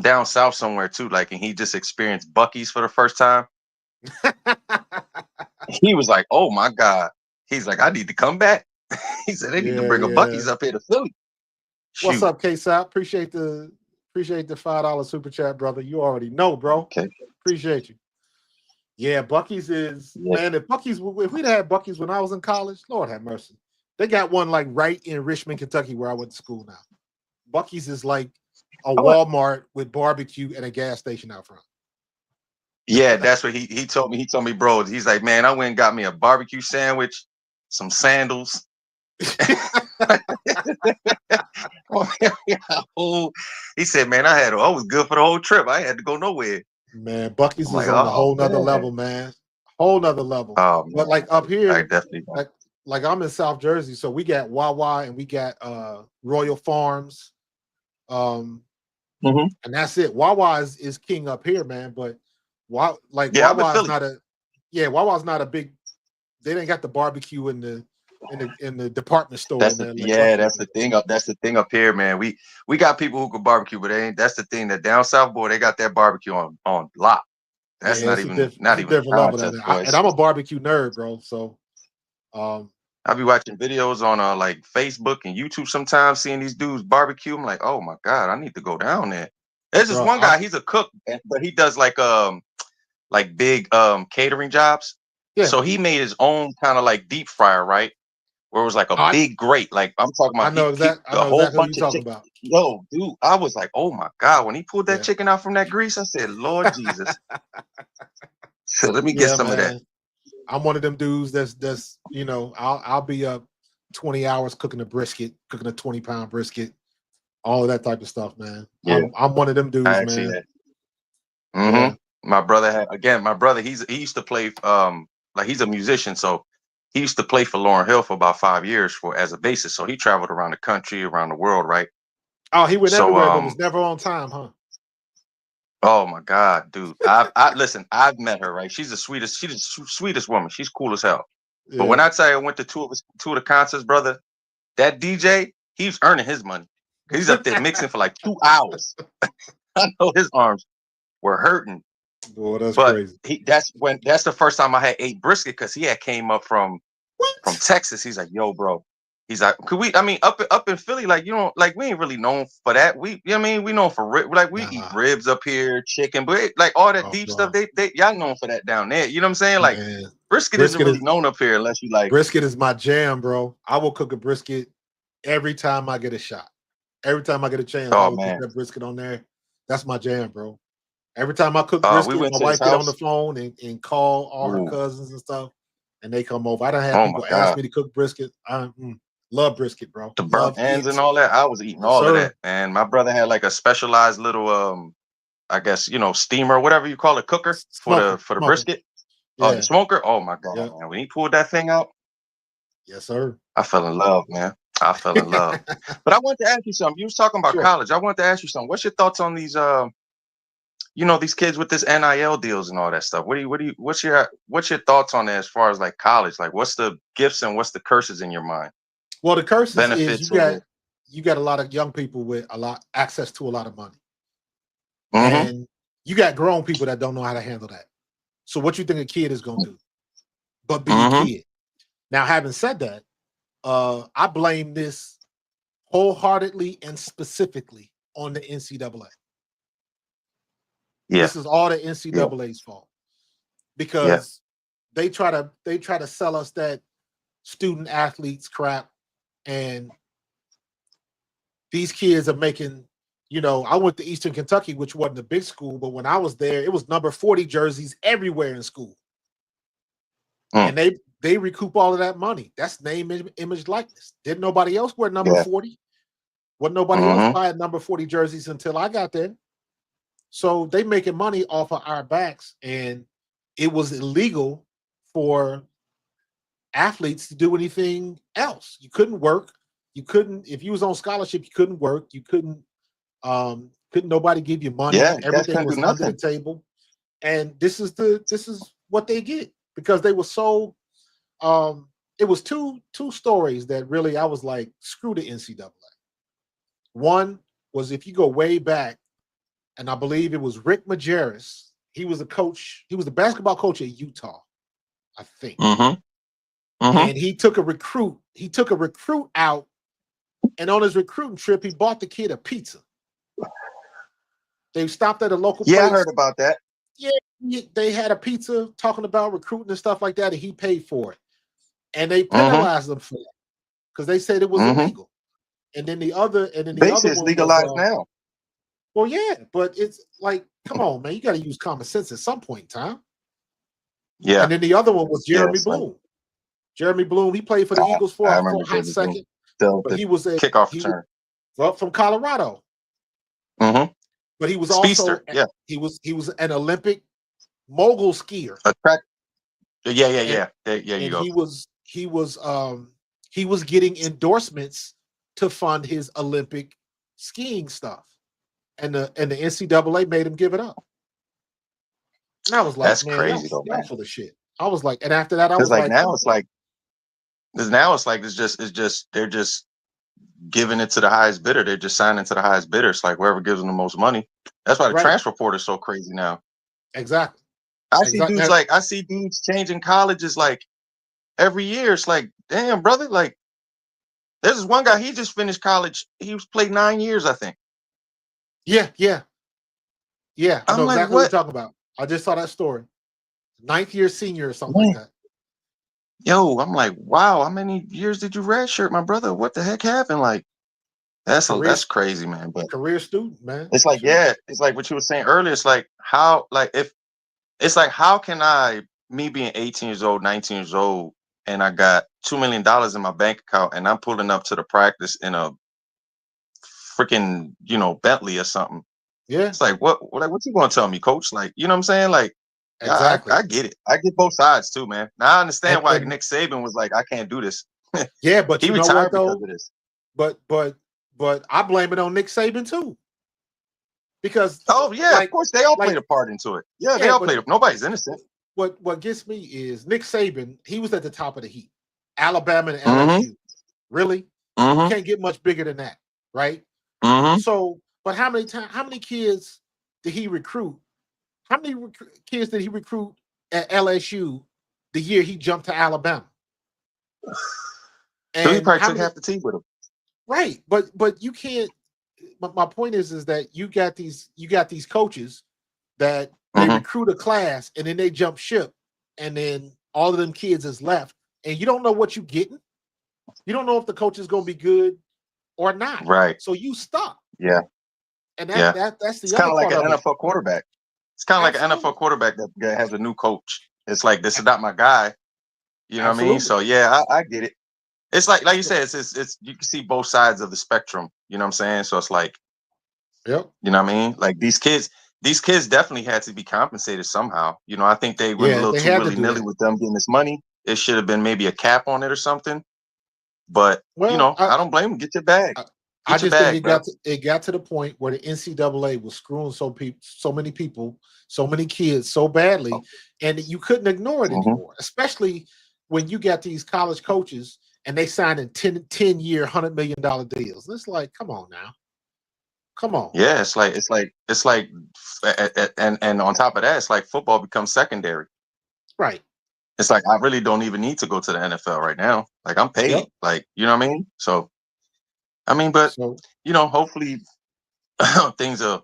down south somewhere too. Like, and he just experienced Bucky's for the first time. He was like, oh my God. He's like, I need to come back. He said they need to Yeah, bring a yeah. Bucky's up here to Philly. What's Shoot. up, K Sap? Appreciate the $5 super chat, brother. You already know, bro. Okay. Appreciate you. Yeah, Bucky's is Yeah. man. If we'd had Bucky's when I was in college, Lord have mercy. They got one like right in Richmond, Kentucky, where I went to school now. Bucky's is like a Oh, Walmart with barbecue and a gas station out front. yeah, that's what he told me. He told me, bro, he's like, man, I went and got me a barbecue sandwich, some sandals. Oh, he said, man, I was good for the whole trip. I had to go nowhere. Man, I'm Bucky's like, is on a oh whole nother man. level, man. Whole nother level. Oh But man. like up I here, definitely don't. like I'm in South Jersey, so we got Wawa and we got Royal Farms. Um, Mhm. and that's it. Wawa is king up here, man. But Yeah, I'm in Wawa is Philly. not a Wawa's not a big. They didn't got the barbecue in the department store in there like Bucky's That's do. the thing up. That's the thing up here, man. We got people who can barbecue, but they ain't. That's the thing that down south, boy, they got that barbecue on lock. Yeah, That's not even it's not a even different a level than contest, that. And boys. I'm a barbecue nerd, bro. So um, I be watching videos on like Facebook and YouTube sometimes, seeing these dudes barbecue. I'm like, oh my god, I need to go down there. There's this bro. one guy. He's a cook, but he does like big catering jobs. Yeah, So he made his own kind of like deep fryer, right? Where it was like a I big grate. Like I'm talking I about, know he I a know whole exactly who you're bunch of talking chicken. about. Yo, dude, I was like, oh my god, when he pulled that Yeah, chicken out from that grease, I said, Lord Jesus. So let me get yeah, some of that. man. I'm one of them dudes that's I'll be up 20 hours cooking a brisket, cooking a 20-pound brisket, all of that type of stuff, man. Yeah, I'm one of them I dudes, actually man. had. Yeah. My brother had, again. My brother, he used to play like he's a musician, so he used to play for Lauryn Hill for about 5 years for as a bassist. So he traveled around the country, around the world, right? Oh, he went So everywhere, but was never on time, huh? oh my God, dude. I listen, I've met her, right? She's the sweetest woman. She's cool as hell. But when Yeah. I tell you I went to two of the concerts, brother, that DJ, he's earning his money. He's up there mixing for like 2 hours. I know his arms were hurting. Boy, that's But crazy. that's the first time I had ate brisket because he had came up from What? Texas. He's like, yo, bro. He's like, could we? I mean, up in Philly, like you know, like we ain't really known for that. We, you know what I mean, we known for like we eat Nah. ribs up here, chicken, but like all that Oh, deep stuff, bro. they y'all known for that down there. You know what I'm saying? Like Man. brisket isn't Brisket really is known up here unless you like. brisket is my jam, bro. I will cook a brisket every time I get a shot. Every time I get a chance, I Oh will cook man, that brisket on there. That's my jam, bro. Every time I cook we brisket, went my to his wife get on the house. phone and call all her Ooh, cousins and stuff, and they come over. I don't have oh my people ask God, me to cook brisket. I love brisket, bro. the burnt Love ends and it. all that. I was eating Yes, all of sir. that, and my brother had like a specialized little I guess steamer, whatever you call it, cooker for Smoker, the smoker. brisket. Oh, the Yeah, smoker. Oh my God, yeah. man! When he pulled that thing out, Yes, sir. I fell in love, man. I fell in love. But I want to ask you something. You was talking about Sure. college. I want to ask you something. What's your thoughts on these these kids with this NIL deals and all that stuff? What's your thoughts on that as far as like college? Like what's the gifts and what's the curses in your mind? Well, the curses is Benefits or you got a lot of young people with a lot access to a lot of money, mm-hmm. and you got grown people that don't know how to handle that. So, what you think a kid is going to do? But be a Mm-hmm. kid. Now, having said that, I blame this wholeheartedly and specifically on the NCAA. Yeah, This is all the yeah, NCAA's fault yeah. because they try to sell us that student athletes crap, and these kids are making. I went to Eastern Kentucky, which wasn't a big school, but when I was there, it was number 40 jerseys everywhere in school, Mm, and they recoup all of that money. That's name, image, likeness. Didn't nobody else wear number yeah. 40? Wasn't nobody else Mm-hmm. buying number 40 jerseys until I got there. So they making money off of our backs, and it was illegal for athletes to do anything else. You couldn't work. You couldn't, if you was on scholarship, you couldn't work. You couldn't nobody give you Yeah, money. you guys Everything couldn't do was under the nothing. table. And this is what they get because they were so it was two stories that really I was like, screw the NCAA. One was if you go way back, and I believe it was Rick Majerus. He was a coach. He was the basketball coach at Utah, I think. Mm-hmm. Mm-hmm. And he took a recruit. He took a recruit out, and on his recruiting trip, he bought the kid a pizza. They stopped at a local Yeah, I place. heard about that. Yeah, they had a pizza talking about recruiting and stuff like that, and he paid for it. And they Mm-hmm. penalized them for it because they said it was Mm-hmm. illegal. And then the other Basically, it's one was legalized now. well, yeah, but it's like, come on, man, you got to use common sense at some point in time. Yeah, And then the other one was yeah. Jeremy It's like Bloom. Jeremy Bloom, he played for the Eagles I for remember a hot David Bloom. second, but The he was kickoff he was return. from Colorado, Mm-hmm. but he was also Speedster. Yeah. he was an Olympic mogul skier, A track. Yeah, yeah, and yeah. There you and go. he was getting endorsements to fund his Olympic skiing stuff, and the NCAA made him give it up. And I was like, That's man, y'all crazy though, y'all man. full of shit. I was like, and after that, I Because was like like, now it's like because now it's just they're just giving it to the highest bidder. They're just signing to the highest bidder. It's like whoever gives them the most money. That's why the right, transfer portal is so crazy now. exactly, I exactly. I see dudes changing colleges like every year. It's like, damn, brother. Like there's this one guy, he just finished college. He was played 9 years, I think. Yeah, yeah. Yeah, I I'm know like, exactly what you're what? talking about. I just saw that story. Ninth year senior or something like Man. that. Yo, I'm like, wow, how many years did you redshirt, my brother? What the heck happened? Like, Career that's crazy, man. But career student, man. it's like, Shoot. yeah, it's like what you were saying earlier. It's like how, like, if it's like, how can I, me being 18 years old, 19 years old, and I got $2 million in my bank account, and I'm pulling up to the practice in a freaking, Bentley or something. Yeah, It's like, like, what you gonna tell me, coach? Like, you know what I'm saying? Like, yeah, exactly. I get it. I get both sides too, man. Now I And understand why and Nick Saban was like, I can't do this. yeah, but He you know what retired because though? of this. But but but I blame it on Nick Saban too. Because Oh yeah, of like course they all played like a part into it. Yeah, they yeah, all but played it. Nobody's innocent. what gets me is Nick Saban, he was at the top of the heap. Alabama and Mm-hmm. LSU. Really? You Mm-hmm. can't get much bigger than that, right? Mm-hmm. So, but how many kids did he recruit? How many kids did he recruit at LSU the year he jumped to Alabama? So he And probably how took many? half the team with him. Right, but you can't. My point is that you got these coaches that they Mm-hmm. recruit a class and then they jump ship, and then all of them kids is left, and you don't know what you're getting. You don't know if the coach is going to be good or not. Right. So you stop, Yeah. and Yeah. that's It's the kind other of like part an of it. NFL quarterback. It's kind of like an NFL Absolutely, quarterback that has a new coach. It's like, this is not my guy. You know what I mean? absolutely. So yeah, I get it. It's like you So, said, it's you can see both sides of the spectrum. You know what I'm saying? So it's like, yep. you know what I mean? Like these kids definitely had to be compensated somehow. I think they went a Yeah, little they too had to willy do nilly that. with them getting this money. It should have been maybe a cap on it or something. But Well, I don't blame them. Get your bag. I, I Get your just think bag, bro. it got to the point where the NCAA was screwing so many people, so many kids so badly, and you couldn't ignore it Mm-hmm. anymore. Especially when you got these college coaches and they signed in 10-year, $100 million deals. It's like, come on now, come on, Yeah, it's like, and on top of that, it's like football becomes secondary. right? It's like I really don't even need to go to the NFL right now. Like I'm Yep. paid. Like, you know what I mean? So I mean, but So hopefully things are,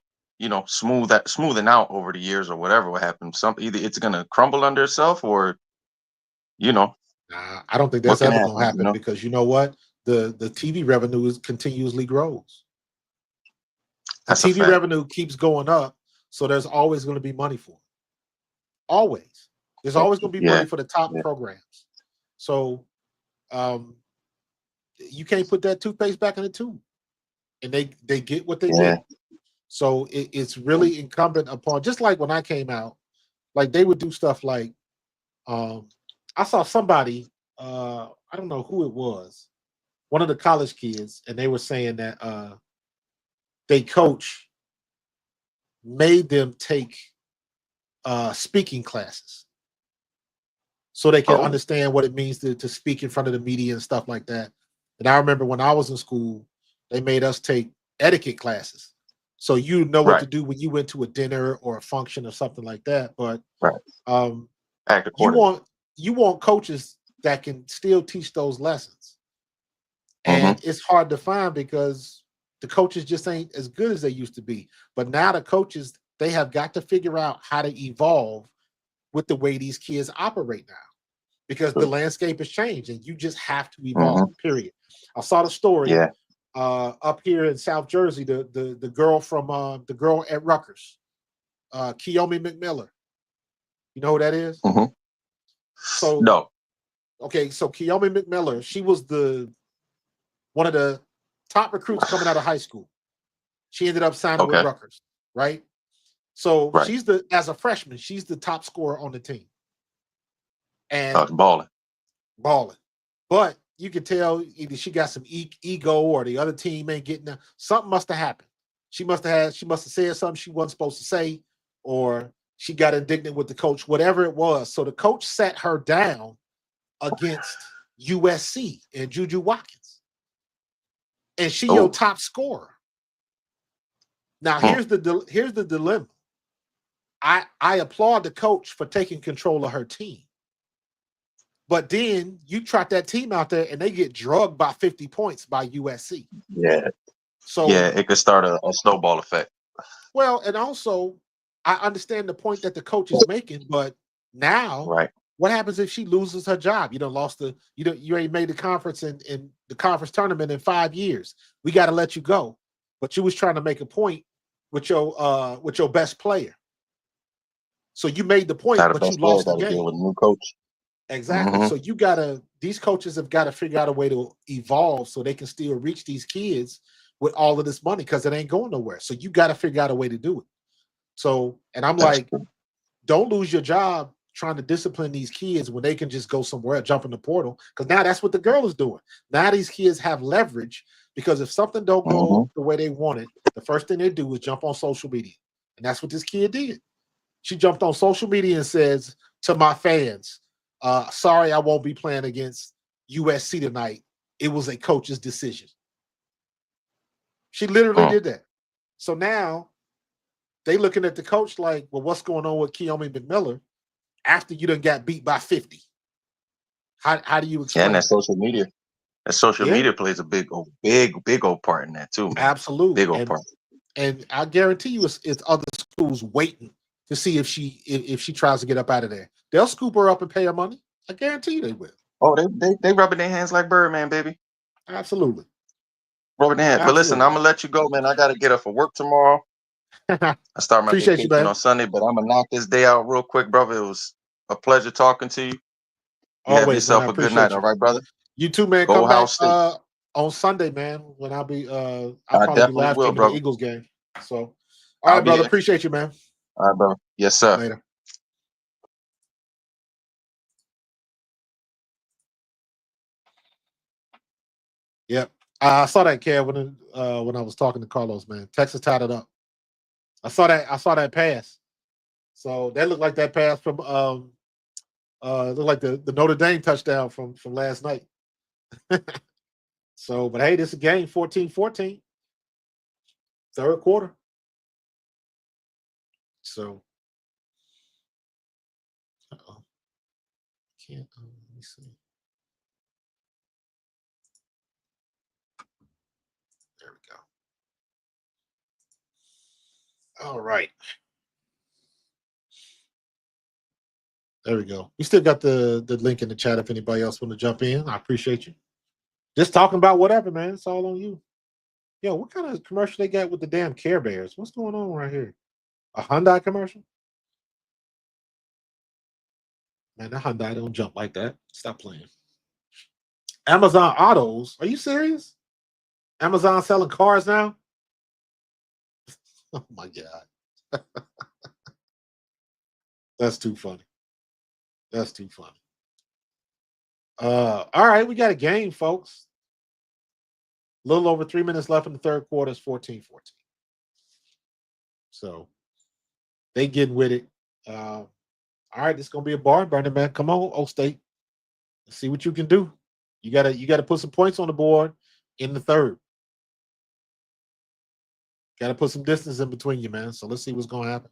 smoothing out over the years or whatever will happen. Either it's gonna crumble under itself, or you know I don't think what that's can ever going to happen. happen because you know what? The TV revenue is continuously grows. The That's a TV fact. revenue keeps going up, so there's always going to be money for it. Always. There's always going to be Yeah, money for the top yeah, programs. So um, you can't put that toothpaste back in the tube, and they get what they yeah. get. So it's really incumbent upon, just like when I came out, like they would do stuff like um, I saw somebody, I don't know who it was, one of the college kids, and they were saying that they coach made them take speaking classes so they can Oh, understand what it means to speak in front of the media and stuff like that. And I remember when I was in school, they made us take etiquette classes. So you know what right, to do when you went to a dinner or a function or something like that. But right. um, Act you accordingly. want you want coaches that can still teach those lessons. Mm-hmm. And it's hard to find because the coaches just ain't as good as they used to be. But now the coaches, they have got to figure out how to evolve with the way these kids operate now because the True. landscape has changed and you just have to evolve, Mm-hmm. period. I saw the story Yeah. up here in South Jersey, the girl from the girl at Rutgers, Keomi McMiller. You know who that is? Mm-hmm. So, No. okay, so Keomi McMiller, she was the one of the top recruits coming out of high school. She ended up signing with Okay. Rutgers, right? So Right. as a freshman, she's the top scorer on the team It's and balling. balling. But you can tell either she got some ego or the other team ain't getting her. Something must have happened. She must have said something she wasn't supposed to say, or she got indignant with the coach, whatever it was. So the coach sat her down against USC and Juju Watkins, and she your Oh. top scorer. Now Hmm. here's the dilemma. I applaud the coach for taking control of her team. But then you trot that team out there and they get drugged by 50 points by USC. Yeah. Yeah. So, It could start a snowball effect. well, and also I understand the point that the coach is making, but now Right. what happens if she loses her job? You don't lost the you ain't made the conference in the conference tournament in 5 years. We got to let you go. But you was trying to make a point with your best player. So you made the point, Now the but you best player lost the got to deal game. with a new coach. Exactly. Hmm. So these coaches have got to figure out a way to evolve so they can still reach these kids with all of this money because it ain't going nowhere. So you got to figure out a way to do it. So, and I'm That's like, true. don't lose your job trying to discipline these kids when they can just go somewhere, jump in the portal. Because now that's what the girl is doing. Now these kids have leverage because if something don't Hmm. go the way they want it, the first thing they do is jump on social media. And that's what this kid did. She jumped on social media and says to my fans, sorry, I won't be playing against USC tonight. It was a coach's decision. She literally did that. So now they looking at the coach like, well, what's going on with Keone McMillan after you done got beat by 50? How do you Yeah, and explain that that? social media. That social Yeah, media plays a big old part in that too, man. absolutely. Big old part. And I guarantee you it's other schools waiting to see if she tries to get up out of there. They'll scoop her up and pay her money. I guarantee you they will. Oh, they rubbing their hands like Birdman, baby. Absolutely. Rubbing their hands. But listen, I'm Absolutely. gonna let you go, man. I gotta get up for work tomorrow. I start my Appreciate you, vacation man. on Sunday, but I'm gonna knock this day out real quick, brother. It was a pleasure talking to you. You have Always, man. I yourself a good night, appreciate all you. right, brother? You too, man. Go Come back House State. on Sunday, man, when I'll I probably be definitely live will, streaming the brother. Eagles game. So all I'll right, be brother. there. Appreciate you, man. All right, brother. Yes, sir. Later. Yep. I saw that, Kev, when I was talking to Carlos, man. Texas tied it up. I saw that pass. So that looked like that pass from looked like the Notre Dame touchdown from last night. So, but hey, this is a game 14-14, third quarter. So uh-oh. Can't let me see. There we go. All right. There we go. We still got the link in the chat if anybody else want to jump in. I appreciate you. Just talking about whatever, man. It's all on you. Yo, what kind of commercial they got with the damn Care Bears? What's going on right here? A Hyundai commercial? Man, that Hyundai don't jump like that. Stop playing. Amazon Autos? Are you serious? Amazon selling cars now? Oh my god. That's too funny. That's too funny. All right, we got a game, folks. A little over 3 minutes left in the third quarter. It's 14-14. So they getting with it. All right, this is gonna be a barn burner, man. Come on, O State. Let's see what you can do. You gotta put some points on the board in the third. Gotta put some distance in between you, man. So let's see what's gonna happen.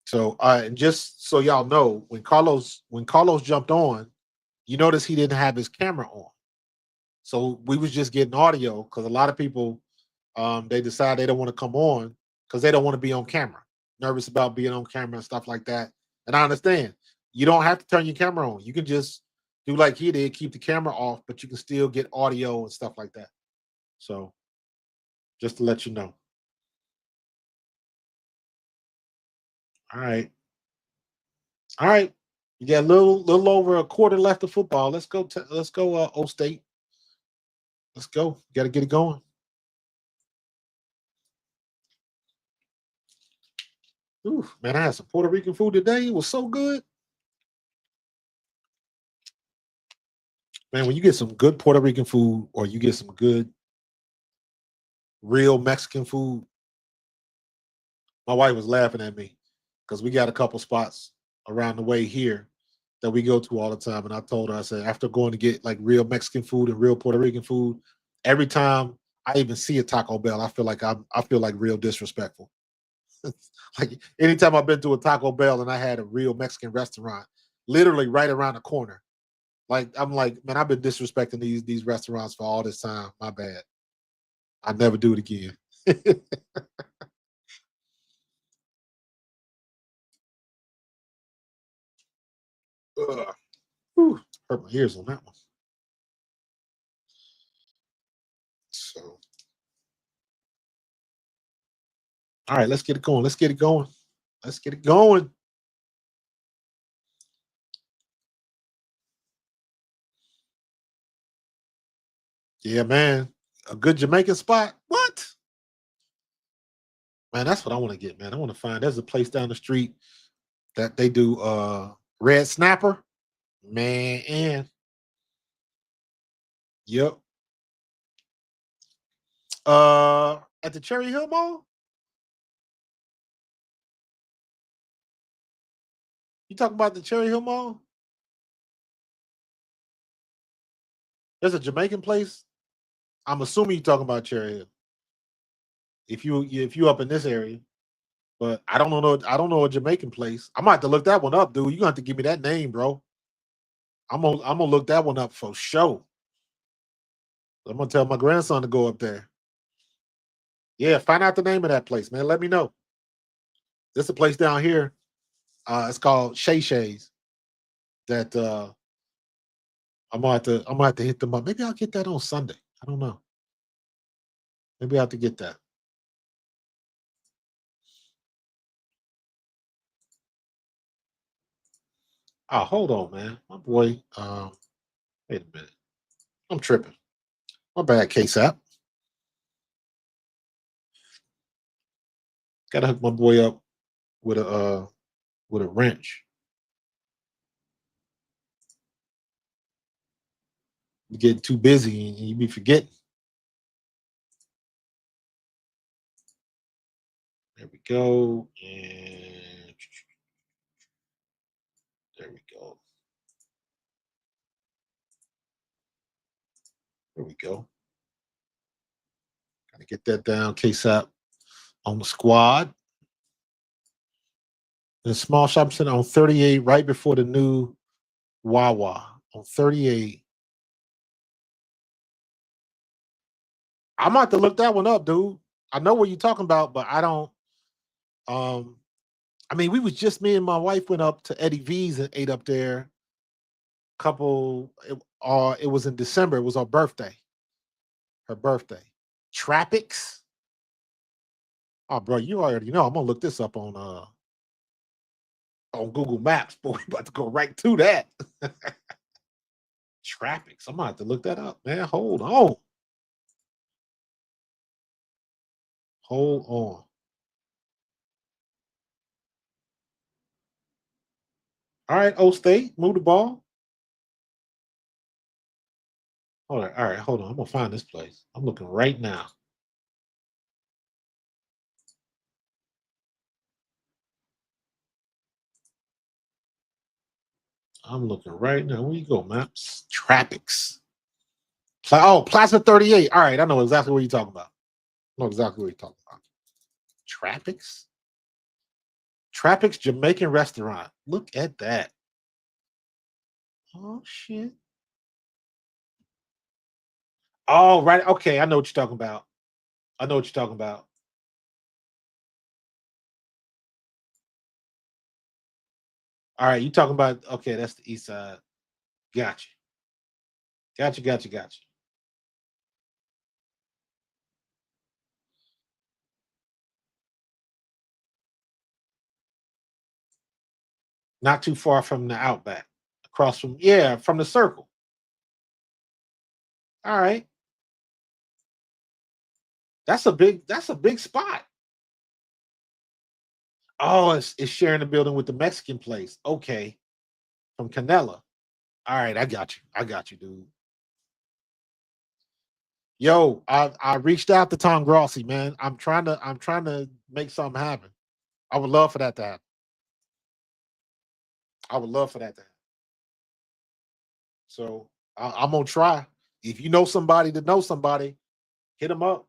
So and just so y'all know, when Carlos jumped on, you notice he didn't have his camera on. So we was just getting audio because a lot of people they decide they don't want to come on because they don't want to be on camera, nervous about being on camera and stuff like that. And I understand you don't have to turn your camera on. You can just do like he did, keep the camera off, but you can still get audio and stuff like that. So just to let you know. All right. All right. You got a little over a quarter left of football. Let's go. Let's go. O State. Let's go. Got to get it going. Ooh, man, I had some Puerto Rican food today. It was so good. Man, when you get some good Puerto Rican food or you get some good real Mexican food, my wife was laughing at me because we got a couple spots around the way here that we go to all the time. And I told her, I said, after going to get like real Mexican food and real Puerto Rican food, every time I even see a Taco Bell, I feel like real disrespectful. Like anytime I've been to a Taco Bell and I had a real Mexican restaurant, literally right around the corner, Like I'm like, man, I've been disrespecting these restaurants for all this time. My bad. I never do it again. Ugh. Whew, hurt my ears on that one. So, all right, let's get it going. Let's get it going. Let's get it going. Yeah, man. A good Jamaican spot. What? Man, that's what I want to get, man. I want to find there's a place down the street that they do red snapper. Man, and yep. At the Cherry Hill Mall? You talking about the Cherry Hill Mall? There's a Jamaican place. I'm assuming you're talking about Cherry Hill. If you up in this area, but I don't know a Jamaican place. I might have to look that one up, dude. You gonna have to give me that name, bro. I'm gonna look that one up for sure. I'm gonna tell my grandson to go up there. Yeah, find out the name of that place, man. Let me know. There's a place down here. It's called Shay Shay's. That I'm gonna have to hit them up. Maybe I'll get that on Sunday. I don't know. Maybe I have to get that. Oh, hold on, man. My boy. Wait a minute. I'm tripping. My bad, case app. Gotta hook my boy up with a wrench. You getting too busy and you be forgetting. There we go. And there we go. There we go. Gotta get that down. Case app on the squad. The small shopping center on 38, right before the new Wawa on 38. I'm about to look that one up, dude. I know what you're talking about, but I don't. Um, I mean, we was just me and my wife went up to Eddie V's and ate up there. It was in December. It was our birthday. Her birthday. Trappix. Oh, bro, you already know. I'm gonna look this up on Google Maps, but we about to go right to that. Trappix. I'm gonna have to look that up, man. Hold on. Hold on. All right, O State, move the ball. All right, hold on. I'm gonna find this place. I'm looking right now. I'm looking right now. Where you go, Maps? Trappix. Plaza 38. All right, I know exactly what you're talking about. I know exactly what you're talking about. Trappix? Trappix Jamaican restaurant. Look at that. Oh shit. Oh, right. Okay, I know what you're talking about. I know what you're talking about. All right, you talking about okay, that's the east side. Gotcha. Gotcha. Not too far from the outback. Across from from the circle. All right. That's a big spot. Oh, it's sharing the building with the Mexican place. Okay. From Canela. All right, I got you. I got you, dude. Yo, I reached out to Tom Grossi, man. I'm trying to make something happen. I would love for that to happen. I would love for that to happen. So I'm gonna try. If you know somebody that knows somebody, hit them up.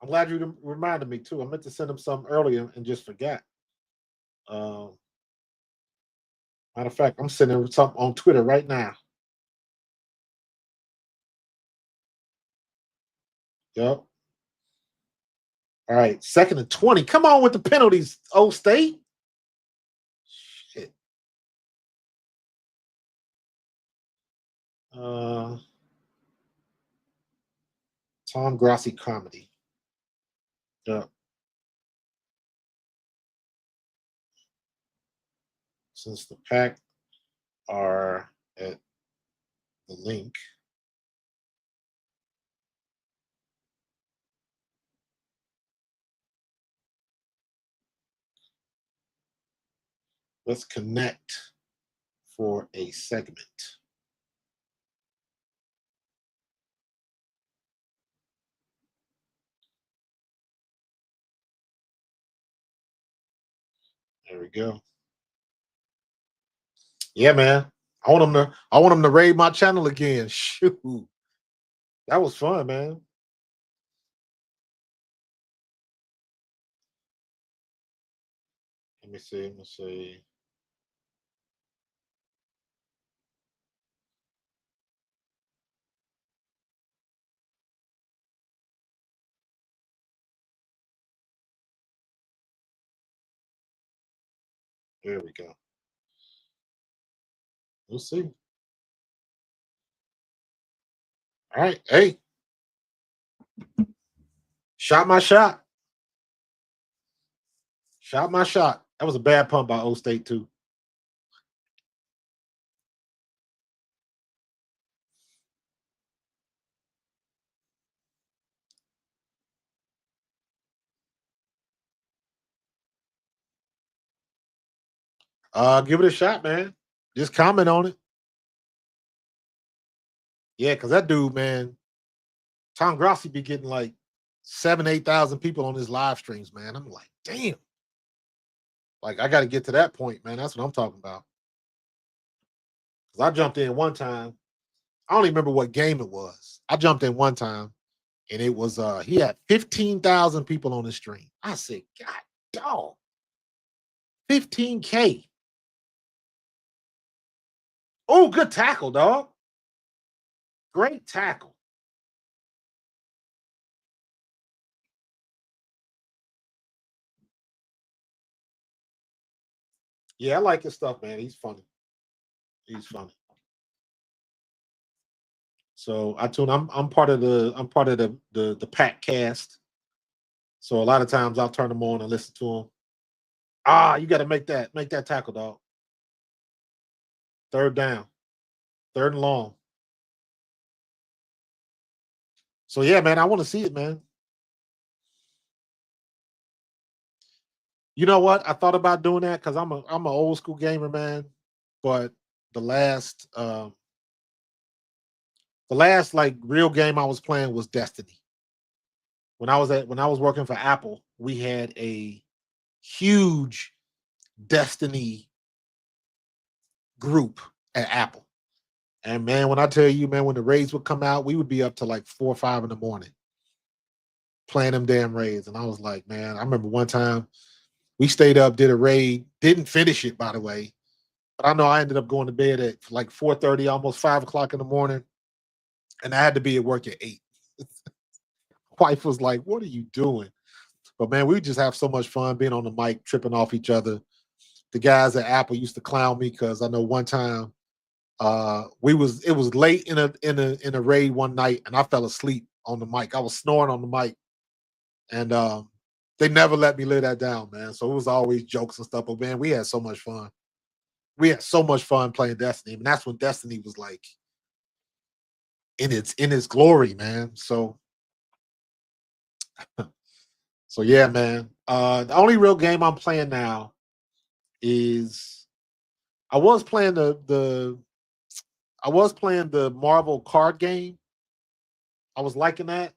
I'm glad you reminded me too. I meant to send them some earlier and just forgot. Um, Matter of fact, I'm sending something on Twitter right now. Yep. All right, 2nd and 20. Come on with the penalties, Old State. Shit. Tom Grossi comedy. Yep. Since the pack are at the link. Let's connect for a segment. There we go. Yeah, man. I want them to raid my channel again. Shoot. That was fun, man. Let me see. There we go. We'll see. All right. Hey. Shot my shot. Shot my shot. That was a bad pump by O State, too. Give it a shot, man. Just comment on it. Yeah, because that dude, man, Tom Grossi be getting like 8,000 people on his live streams, man. I'm like, damn. Like, I got to get to that point, man. That's what I'm talking about. Because I jumped in one time. I don't even remember what game it was. I jumped in one time, and it was he had 15,000 people on his stream. I said, God dog. 15K. Oh, good tackle, dog. Great tackle. Yeah, I like his stuff, man. He's funny. He's funny. So I'm part of the pack cast. So a lot of times I'll turn them on and listen to them. You got to make that tackle, dog. 3rd down, 3rd and long. So yeah, man, I want to see it, man. You know what? I thought about doing that because I'm an old school gamer, man. But the last like real game I was playing was Destiny. When I was working for Apple, we had a huge Destiny group at Apple. And man, when I tell you, man, when the raids would come out, we would be up to like 4 or 5 in the morning playing them damn raids. And I was like, man, I remember one time we stayed up, did a raid, didn't finish it, by the way. But I know I ended up going to bed at like 4:30, almost 5 o'clock in the morning. And I had to be at work at 8. Wife was like, what are you doing? But man, we just have so much fun being on the mic, tripping off each other. The guys at Apple used to clown me because I know one time it was late in a raid one night and I fell asleep on the mic. I was snoring on the mic. And they never let me lay that down, man. So it was always jokes and stuff. But man, we had so much fun. We had so much fun playing Destiny. And that's when Destiny was like in its glory, man. So yeah, man. The only real game I'm playing now is I was playing the Marvel card game. I was liking that.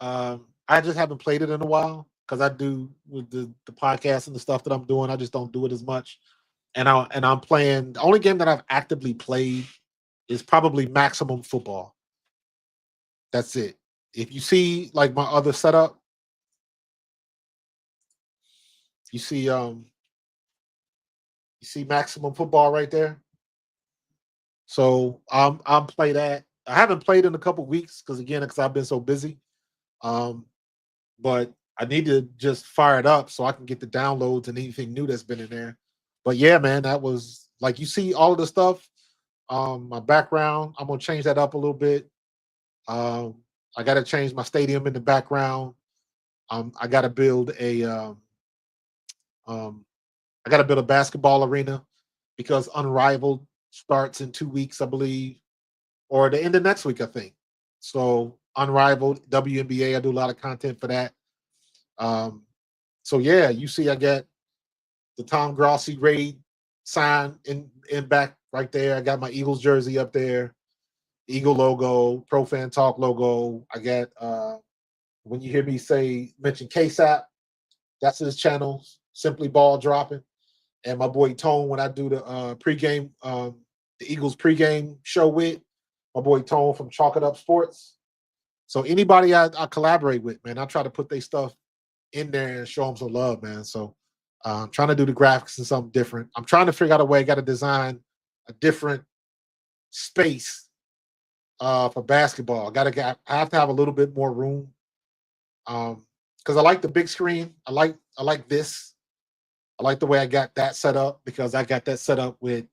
I just haven't played it in a while because I do with the podcast and the stuff that I'm doing. I just don't do it as much. And I'm playing. The only game that I've actively played is probably Maximum Football. That's it. If you see like my other setup, you see You see Maximum Football right there. So I'm play that. I haven't played in a couple weeks because I've been so busy. Um, but I need to just fire it up so I can get the downloads and anything new that's been in there. But yeah, man, that was like you see all of the stuff. My background, I'm gonna change that up a little bit. Um, I got to change my stadium in the background. I got to build a um, I got to build a basketball arena because Unrivaled starts in 2 weeks, I believe, or the end of next week, I think. So Unrivaled WNBA, I do a lot of content for that. Um, so yeah, you see, I got the Tom Grossi raid sign in back right there. I got my Eagles jersey up there, Eagle logo, Pro Fan Talk logo. I got when you hear me mention KSAP, that's his channel, Simply Ball Dropping. And my boy Tone, when I do the pregame, the Eagles pregame show with my boy Tone from Chalk It Up Sports. So anybody I collaborate with, man, I try to put their stuff in there and show them some love, man. So I'm trying to do the graphics and something different. I'm trying to figure out a way. I got to design a different space for basketball. I have to have a little bit more room because I like the big screen. I like this. I like the way I got that set up because I got that set up with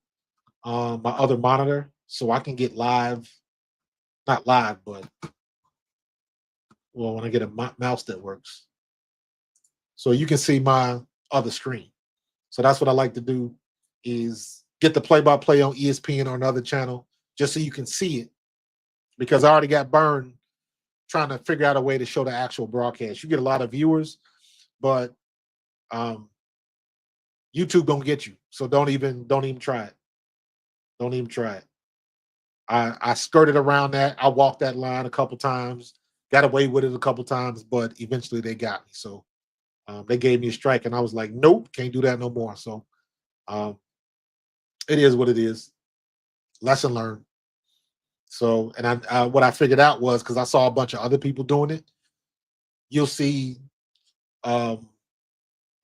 my other monitor, so I can get live, not live, but well, when I get a mouse that works, so you can see my other screen. So that's what I like to do is get the play-by-play on ESPN or another channel just so you can see it because I already got burned trying to figure out a way to show the actual broadcast. You get a lot of viewers, but YouTube don't get you. So don't even try it. Don't even try it. I skirted around that. I walked that line a couple times, got away with it a couple times, but eventually they got me. So they gave me a strike, and I was like, nope, can't do that no more. So it is what it is. Lesson learned. So, and what I figured out was because I saw a bunch of other people doing it. You'll see um,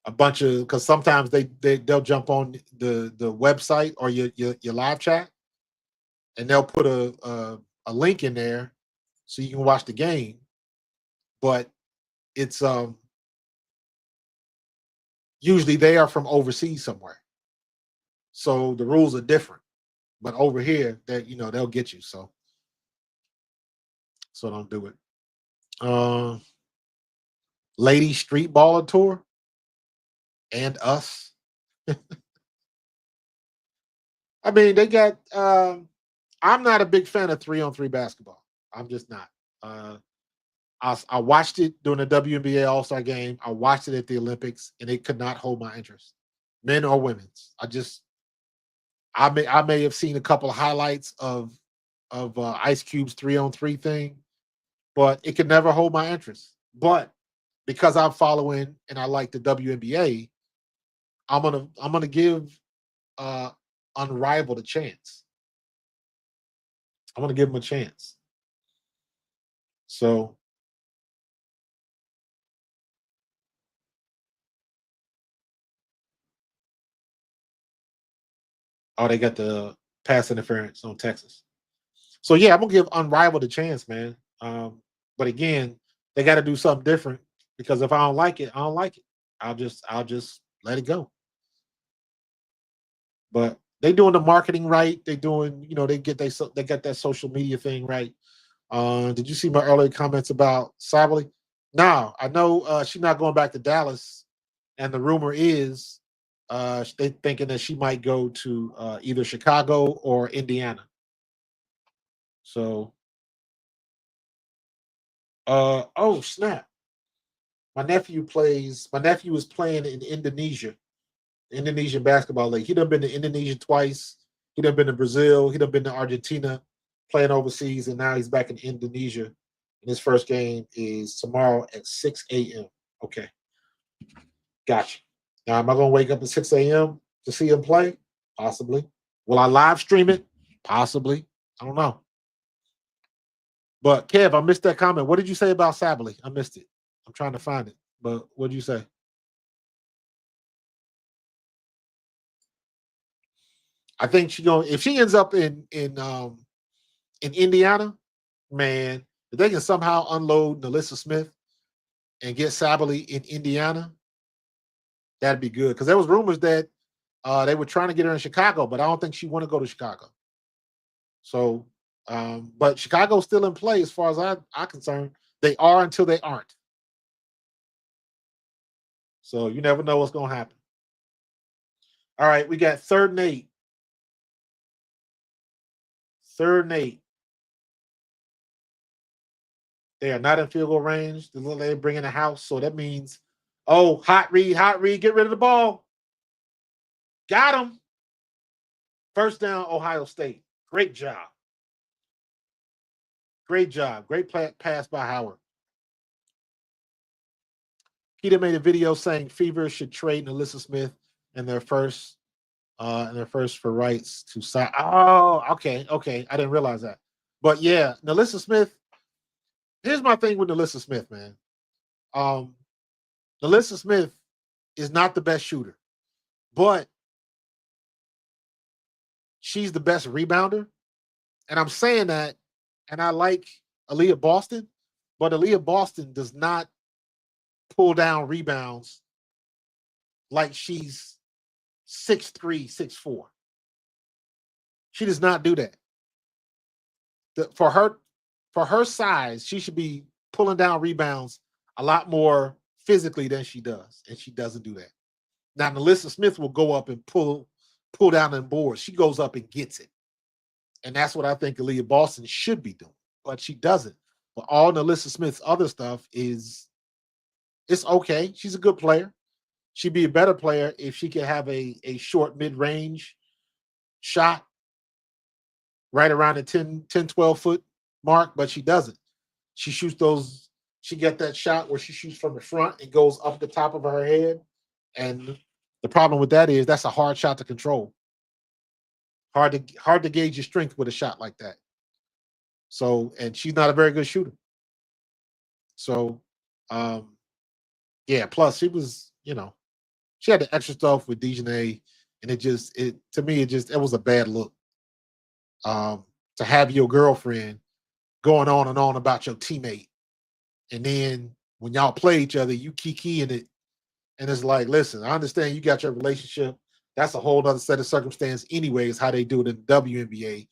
a bunch of because sometimes they'll jump on the website or your live chat, and they'll put a link in there so you can watch the game. But it's usually they are from overseas somewhere, so the rules are different. But over here, that they'll get you. So don't do it. Lady Street Baller Tour and us. I mean, they got. I'm not a big fan of 3-on-3 basketball. I'm just not. I watched it during the WNBA All Star game. I watched it at the Olympics, and it could not hold my interest, men or women's. I may have seen a couple of highlights of Ice Cube's 3-on-3 thing, but it could never hold my interest. But because I'm following and I like the WNBA, I'm gonna give Unrivaled a chance. I'm gonna give him a chance. So they got the pass interference on Texas. So yeah, I'm gonna give Unrivaled a chance, man. But again, they got to do something different because if I don't like it, I don't like it. I'll just let it go. But they doing the marketing right. They doing, they got that social media thing right. Did you see my earlier comments about Sabali? No, I know she's not going back to Dallas, and the rumor is they thinking that she might go to either Chicago or Indiana. So, oh snap! My nephew is playing in Indonesia, Indonesian basketball league. He done been to Indonesia twice. He done been to Brazil. He done been to Argentina, playing overseas, and now he's back in Indonesia. And his first game is tomorrow at 6 a.m. Okay, gotcha. Now, am I gonna wake up at 6 a.m. to see him play? Possibly. Will I live stream it? Possibly. I don't know. But Kev, I missed that comment. What did you say about Sabally? I missed it. I'm trying to find it. But what did you say? I think if she ends up in Indiana, man, if they can somehow unload Nalissa Smith and get Sabally in Indiana, that'd be good. Because there was rumors that they were trying to get her in Chicago, but I don't think she want to go to Chicago. So, but Chicago's still in play as far as I'm concerned. They are until they aren't. So you never know what's going to happen. All right, we got 3rd and 8. 3rd and 8. They are not in field goal range. The little lady bringing the house. So that means, oh, hot read, get rid of the ball. Got him. 1st down, Ohio State. Great job. Great job. Great pass by Howard. Peter made a video saying Fever should trade Nalissa Smith in their first for rights to sign. Oh, okay. I didn't realize that. But yeah, Nalissa Smith. Here's my thing with Nalissa Smith, man. Nalissa Smith is not the best shooter, but she's the best rebounder. And I'm saying that, and I like Aaliyah Boston, but Aaliyah Boston does not pull down rebounds like she's 6'3", 6'4". She does not do that. For her size, she should be pulling down rebounds a lot more physically than she does, and she doesn't do that. Now, Nalissa Smith will go up and pull down them boards. She goes up and gets it. And that's what I think Aaliyah Boston should be doing, but she doesn't. But all Nalissa Smith's other stuff it's okay. She's a good player. She'd be a better player if she could have a short mid-range shot right around the 10, 12 foot mark, but she doesn't. She shoots those, she get that shot where she shoots from the front and goes up the top of her head. And the problem with that is that's a hard shot to control. Hard to gauge your strength with a shot like that. So, and she's not a very good shooter. So, yeah, plus she was, she had the extra stuff with Dejanay, and it was a bad look. To have your girlfriend going on and on about your teammate, and then when y'all play each other, you kikiing it, and it's like, listen, I understand you got your relationship. That's a whole other set of circumstance, anyways. How they do it in the WNBA,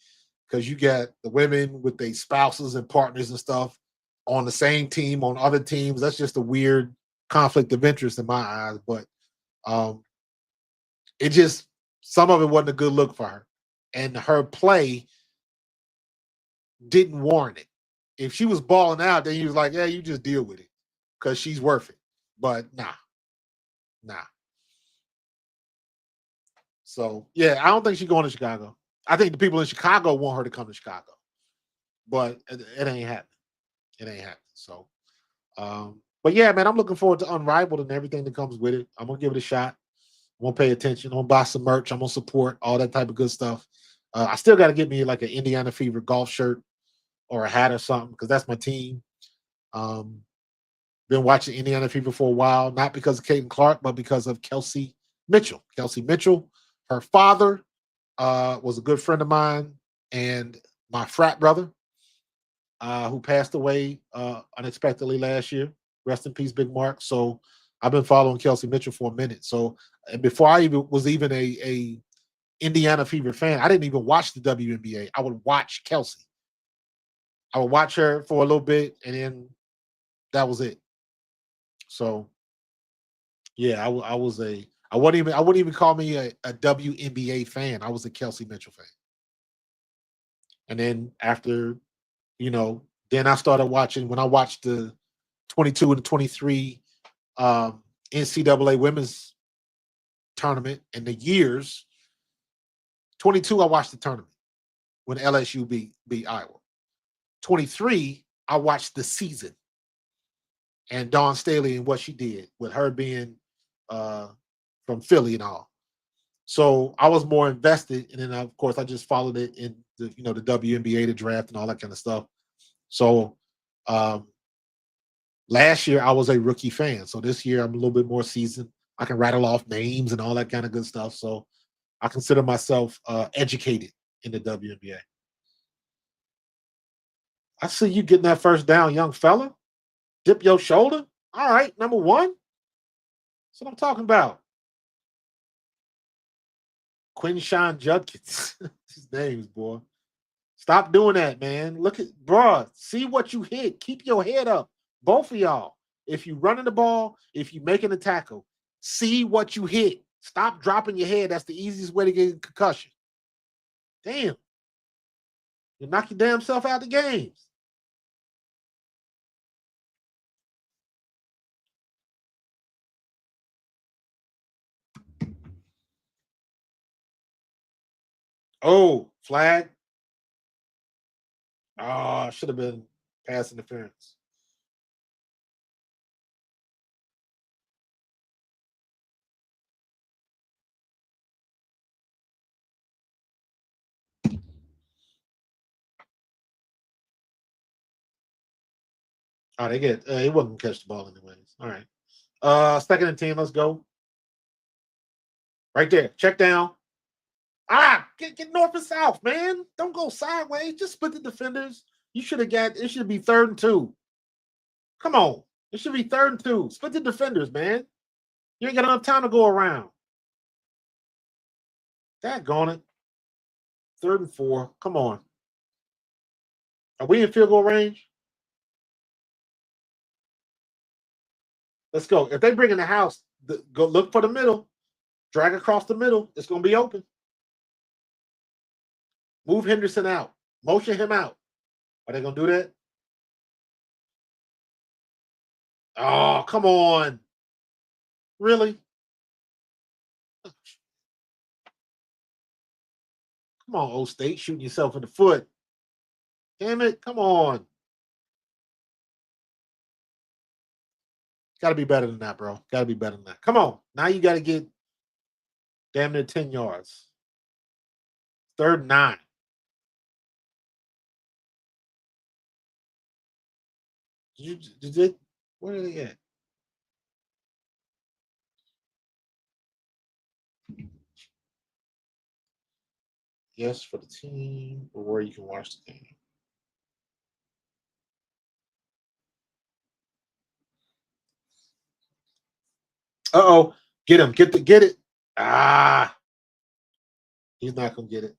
because you got the women with their spouses and partners and stuff on the same team, on other teams. That's just a weird conflict of interest in my eyes. But some of it wasn't a good look for her, and her play didn't warrant it. If she was balling out, then he was like, yeah, you just deal with it because she's worth it. But nah. So, yeah, I don't think she's going to Chicago. I think the people in Chicago want her to come to Chicago. But it ain't happening. So, but yeah, man, I'm looking forward to Unrivaled and everything that comes with it. I'm going to give it a shot. I'm going to pay attention. I'm going to buy some merch. I'm going to support all that type of good stuff. I still got to get me like an Indiana Fever golf shirt or a hat or something because that's my team. Been watching Indiana Fever for a while, not because of Caden Clark, but because of Kelsey Mitchell. Kelsey Mitchell, her father was a good friend of mine and my frat brother who passed away unexpectedly last year. Rest in peace, Big Mark. So I've been following Kelsey Mitchell for a minute. So before I was even a Indiana Fever fan, I didn't even watch the WNBA. I would watch Kelsey. I would watch her for a little bit, and then that was it. So, yeah, I wouldn't even call me a WNBA fan. I was a Kelsey Mitchell fan. And then after, then I started watching when I watched the 22 and 23 NCAA women's tournament in the years. 22, I watched the tournament when LSU beat Iowa. 23, I watched the season and Dawn Staley and what she did with her being from Philly and all. So I was more invested, and then of course I just followed it in the the WNBA, the draft, and all that kind of stuff. So last year I was a rookie fan. So this year I'm a little bit more seasoned. I can rattle off names and all that kind of good stuff. So I consider myself educated in the WNBA. I see you getting that first down, young fella. Dip your shoulder. All right, number one. That's what I'm talking about. Quinshawn Judkins. His names, boy. Stop doing that, man. Look at, bro. See what you hit. Keep your head up. Both of y'all. If you running the ball, if you making a tackle, see what you hit. Stop dropping your head. That's the easiest way to get a concussion. Damn. You knock your damn self out of the games. Oh, flag. Oh, should have been pass interference. Oh, they get it wasn't catch the ball anyways. All right. Second and 10, let's go. Right there. Check down. Get north and south, man. Don't go sideways. Just split the defenders. You should have got it should be 3rd and 2. Come on. It should be 3rd and 2. Split the defenders, man. You ain't got enough time to go around. Daggone it. 3rd and 4. Come on. Are we in field goal range? Let's go. If they bring in the house, go look for the middle. Drag across the middle. It's going to be open. Move Henderson out. Motion him out. Are they going to do that? Oh, come on. Really? Come on, Old State. Shooting yourself in the foot. Damn it. Come on. Got to be better than that, bro. Got to be better than that. Come on. Now you got to get damn near 10 yards. 3rd and 9. Did it? Where are they at? Yes, for the team, or where you can watch the game. Uh-oh. Get him. Get it. Ah. He's not gonna get it.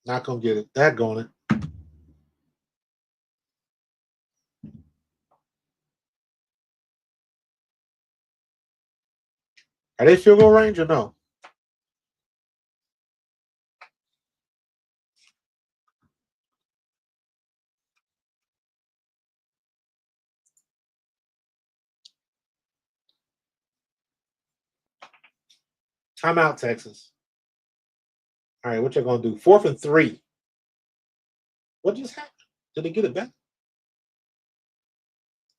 Not gonna get it. Daggone it. Are they field goal range or no? Timeout, Texas. All right, what you gonna do? 4th and 3. What just happened? Did they get it back?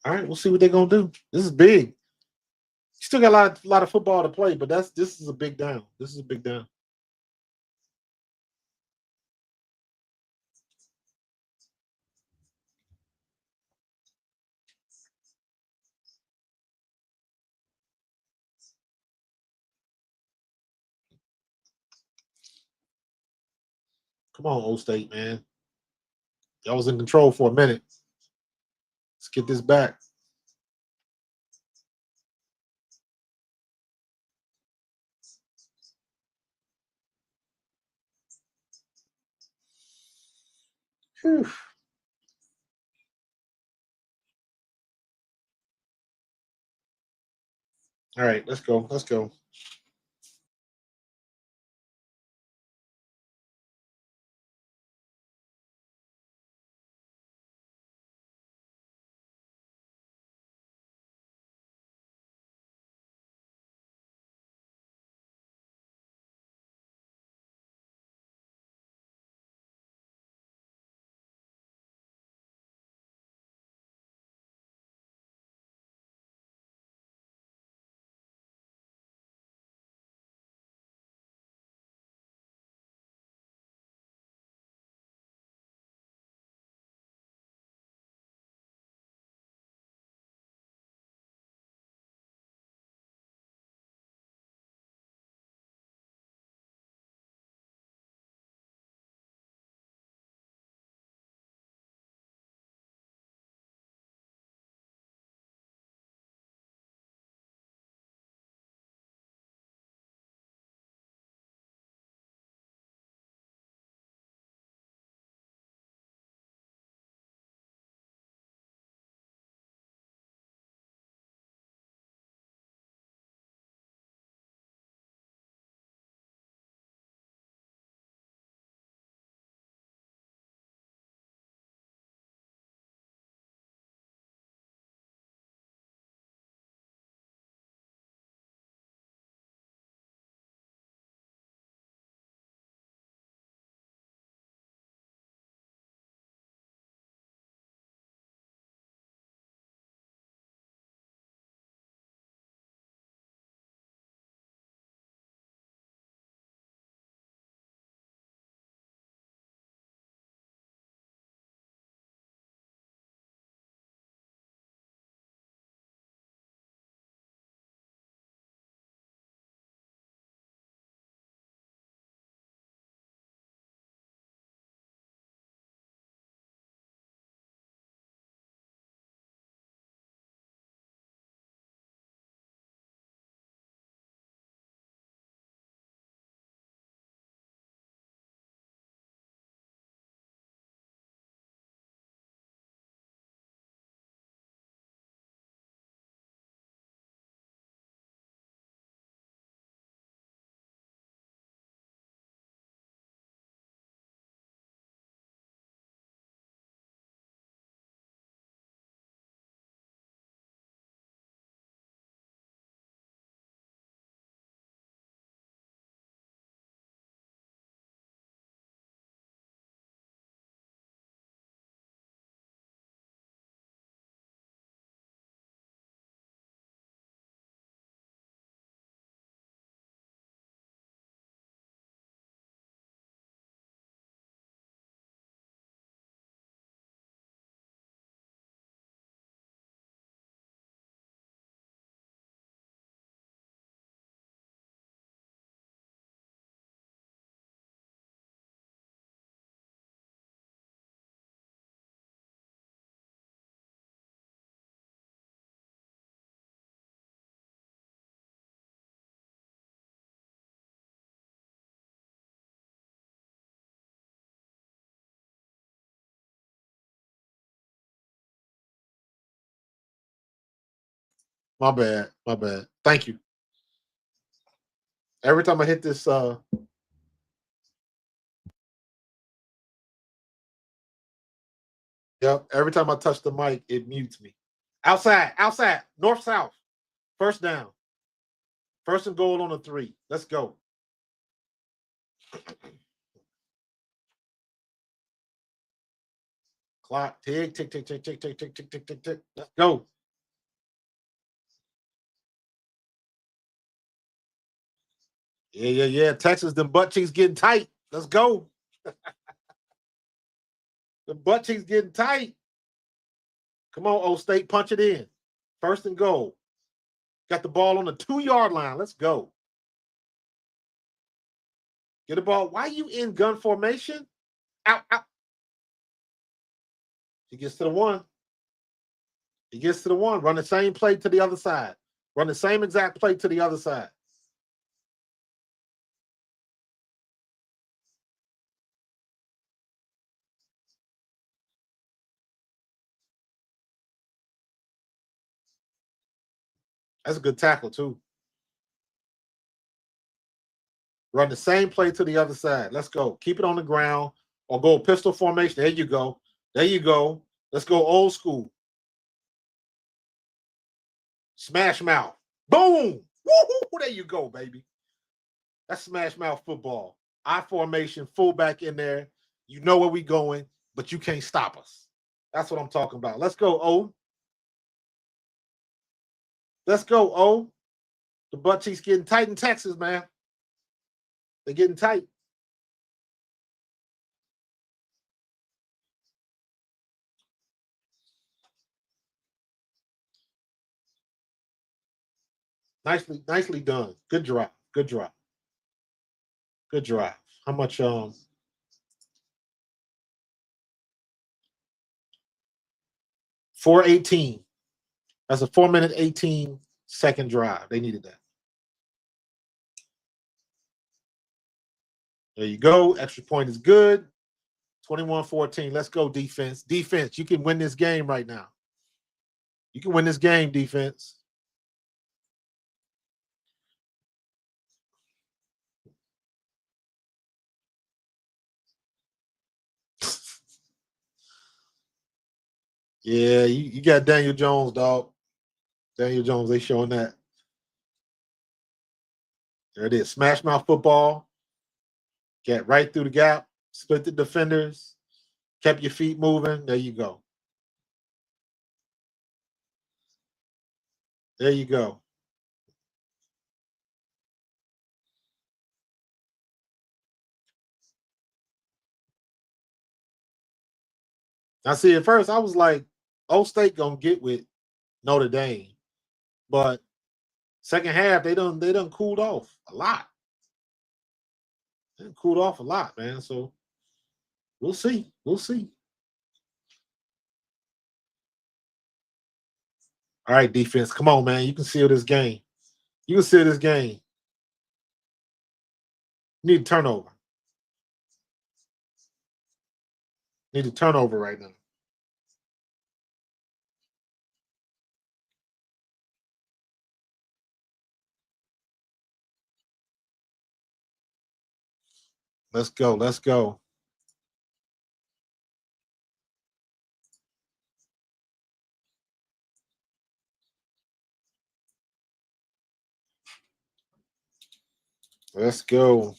All right, we'll see what they're gonna do. This is big. Still got a lot of football to play, but this is a big down. This is a big down. Come on, Old State, man. Y'all was in control for a minute. Let's get this back. Whew. All right, let's go. Let's go. My bad. My bad. Thank you. Every time I hit this, yep. Every time I touch the mic, it mutes me. Outside, outside, north, south. First down. First and goal on a 3. Let's go. Clock, tick, tick, tick, tick, tick, tick, tick, tick, tick, tick, tick. Let's go. Yeah, yeah, yeah. Texas, them butt cheeks getting tight. Let's go. The butt cheeks getting tight. Come on, Old State, punch it in. First and goal. Got the ball on the 2-yard line. Let's go. Get the ball. Why are you in gun formation? Out, out. He gets to the 1. He gets to the 1. Run the same play to the other side. Run the same exact play to the other side. That's a good tackle, too. Run the same play to the other side. Let's go. Keep it on the ground or go pistol formation. There you go. There you go. Let's go old school. Smash mouth. Boom. Woo-hoo. There you go, baby. That's smash mouth football. I formation, fullback in there. You know where we going, but you can't stop us. That's what I'm talking about. Let's go, O. Let's go, O. The butt cheeks getting tight in Texas, man. They're getting tight. Nicely done. Good drive. Good drive. Good drive. How much 4:18. That's a 4-minute 18-second drive. They needed that. There you go. Extra point is good. 21-14. Let's go, defense. Defense, you can win this game right now. You can win this game, defense. Yeah, you got Daniel Jones, dog. Daniel Jones, they showing that. There it is. Smash mouth football. Get right through the gap. Split the defenders. Kept your feet moving. There you go. There you go. Now, see, at first I was like, Old State gonna get with Notre Dame, but second half they done cooled off a lot. They done cooled off a lot, man. So we'll see. We'll see. All right, defense, come on, man. You can seal this game. You can seal this game. You need a turnover. Need a turnover right now. Let's go. Let's go. Let's go.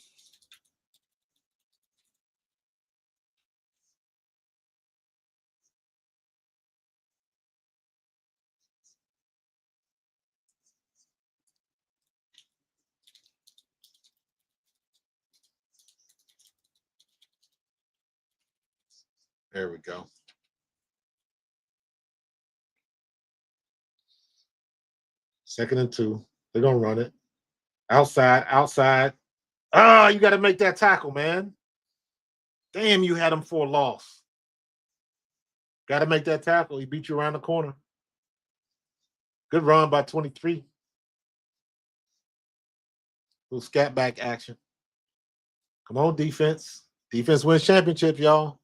There we go. Second and 2. They're gonna run it. Outside, outside. Ah, you got to make that tackle, man. Damn, you had him for a loss. Got to make that tackle. He beat you around the corner. Good run by 23. Little scat back action. Come on, defense. Defense wins championship, y'all.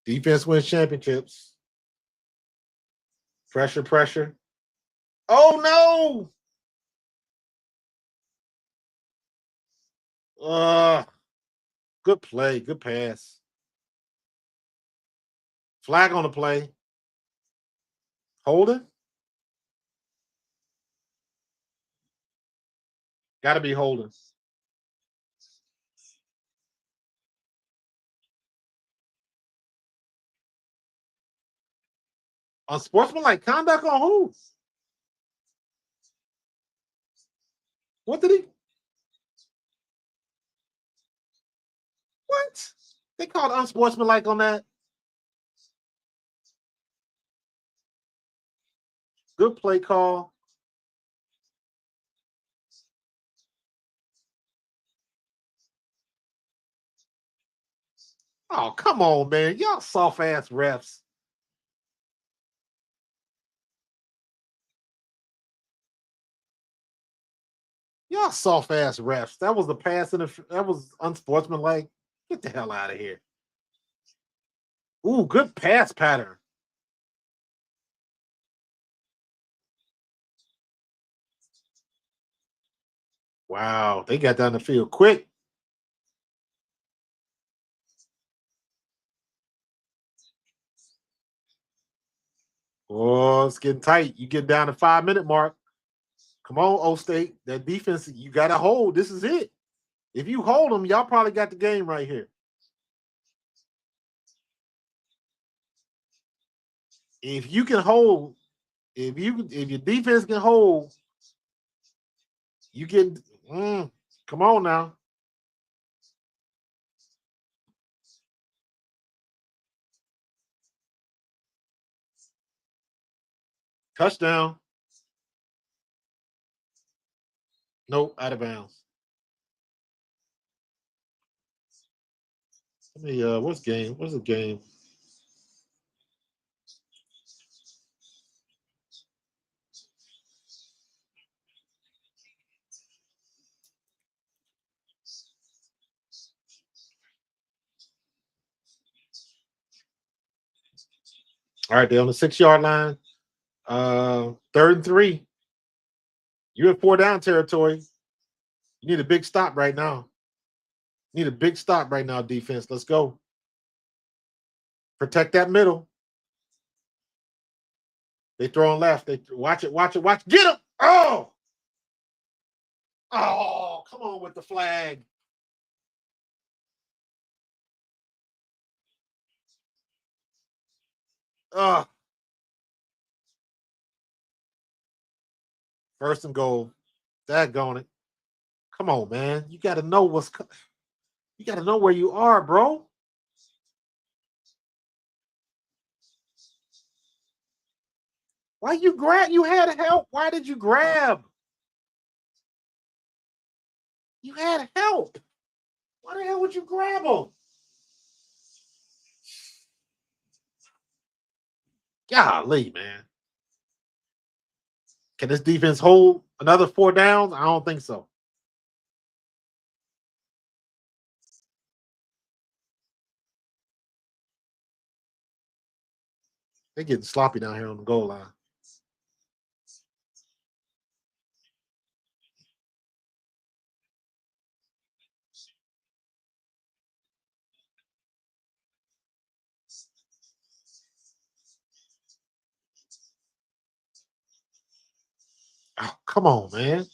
Defense wins championships. Pressure, pressure. Oh no! Good play, good pass. Flag on the play. Holding. Got to be holding. Unsportsmanlike conduct on who? What did he? What? They called unsportsmanlike on that. Good play call. Oh, come on, man. Y'all soft ass refs. Y'all soft ass refs. That was the pass that was unsportsmanlike. Get the hell out of here. Ooh, good pass pattern. Wow, they got down the field quick. Oh, it's getting tight. You get down to 5-minute mark. Come on, O State. That defense, you got to hold. This is it. If you hold them, y'all probably got the game right here. If you can hold, if your defense can hold, you get. Come on now. Touchdown. Nope, out of bounds. Let me what's game? What's the game? All right, they're on the 6-yard line. 3rd and 3. You're in 4-down territory. You need a big stop right now. You need a big stop right now, defense. Let's go. Protect that middle. They throwing left. They watch it. Get him. Oh, come on with the flag. Oh, 1st and goal. Daggone it. Come on, man. You got to know you got to know where you are, bro. Why you grab? You had help. Why did you grab? You had help. Why the hell would you grab him? Golly, man. Can this defense hold another 4 downs? I don't think so. They're getting sloppy down here on the goal line. Oh, come on, man.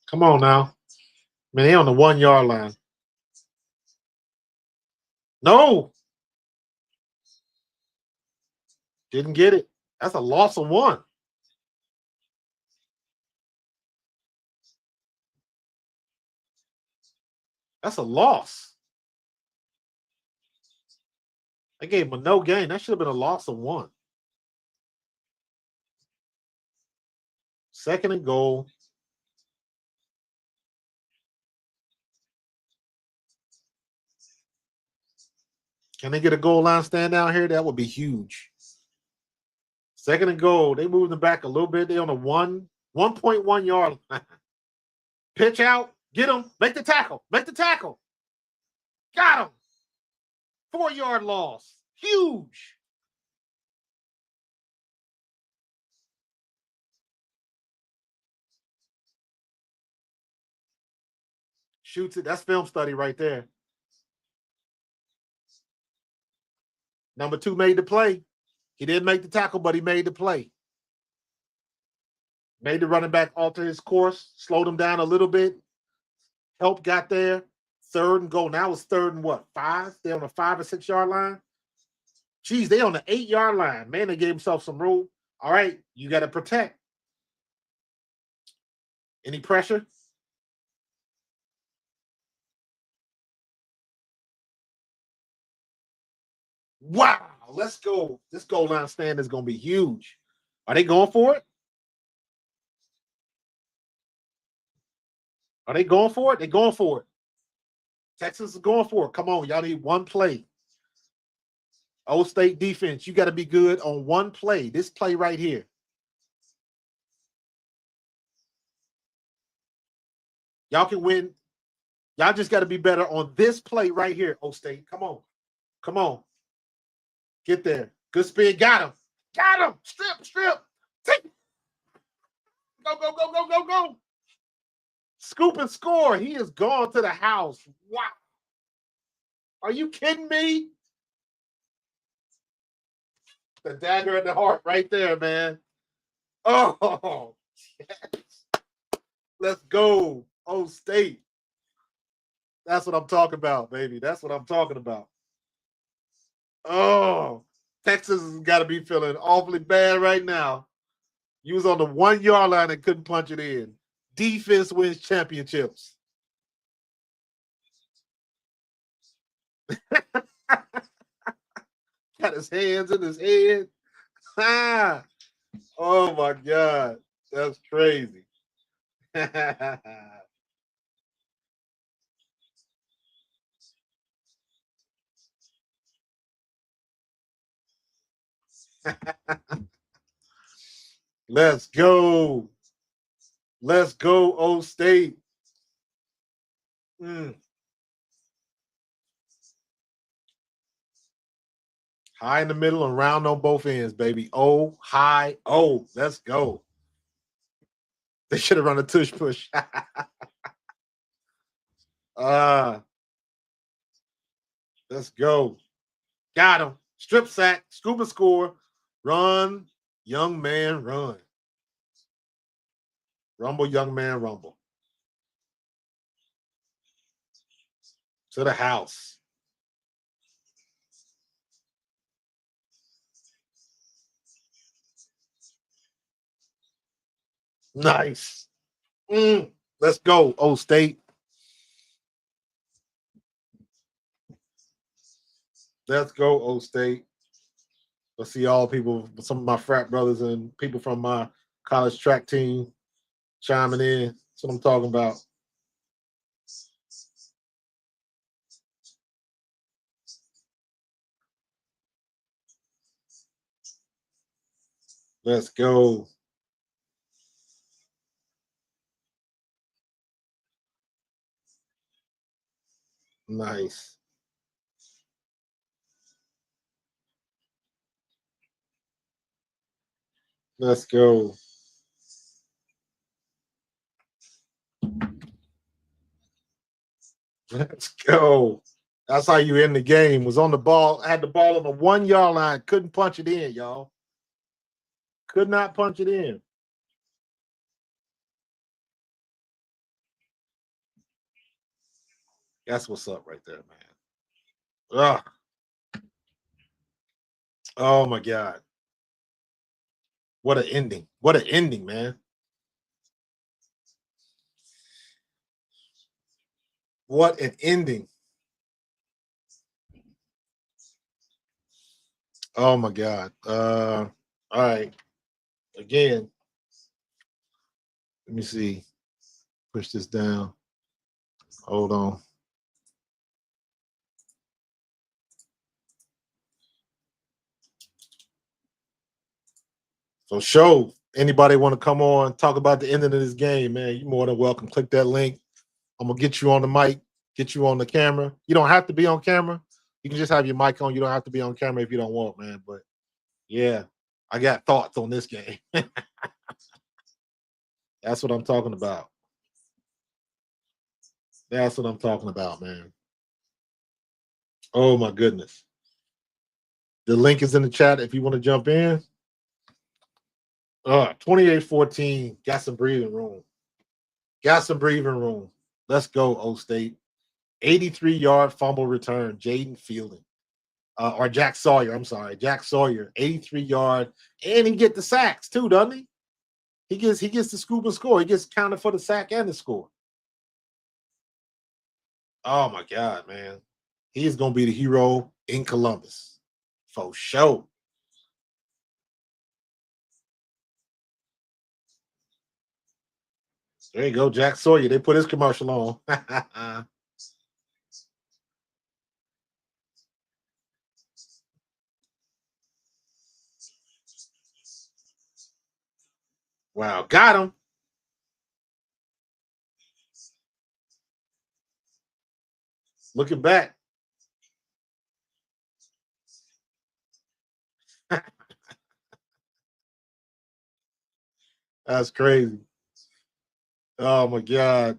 Come on now. Man, they on the 1-yard line. No. Didn't get it. That's a loss of 1. That's a loss. I gave him a no gain. That should have been a loss of 1. 2nd and goal. Can they get a goal line stand down here? That would be huge. Second and goal. They moved them back a little bit. They on a 1.1 yard line. Pitch out. Get him. Make the tackle. Make the tackle. Got him. 4-yard loss. Huge. Shoots it. That's film study right there. Number 2 made the play. He didn't make the tackle, but he made the play. Made the running back alter his course, slowed him down a little bit. Help got there. Third and goal. Now it's third and what? 5? They're on a 5 or 6 yard line. Geez, they on the 8-yard line. Man, they gave themselves some room. All right, you got to protect. Any pressure? Wow, let's go. This goal line stand is going to be huge. Are they going for it? Are they going for it? They're going for it. Texas is going for it. Come on, y'all need one play. Old State defense, you got to be good on one play. This play right here. Y'all can win. Y'all just got to be better on this play right here, Old State. Come on. Come on. Get there. Good spin. Got him. Got him. Strip. Take. Go, go, go, go, go, go. Scoop and score. He is gone to the house. Wow. Are you kidding me? The dagger in the heart right there, man. Oh, yes. Let's go. Old State. That's what I'm talking about, baby. That's what I'm talking about. Oh, Texas has got to be feeling awfully bad right now. You was on the 1-yard line and couldn't punch it in. Defense wins championships. Got his hands in his head. Oh my God. That's crazy. Let's go. Let's go, Old State. High in the middle and round on both ends, baby. Oh, high. Oh, let's go. They should have run a tush push. Let's go. Got him. Strip sack. Scuba score. Run, young man, run. Rumble, young man, rumble. To the house. Nice. Let's go, Old State. Let's go, Old State. Let's see all people, some of my frat brothers and people from my college track team chiming in. That's what I'm talking about. Let's go. Nice. Let's go. Let's go. That's how you end the game. Was on the ball, had the ball on the 1-yard line, couldn't punch it in, y'all. Could not punch it in. That's what's up right there, man. Ugh. Oh my God. What an ending. What an ending, man. What an ending. Oh my God. All right. Again. Let me see. Push this down. Hold on. So show anybody want to come on, talk about the ending of this game, man. You're more than welcome. Click that link. I'm gonna get you on the mic, get you on the camera. You don't have to be on camera. You can just have your mic on. You don't have to be on camera if you don't want, man. But yeah, I got thoughts on this game. That's what I'm talking about. That's what I'm talking about, man. Oh my goodness. The link is in the chat if you want to jump in. 28-14. Got some breathing room. Got some breathing room. Let's go, O State. 83-yard fumble return, Jaden Fielding. Or Jack Sawyer, I'm sorry. Jack Sawyer, 83-yard. And he get the sacks too, doesn't he? He gets the scoop and score. He gets counted for the sack and the score. Oh my God, man. He is gonna be the hero in Columbus. For sure. There you go, Jack Sawyer. They put his commercial on. Wow, got him. Looking back. That's crazy. Oh my God.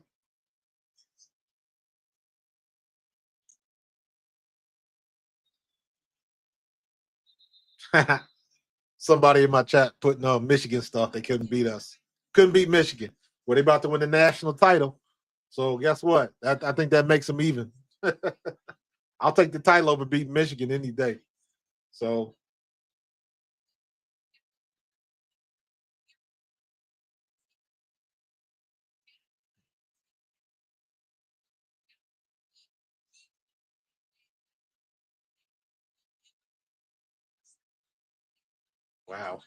Somebody in my chat putting on Michigan stuff. They couldn't beat us. Couldn't beat Michigan. Well, they about to win the national title. So guess what? I think that makes them even. I'll take the title over beating Michigan any day. So wow.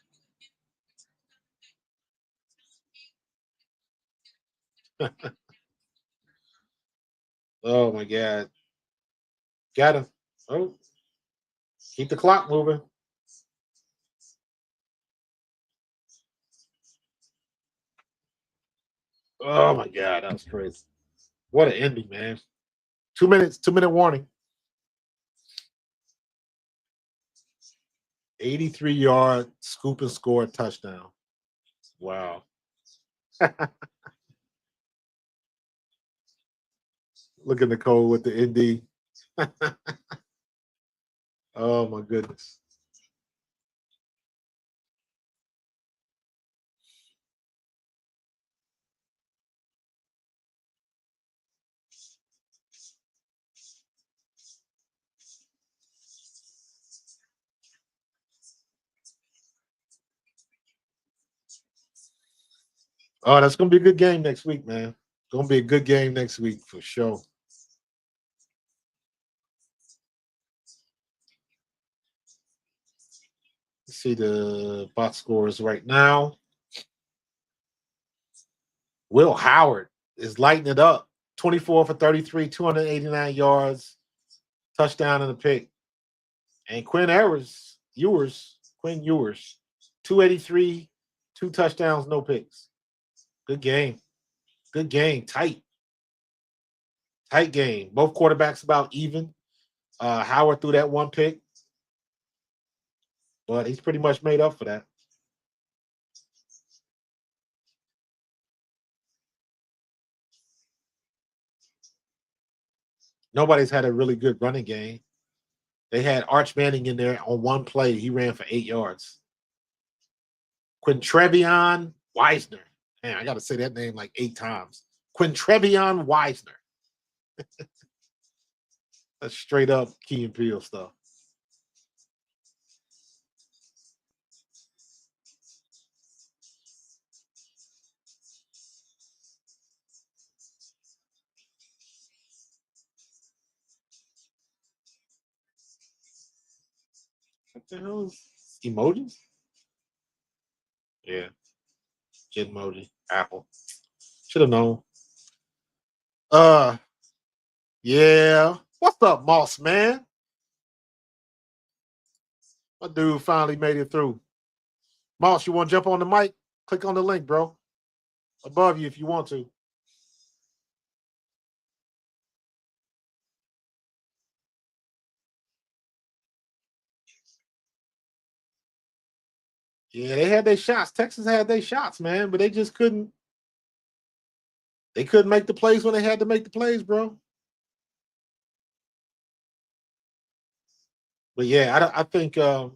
Oh my God. Got him. Oh, keep the clock moving. Oh my God, that was crazy. What an ending, man. 2 minutes, 2-minute warning. 83-yard scoop and score touchdown. Wow. Look at Nicole with the ND. Oh my goodness. Oh, that's gonna be a good game next week, man. Gonna be a good game next week for sure. Let's see the box scores right now. Will Howard is lighting it up. 24 for 33, 289 yards, touchdown and a pick. And Quinn Ewers, 283, 2 touchdowns, no picks. Good game. Good game. Tight game. Both quarterbacks about even. Howard threw that 1 pick, but he's pretty much made up for that. Nobody's had a really good running game. They had Arch Manning in there on 1 play. He ran for 8 yards. Quintrevion Wisner. Man, I got to say that name like 8 times. Quintrevion Wisner. That's straight up Key and Peele stuff. What the hell is emojis? Yeah. Gitmoji. Apple. Should have known. Yeah. What's up, Moss man? My dude finally made it through. Moss, you want to jump on the mic? Click on the link, bro. Above you if you want to. Yeah, they had their shots. Texas had their shots, man, but they just couldn't. They couldn't make the plays when they had to make the plays, bro. But yeah, I think, I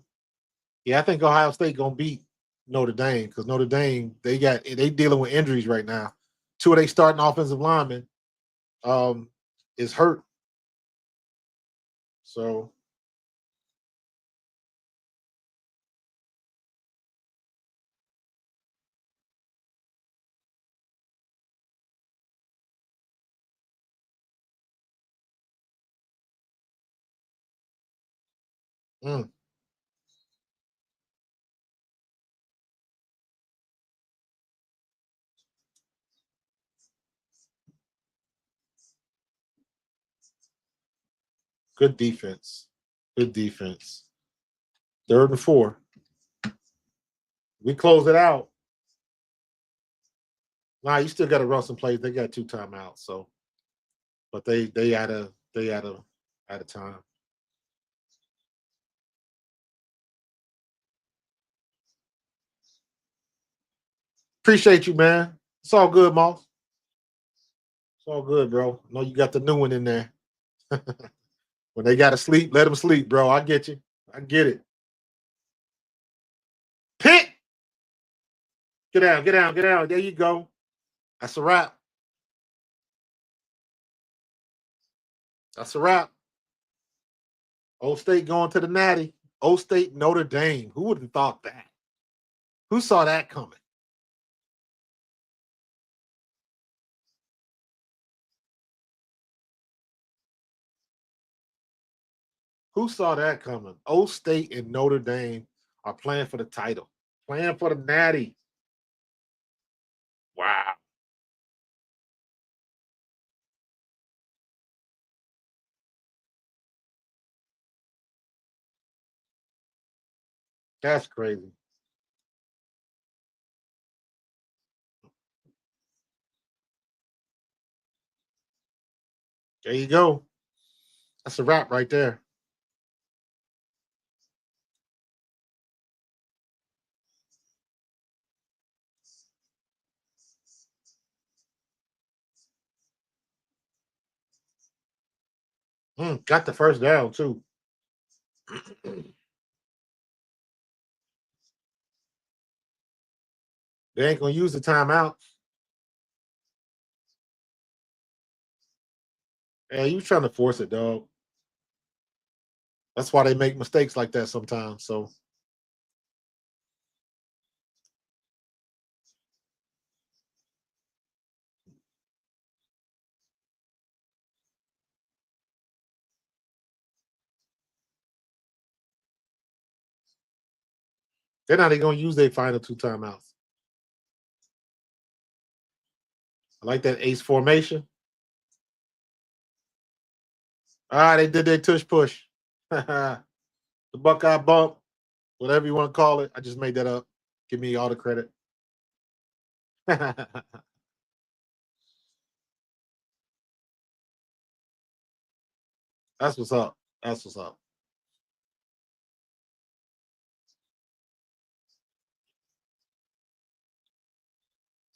think Ohio State gonna beat Notre Dame because Notre Dame they dealing with injuries right now. Two of their starting offensive linemen is hurt. So mm, good defense. Good defense. 3rd and 4. We close it out. Nah, you still got to run some plays. They got 2 timeouts, so but they out of time. Appreciate you, man. It's all good, Moss. It's all good, bro. I know you got the new one in there. When they got to sleep, let them sleep, bro. I get you. I get it. Pick. Get out, get out, get out. There you go. That's a wrap. That's a wrap. Old State going to the Natty. Old State, Notre Dame. Who would have thought that? Who saw that coming? Who saw that coming? Old State and Notre Dame are playing for the title, playing for the Natty. Wow. That's crazy. There you go. That's a wrap right there. Got the first down, too. They ain't going to use the timeout. Hey, you trying to force it, dog. That's why they make mistakes like that sometimes. So they're not even going to use their final 2 timeouts. I like that ace formation. They did their tush push. The Buckeye bump, whatever you want to call it. I just made that up. Give me all the credit. That's what's up. That's what's up.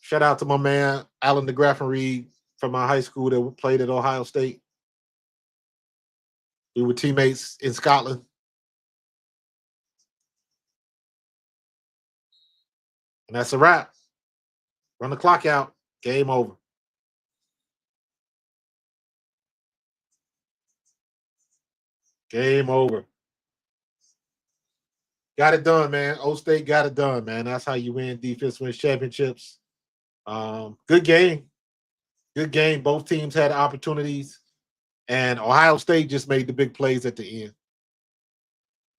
Shout out to my man, Alan DeGraffenreid Reed from my high school that played at Ohio State. We were teammates in Scotland. And that's a wrap. Run the clock out. Game over. Game over. Got it done, man. Old State got it done, man. That's how you win. Defense wins championships. Good game. Good game. Both teams had opportunities. And Ohio State just made the big plays at the end.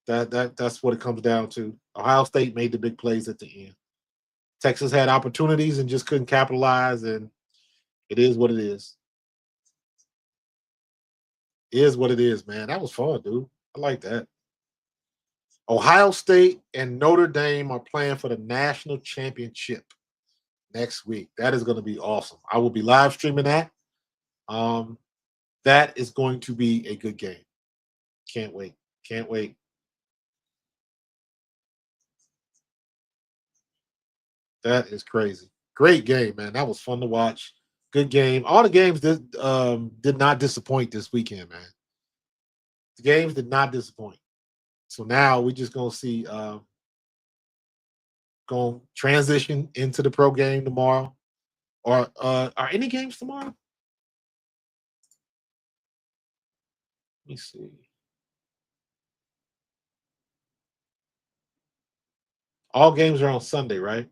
That's what it comes down to. Ohio State made the big plays at the end. Texas had opportunities and just couldn't capitalize, and it is what it is. It is what it is, man. That was fun, dude. I like that. Ohio State and Notre Dame are playing for the national championship next week. That is going to be awesome. I will be live streaming that. That is going to be a good game. Can't wait. Can't wait. That is crazy. Great game, man. That was fun to watch. Good game. All the games did not disappoint this weekend, man. The games did not disappoint. So now we're just gonna see going transition into the pro game tomorrow. Or are any games tomorrow? Let me see. All games are on Sunday, right?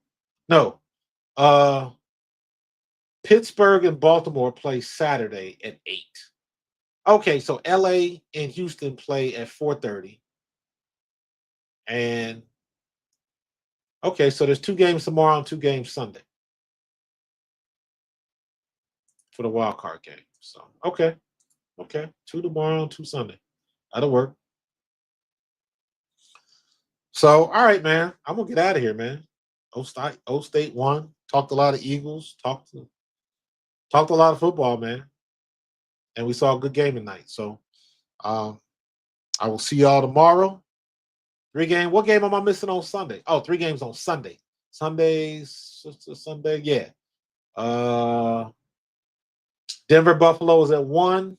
No. Uh Pittsburgh and Baltimore play Saturday at 8. Okay, so LA and Houston play at 4:30. And okay, so there's 2 games tomorrow and 2 games Sunday for the wild card game. So okay, 2 tomorrow and 2 Sunday. That'll work. So all right, man. I'm gonna get out of here, man. O State won. Talked a lot of Eagles. Talked a lot of football, man. And we saw a good game tonight. So um, I will see y'all tomorrow. 3 game. What game am I missing on Sunday? Oh, 3 games on Sunday. Sunday. Yeah. Denver Buffalo is at 1.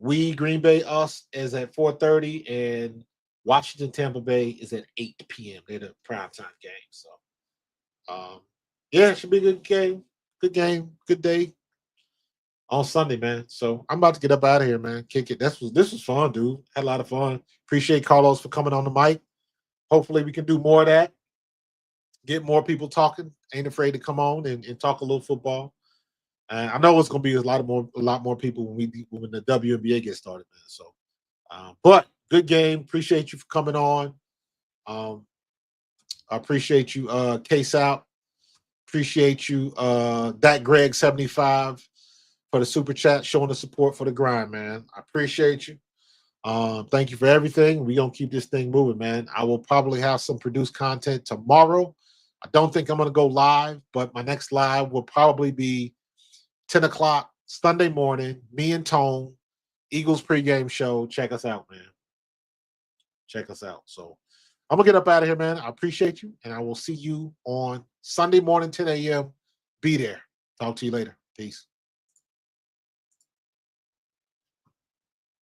Green Bay us is at 4:30, and Washington Tampa Bay is at 8 p.m. They're the primetime game. So yeah, it should be a good game. Good game. Good day on Sunday, man. So I'm about to get up out of here, man. Kick it. This was fun, dude. Had a lot of fun. Appreciate Carlos for coming on the mic. Hopefully we can do more of that. Get more people talking. Ain't afraid to come on and talk a little football. And I know it's going to be a lot more people when the WNBA gets started, man. So, but good game. Appreciate you for coming on. I appreciate you, Case Out. Appreciate you, that Greg 75 for the super chat, showing the support for the grind, man. I appreciate you. Thank you for everything. We're gonna keep this thing moving, man. I will probably have some produced content tomorrow. I don't think I'm gonna go live, but my next live will probably be 10 o'clock Sunday morning. Me and Tone, Eagles pregame show. Check us out, man. Check us out. So I'm gonna get up out of here, man. I appreciate you, and I will see you on Sunday morning, 10 a.m. Be there. Talk to you later. Peace.